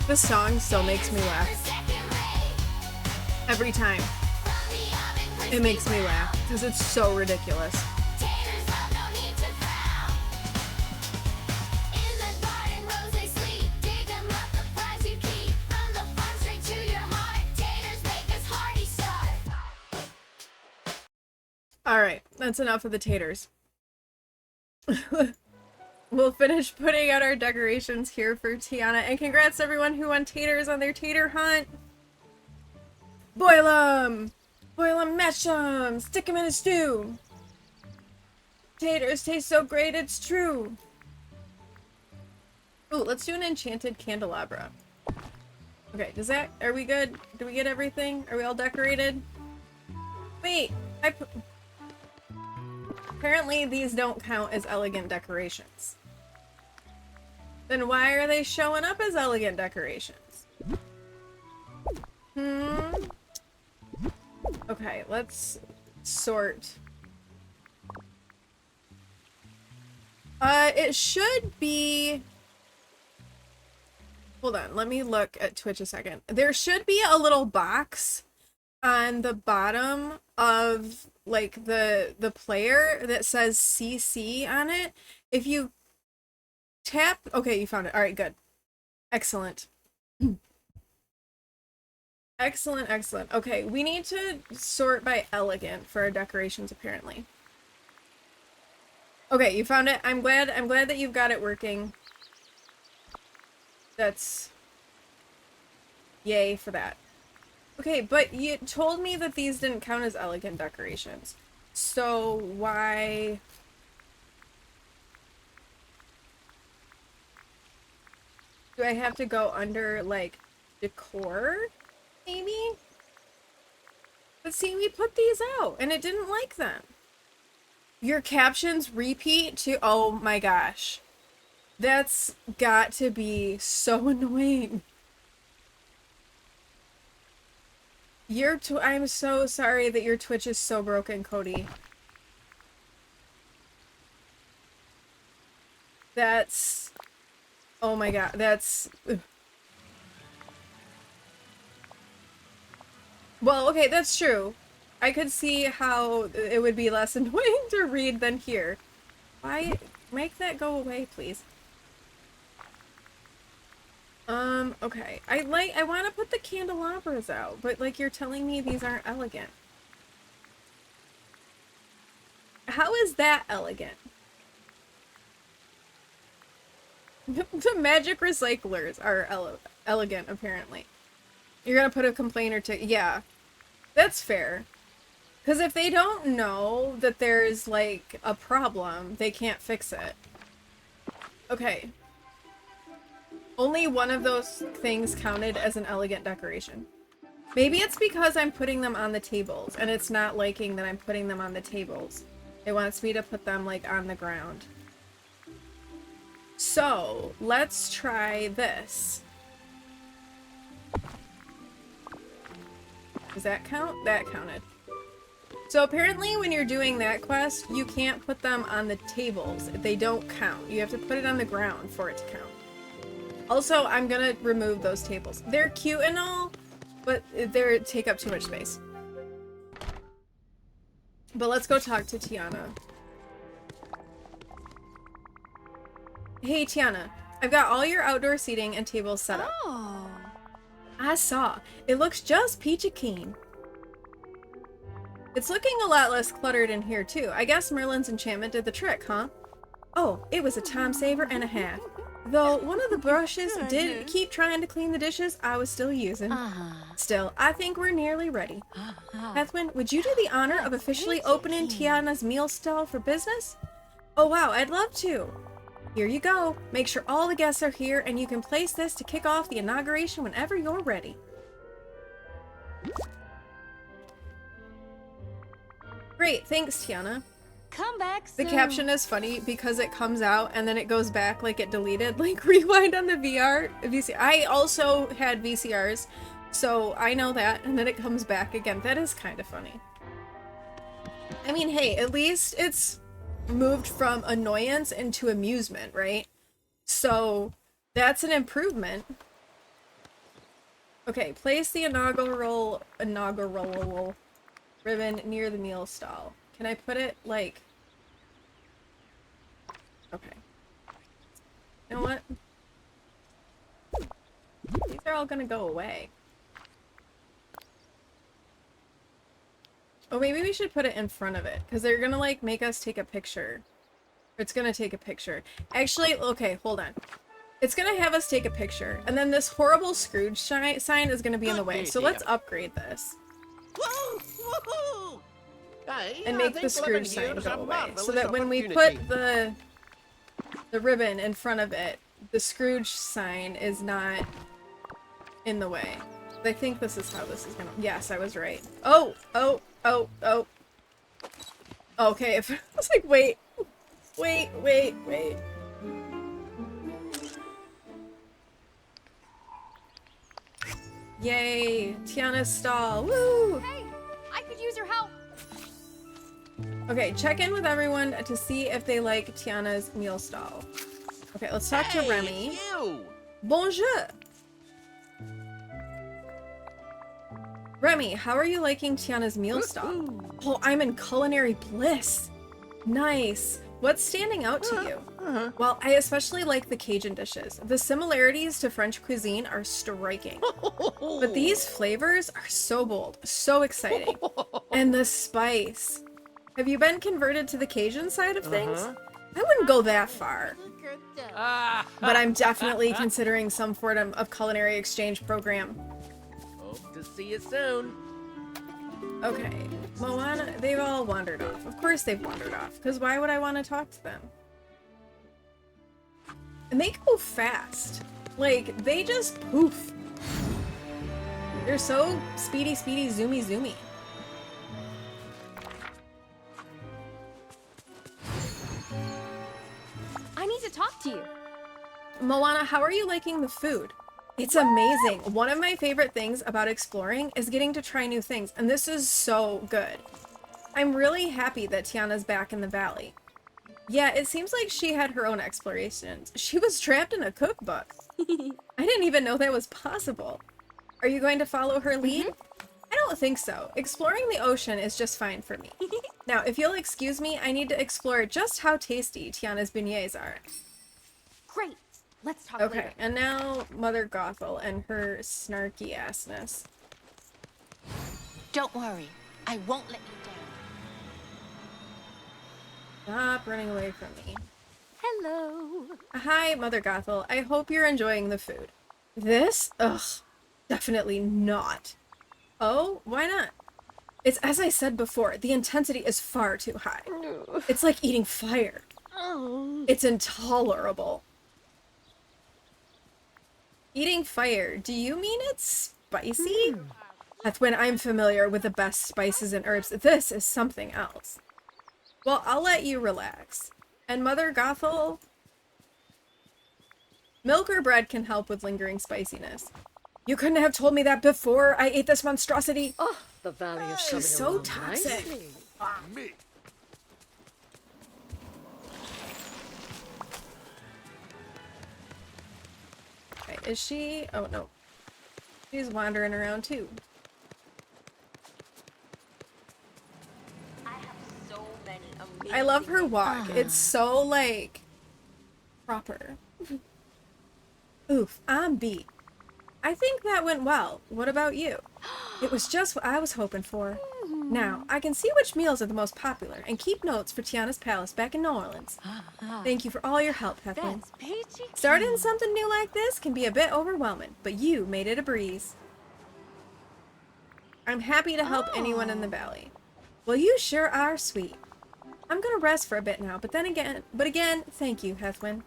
The song still makes me laugh. Every time. It makes me laugh because it's so ridiculous. Alright, that's enough of the taters. We'll finish putting out our decorations here for Tiana. And congrats to everyone who won taters on their tater hunt. Boil 'em! Boil 'em, mash 'em, stick 'em in a stew. Taters taste so great, it's true. Ooh, let's do an enchanted candelabra. Okay, does that... Are we good? Do we get everything? Are we all decorated? Wait, apparently these don't count as elegant decorations. Then why are they showing up as elegant decorations? Okay, let's sort. It should be... Hold on, let me look at Twitch a second. There should be a little box on the bottom of like the player that says CC on it. If you tap, okay, you found it. All right, good. Excellent. Excellent, excellent. Okay, we need to sort by elegant for our decorations apparently. Okay, you found it. I'm glad that you've got it working. That's yay for that. Okay, but you told me that these didn't count as elegant decorations. So why... Do I have to go under, like, decor? Maybe? But see, we put these out, and it didn't like them. Your captions repeat to... Oh my gosh. That's got to be so annoying. I'm so sorry that your Twitch is so broken, Cody. That's... Oh my god, that's... Ugh. Well, okay, that's true. I could see how it would be less annoying to read than hear. Why? Make that go away, please. Okay. I want to put the candelabras out, but like you're telling me these aren't elegant. How is that elegant? The magic recyclers are elegant, apparently. You're gonna put a complaint or two. Yeah, that's fair. Because if they don't know that there's, like, a problem, they can't fix it. Okay. Only one of those things counted as an elegant decoration. Maybe it's because I'm putting them on the tables, and it's not liking that I'm putting them on the tables. It wants me to put them, like, on the ground. So, let's try this. Does that count? That counted. So apparently when you're doing that quest, you can't put them on the tables. They don't count. You have to put it on the ground for it to count. Also, I'm gonna remove those tables. They're cute and all, but they take up too much space. But let's go talk to Tiana. Hey Tiana, I've got all your outdoor seating and tables set up. Oh. I saw. It looks just peachy keen. It's looking a lot less cluttered in here too. I guess Merlin's enchantment did the trick, huh? Oh, it was a time saver and a half. Though one of the brushes did keep trying to clean the dishes I was still using. Still, I think we're nearly ready. Hethwin, would you do the honor of officially opening Tiana's meal stall for business? Oh wow, I'd love to. Here you go. Make sure all the guests are here and you can place this to kick off the inauguration whenever you're ready. Great, thanks Tiana. Come back The soon. caption is funny because it comes out and then it goes back like it deleted, like rewind on the VCR. I also had VCRs, so I know that, and then it comes back again. That is kind of funny. I mean, hey, at least it's moved from annoyance into amusement, right? So that's an improvement. Okay, place the inaugural ribbon near the meal stall. Can I put it, like... Okay. You know what? These are all gonna go away. Oh, maybe we should put it in front of it, because they're gonna, like, make us take a picture. It's gonna take a picture. Actually, okay, hold on. It's gonna have us take a picture, and then this horrible Scrooge sign is gonna be in the way. So let's upgrade this. Woo! Woohoo! Hey, And I make think the Scrooge living sign here is go a away. marvelous So that when we put opportunity. the ribbon in front of it, the Scrooge sign is not in the way. I think this is how this is gonna... Yes, I was right. Oh! Oh! Oh! Oh! Okay, if I was like, wait. Wait, wait, wait. Yay! Tiana's stall! Woo! Hey, I could use your help. Okay, check in with everyone to see if they like Tiana's meal stall. Okay, let's talk to Remy. You! Bonjour! Remy, how are you liking Tiana's meal stall? Oh, I'm in culinary bliss. Nice. What's standing out to you? Well, I especially like the Cajun dishes. The similarities to French cuisine are striking. But these flavors are so bold, so exciting. And the spice. Have you been converted to the Cajun side of things? I wouldn't go that far. But I'm definitely considering some form of culinary exchange program. Hope to see you soon. Okay, Moana, they've all wandered off. Of course they've wandered off, because why would I want to talk to them? And they go fast. Like, they just poof. They're so speedy, speedy, zoomy, zoomy. I need to talk to you. Moana, how are you liking the food? It's amazing. One of my favorite things about exploring is getting to try new things, and this is so good. I'm really happy that Tiana's back in the valley. Yeah, it seems like she had her own explorations. She was trapped in a cookbook. I didn't even know that was possible. Are you going to follow her lead? I don't think so. Exploring the ocean is just fine for me. Now, if you'll excuse me, I need to explore just how tasty Tiana's beignets are. Great. Let's talk Okay, later. and now Mother Gothel and her snarky assness. Don't worry. I won't let you down. Stop running away from me. Hello. Hi, Mother Gothel. I hope you're enjoying the food. This? Ugh. Definitely not. Oh, why not? It's as I said before, the intensity is far too high. It's like eating fire. It's intolerable. Eating fire, do you mean it's spicy? That's when I'm familiar with the best spices and herbs. This is something else. Well, I'll let you relax. And Mother Gothel, milk or bread can help with lingering spiciness. You couldn't have told me that before I ate this monstrosity. Oh, the valley is coming She's so along toxic. nicely. Me. Okay, is she? Oh no. She's wandering around too. I have so many amazing. I love her walk. It's so, like, proper. Oof, I'm beat. I think that went well. What about you? It was just what I was hoping for. Now, I can see which meals are the most popular and keep notes for Tiana's Palace back in New Orleans. Thank you for all your help, Hethlin. That's peachy. Starting something new like this can be a bit overwhelming, but you made it a breeze. I'm happy to help anyone in the valley. Well, you sure are sweet. I'm gonna rest for a bit now, but again, thank you, Hethlin.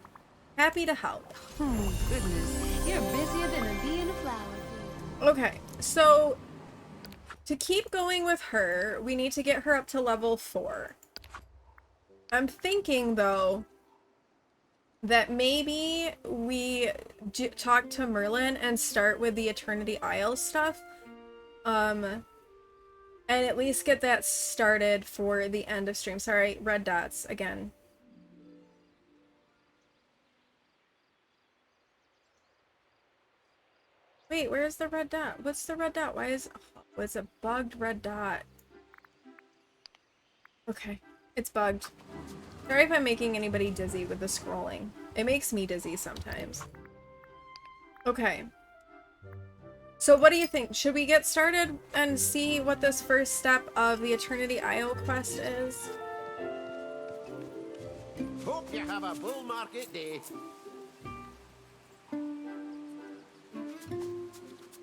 Happy to help. Oh, goodness. You're busier than a bee in a flower field. Okay, so to keep going with her, we need to get her up to level 4. I'm thinking, though, that maybe we talk to Merlin and start with the Eternity Isle stuff. And at least get that started for the end of stream. Sorry, red dots again. Wait, where's the red dot? What's the red dot? Why is... Oh, it's a bugged red dot. Okay, it's bugged. Sorry if I'm making anybody dizzy with the scrolling. It makes me dizzy sometimes. Okay. So what do you think? Should we get started and see what this first step of the Eternity Isle quest is? Hope you have a bull market day.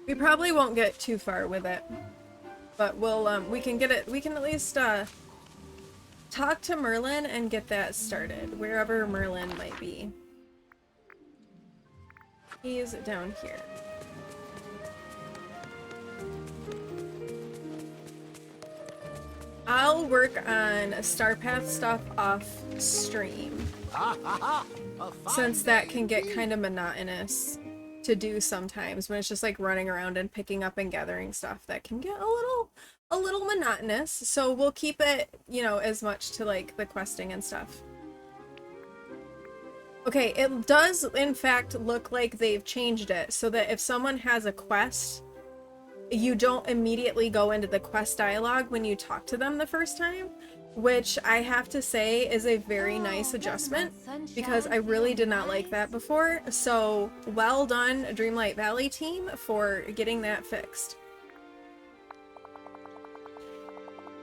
We probably won't get too far with it. But we'll, we can get it, we can at least, talk to Merlin and get that started, wherever Merlin might be. He's down here. I'll work on Starpath stuff off stream, since that can get kind of monotonous to do sometimes when it's just like running around and picking up and gathering stuff. That can get a little monotonous, so we'll keep it, you know, as much to like the questing and stuff. Okay, it does in fact look like they've changed it so that if someone has a quest, you don't immediately go into the quest dialogue when you talk to them the first time, which I have to say is a very nice adjustment, because I really did not like that before. So well done, Dreamlight Valley team, for getting that fixed.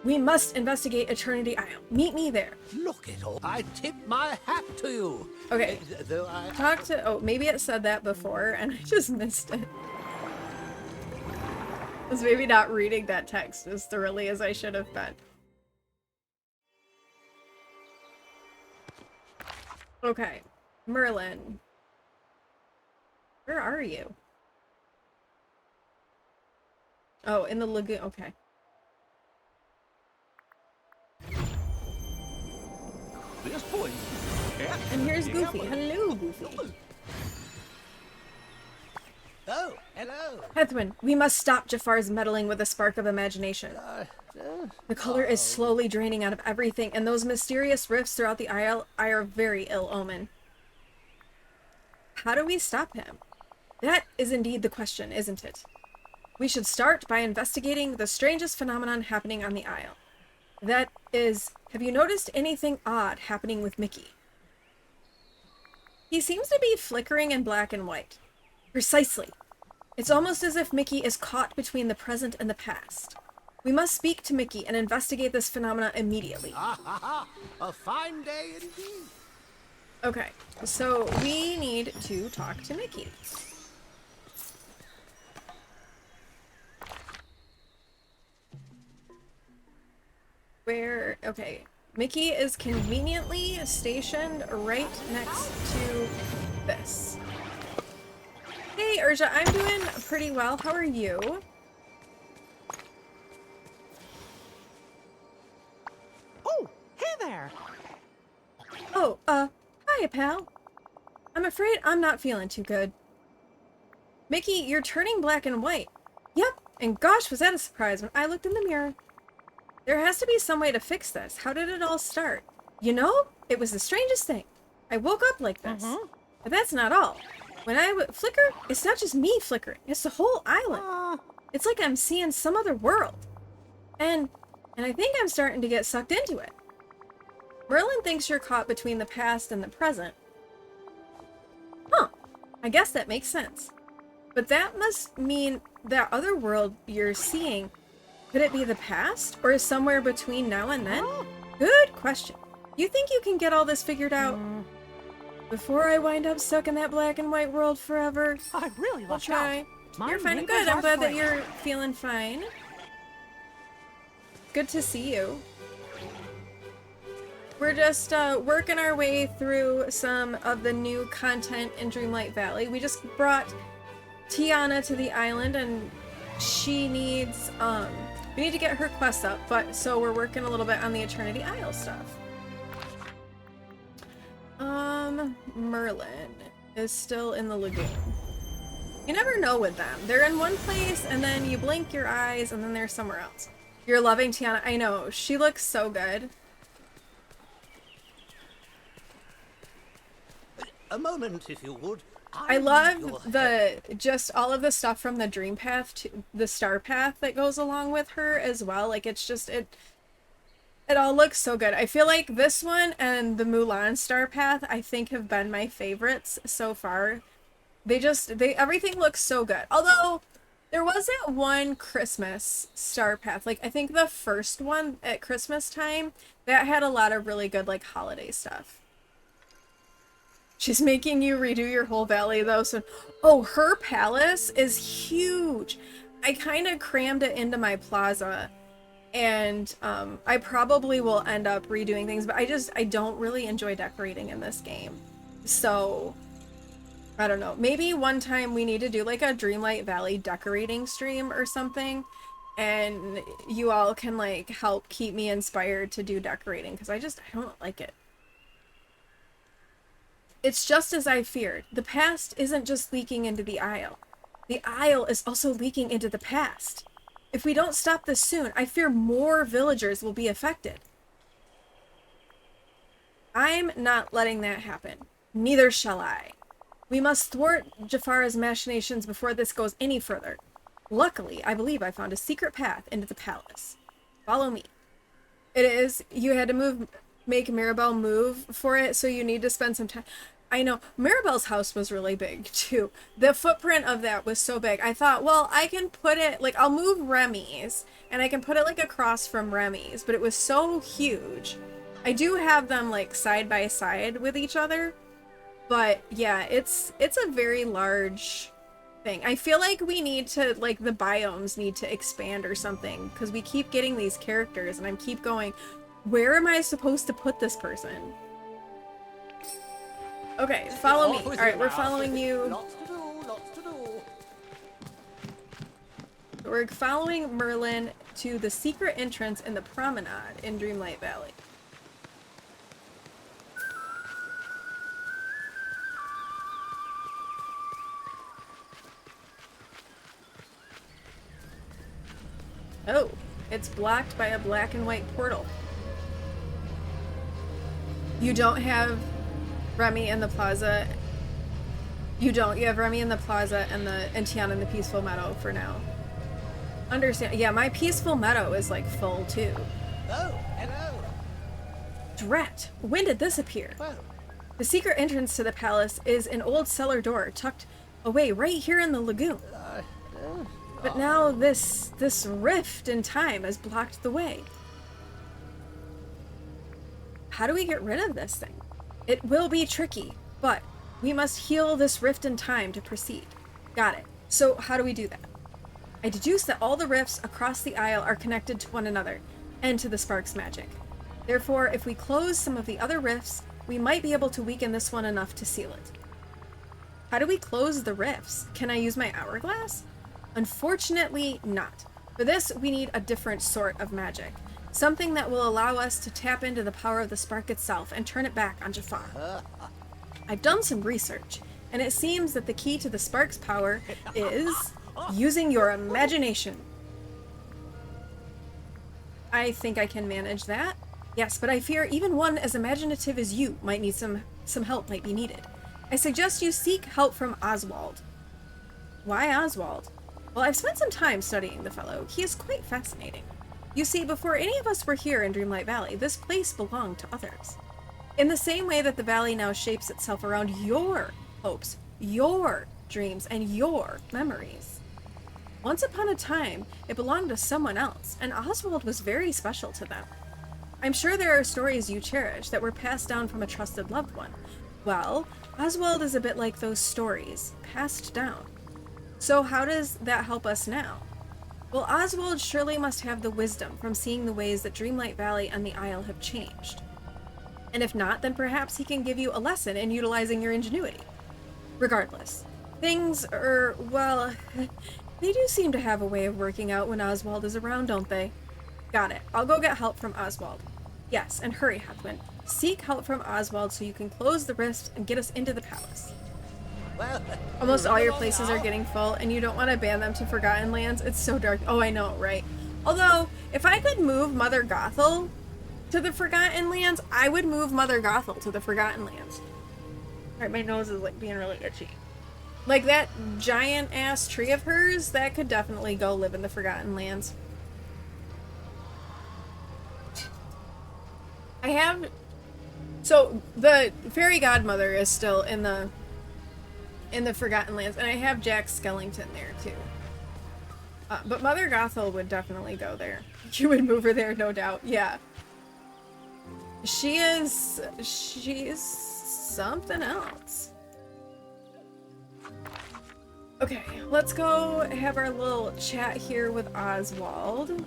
We must investigate Eternity Isle. Meet me there. Look at all. I tip my hat to you. Okay. Though I... Talk to... Oh, maybe it said that before and I just missed it. I was maybe not reading that text as thoroughly as I should have been. Okay. Merlin. Where are you? Oh, in the lagoon. Okay. This boy. And here's Goofy. Hello, Goofy. Oh, hello. Hethwin, we must stop Jafar's meddling with a spark of imagination. The color is slowly draining out of everything, and those mysterious rifts throughout the isle are very ill omen. How do we stop him? That is indeed the question, isn't it? We should start by investigating the strangest phenomenon happening on the isle. That is, have you noticed anything odd happening with Mickey? He seems to be flickering in black and white. Precisely. It's almost as if Mickey is caught between the present and the past. We must speak to Mickey and investigate this phenomena immediately. A fine day indeed. Okay, so we need to talk to Mickey. Where, okay, Mickey is conveniently stationed right next to this. Hey, Urja, I'm doing pretty well. How are you? Oh, hey there. Oh, hiya, pal. I'm afraid I'm not feeling too good. Mickey, you're turning black and white. Yep, and gosh, was that a surprise when I looked in the mirror. There has to be some way to fix this. How did it all start? You know, it was the strangest thing. I woke up like this. But that's not all. When I flicker, it's not just me flickering. It's the whole island. It's like I'm seeing some other world. And I think I'm starting to get sucked into it. Merlin thinks you're caught between the past and the present. Huh. I guess that makes sense. But that must mean that other world you're seeing, could it be the past? Or somewhere between now and then? Good question. You think you can get all this figured out? Before I wind up stuck in that black and white world forever? I really I'll love try. You're fine. Good. I'm glad that you're feeling fine. Good to see you. We're just working our way through some of the new content in Dreamlight Valley. We just brought Tiana to the island, and she needs, we need to get her quest up, but so we're working a little bit on the Eternity Isle stuff. Merlin is still in the lagoon. You never know with them. They're in one place, and then you blink your eyes, and then they're somewhere else. You're loving Tiana. I know. She looks so good. A moment, if you would. I love just all of the stuff from the dream path to the star path that goes along with her as well. Like it's just it all looks so good. I feel like this one and the Mulan star path I think have been my favorites so far. They everything looks so good. Although there wasn't one Christmas star path. Like I think the first one at Christmas time that had a lot of really good like holiday stuff. She's making you redo your whole valley though, so oh, her palace is huge. I kind of crammed it into my plaza, and I probably will end up redoing things, but I don't really enjoy decorating in this game. So I don't know. Maybe one time we need to do like a Dreamlight Valley decorating stream or something, and you all can like help keep me inspired to do decorating because I don't like it. It's just as I feared. The past isn't just leaking into the Isle. The Isle is also leaking into the past. If we don't stop this soon, I fear more villagers will be affected. I'm not letting that happen. Neither shall I. We must thwart Jafar's machinations before this goes any further. Luckily, I believe I found a secret path into the palace. Follow me. It is. You had to make Mirabelle move for it, so you need to spend some time. I know. Mirabelle's house was really big, too. The footprint of that was so big. I thought, well, I can put it, like, I'll move Remy's, and I can put it, like, across from Remy's, but it was so huge. I do have them, like, side by side with each other, but, yeah, it's a very large thing. I feel like we need to, like, the biomes need to expand or something, because we keep getting these characters, and I keep going, where am I supposed to put this person? Okay, follow me. Alright, we're following you. Lots to do, lots to do. We're following Merlin to the secret entrance in the promenade in Dreamlight Valley. Oh, it's blocked by a black and white portal. You don't have Remy in the plaza. You don't. You have Remy in the plaza and Tiana in the peaceful meadow for now. Understand? Yeah, my peaceful meadow is like full too. Oh, hello. Drat! When did this appear? Well, The secret entrance to the palace is an old cellar door tucked away right here in the lagoon. But now this rift in time has blocked the way. How do we get rid of this thing? It will be tricky, but we must heal this rift in time to proceed. Got it. So how do we do that? I deduce that all the rifts across the Isle are connected to one another and to the spark's magic. Therefore, if we close some of the other rifts, we might be able to weaken this one enough to seal it. How do we close the rifts? Can I use my hourglass? Unfortunately, not. For this, we need a different sort of magic. Something that will allow us to tap into the power of the spark itself and turn it back on Jafar. I've done some research, and it seems that the key to the spark's power is using your imagination. I think I can manage that. Yes, but I fear even one as imaginative as you might need some help might be needed. I suggest you seek help from Oswald. Why Oswald? Well, I've spent some time studying the fellow. He is quite fascinating. You see, before any of us were here in Dreamlight Valley, this place belonged to others. In the same way that the valley now shapes itself around your hopes, your dreams, and your memories. Once upon a time, it belonged to someone else, and Oswald was very special to them. I'm sure there are stories you cherish that were passed down from a trusted loved one. Well, Oswald is a bit like those stories, passed down. So how does that help us now? Well, Oswald surely must have the wisdom from seeing the ways that Dreamlight Valley and the Isle have changed. And if not, then perhaps he can give you a lesson in utilizing your ingenuity. Regardless, things are, well, they do seem to have a way of working out when Oswald is around, don't they? Got it. I'll go get help from Oswald. Yes, and hurry, Hathwin. Seek help from Oswald so you can close the rift and get us into the palace. well. Almost all your places are getting full, and you don't want to ban them to Forgotten Lands. It's so dark. Oh, I know, right? Although, if I could move Mother Gothel to the Forgotten Lands, I would move Mother Gothel to the Forgotten Lands. Alright, my nose is like being really itchy. Like that giant ass tree of hers, that could definitely go live in the Forgotten Lands. I have, so the fairy godmother is still in the Forgotten Lands, and I have Jack Skellington there too. But Mother Gothel would definitely go there. You would move her there, no doubt. Yeah. She's something else. Okay, let's go have our little chat here with Oswald.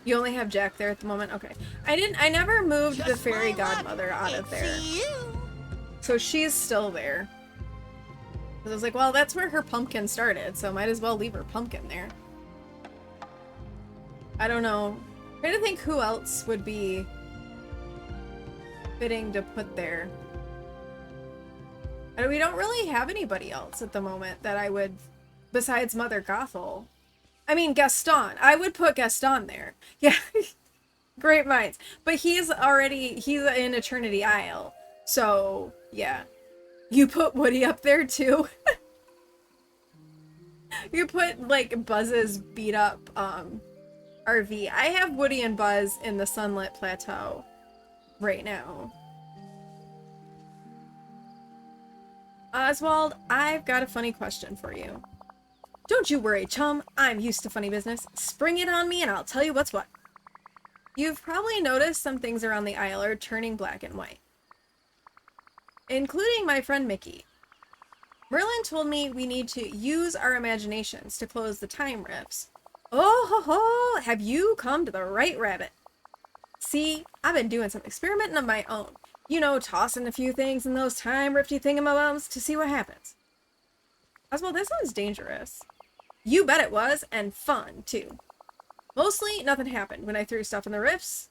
You only have Jack there at the moment? Okay. I never moved the fairy godmother out of there. So she's still there. I was like, well, that's where her pumpkin started, so might as well leave her pumpkin there. I don't know. I'm trying to think who else would be fitting to put there. And we don't really have anybody else at the moment that I would, besides Mother Gothel. I mean, Gaston. I would put Gaston there. Yeah. Great minds. But he's in Eternity Isle. So, yeah. You put Woody up there too? You put, like, Buzz's beat up, RV. I have Woody and Buzz in the Sunlit Plateau right now. Oswald, I've got a funny question for you. Don't you worry, chum. I'm used to funny business. Spring it on me and I'll tell you what's what. You've probably noticed some things around the Isle are turning black and white. Including my friend Mickey. Merlin told me we need to use our imaginations to close the time rifts. Oh ho ho! Have you come to the right rabbit? See, I've been doing some experimenting of my own. You know, tossing a few things in those time rifty thingamabobs to see what happens. Oswald, that sounds dangerous. You bet it was, and fun, too. Mostly, nothing happened when I threw stuff in the rifts.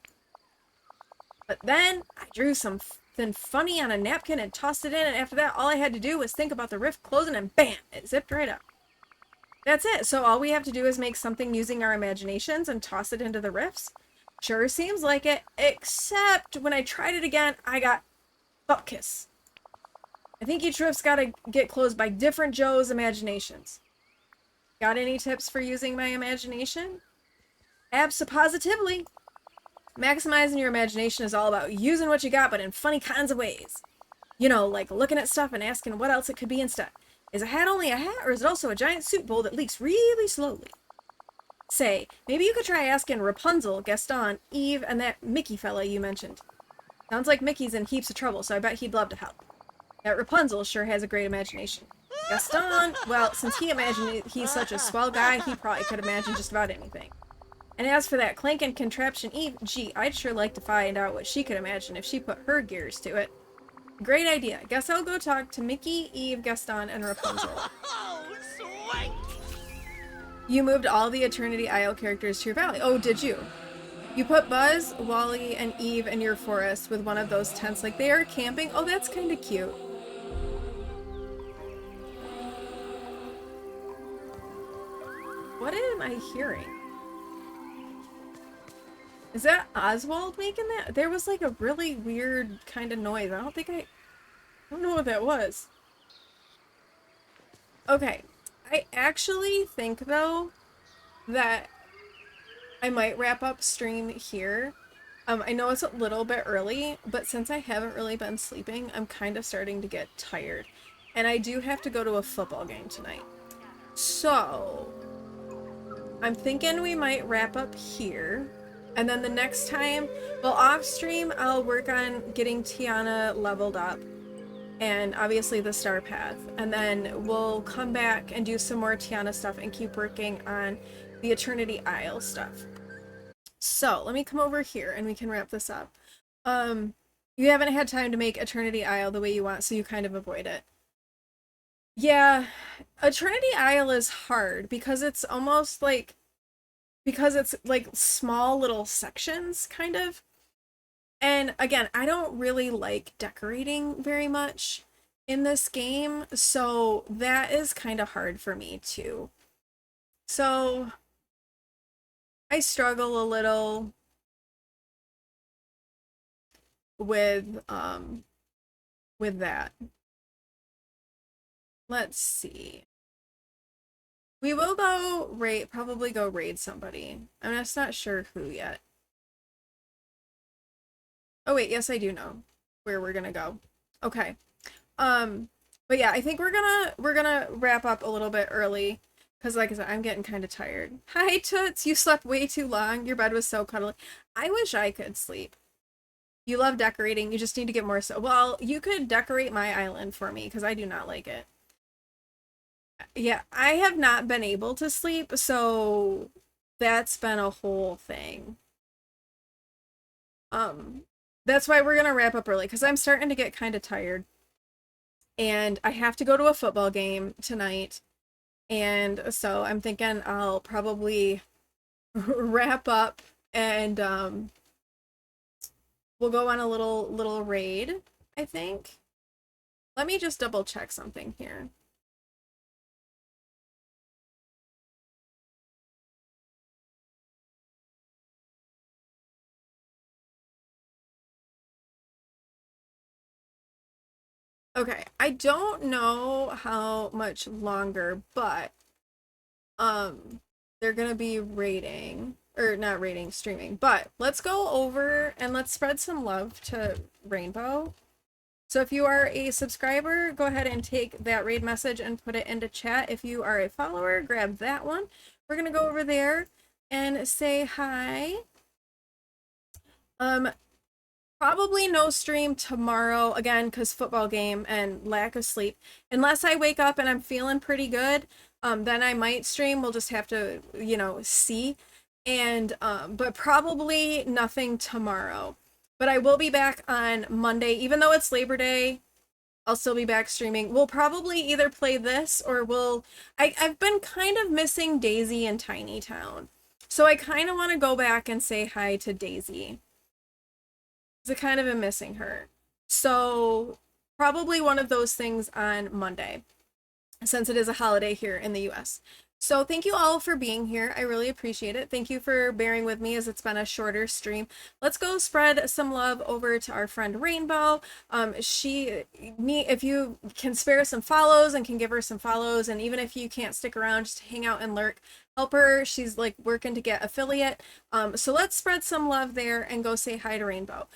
But then, I drew something funny on a napkin and tossed it in, and after that, all I had to do was think about the rift closing, and bam! It zipped right up. That's it, so all we have to do is make something using our imaginations and toss it into the rifts? Sure seems like it, except when I tried it again, I got butt kiss. I think each rift's gotta get closed by different Joe's imaginations. Got any tips for using my imagination? Abso-positively. Maximizing your imagination is all about using what you got, but in funny kinds of ways. You know, like looking at stuff and asking what else it could be instead. Is a hat only a hat, or is it also a giant soup bowl that leaks really slowly? Say, maybe you could try asking Rapunzel, Gaston, Eve, and that Mickey fella you mentioned. Sounds like Mickey's in heaps of trouble, so I bet he'd love to help. That Rapunzel sure has a great imagination. Gaston, well, since he imagined he's such a swell guy, he probably could imagine just about anything. And as for that clanking contraption Eve, gee, I'd sure like to find out what she could imagine if she put her gears to it. Great idea. Guess I'll go talk to Mickey, Eve, Gaston, and Rapunzel. Oh, sweet! You moved all the Eternity Isle characters to your valley. Oh, did you? You put Buzz, Wally, and Eve in your forest with one of those tents like they are camping? Oh, that's kind of cute. What am I hearing? Is that Oswald making that? There was like a really weird kind of noise. I don't know what that was. Okay. I actually think though that I might wrap up stream here. I know it's a little bit early, but since I haven't really been sleeping, I'm kind of starting to get tired. And I do have to go to a football game tonight. So I'm thinking we might wrap up here. And then the next time, well, off stream, I'll work on getting Tiana leveled up. And obviously the star path. And then we'll come back and do some more Tiana stuff and keep working on the Eternity Isle stuff. So let me come over here and we can wrap this up. You haven't had time to make Eternity Isle the way you want, so you kind of avoid it. Yeah, Eternity Isle is hard because it's almost like, because it's like small little sections, kind of. And again, I don't really like decorating very much in this game, so that is kind of hard for me too. So I struggle a little with that. let's see. We will go probably go raid somebody. I'm just not sure who yet. Oh wait, yes I do know where we're gonna go. Okay. But yeah, I think we're gonna wrap up a little bit early because like I said, I'm getting kind of tired. Hi Toots, you slept way too long. Your bed was so cuddly. I wish I could sleep. You love decorating. You just need to get more so. Well, you could decorate my island for me because I do not like it. Yeah, I have not been able to sleep, so that's been a whole thing. That's why we're gonna wrap up early because I'm starting to get kind of tired. And I have to go to a football game tonight. And so I'm thinking I'll probably wrap up and we'll go on a little raid, I think. Let me just double check something here. Okay, I don't know how much longer, but they're gonna be rating, or not rating, streaming. But let's go over and let's spread some love to Rainbow. So if you are a subscriber, go ahead and take that raid message and put it into chat. If you are a follower, grab that one. We're gonna go over there and say hi. Probably no stream tomorrow, again, because football game and lack of sleep. Unless I wake up and I'm feeling pretty good, then I might stream. We'll just have to, you know, see. And, but probably nothing tomorrow. But I will be back on Monday, even though it's Labor Day. I'll still be back streaming. We'll probably either play this or I've been kind of missing Daisy in Tiny Town. So I kind of want to go back and say hi to Daisy. I kind of am missing her. So probably one of those things on Monday, since it is a holiday here in the US. So thank you all for being here. I really appreciate it. Thank you for bearing with me as it's been a shorter stream. Let's go spread some love over to our friend Rainbow. If you can spare some follows and can give her some follows, and even if you can't stick around, just hang out and lurk, help her. She's like working to get affiliate. So let's spread some love there and go say hi to Rainbow.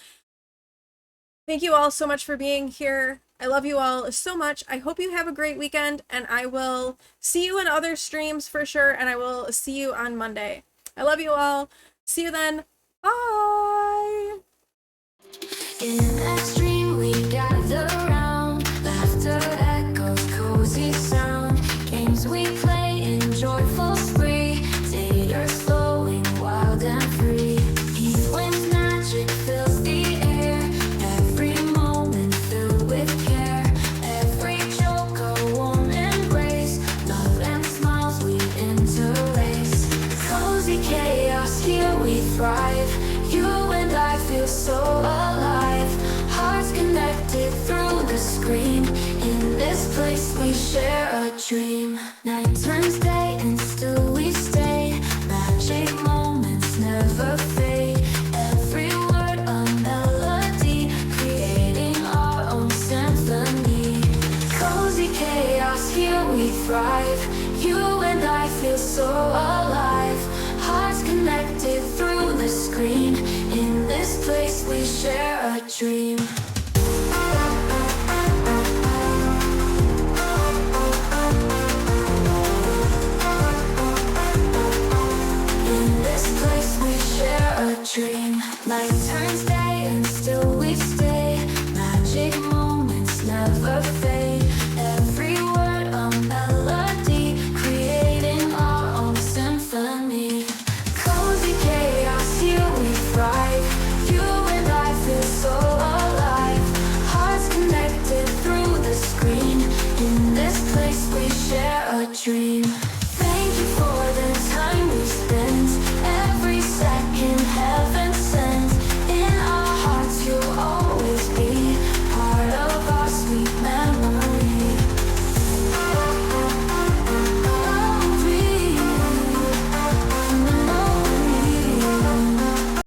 Thank you all so much for being here. I love you all so much. I hope you have a great weekend, and I will see you in other streams for sure, and I will see you on Monday. I love you all. See you then. Bye! In that stream we gather round, laughter echoes, cozy sound, games we play in joyful spree, tears flowing wild and free. Heat winds magic fills the air, every moment filled with care, every joke a warm embrace, love and smiles we interlace. Cozy chaos, here we thrive, you and I feel so alive, hearts connected through the screen, in this place we share a dream. Night turns day and still we stay, magic moments never fade, every word a melody, creating our own symphony. Cozy chaos, here we thrive, you and I feel so alive, hearts connected through the screen, in this place we share a dream. In this place we share a dream. Light turns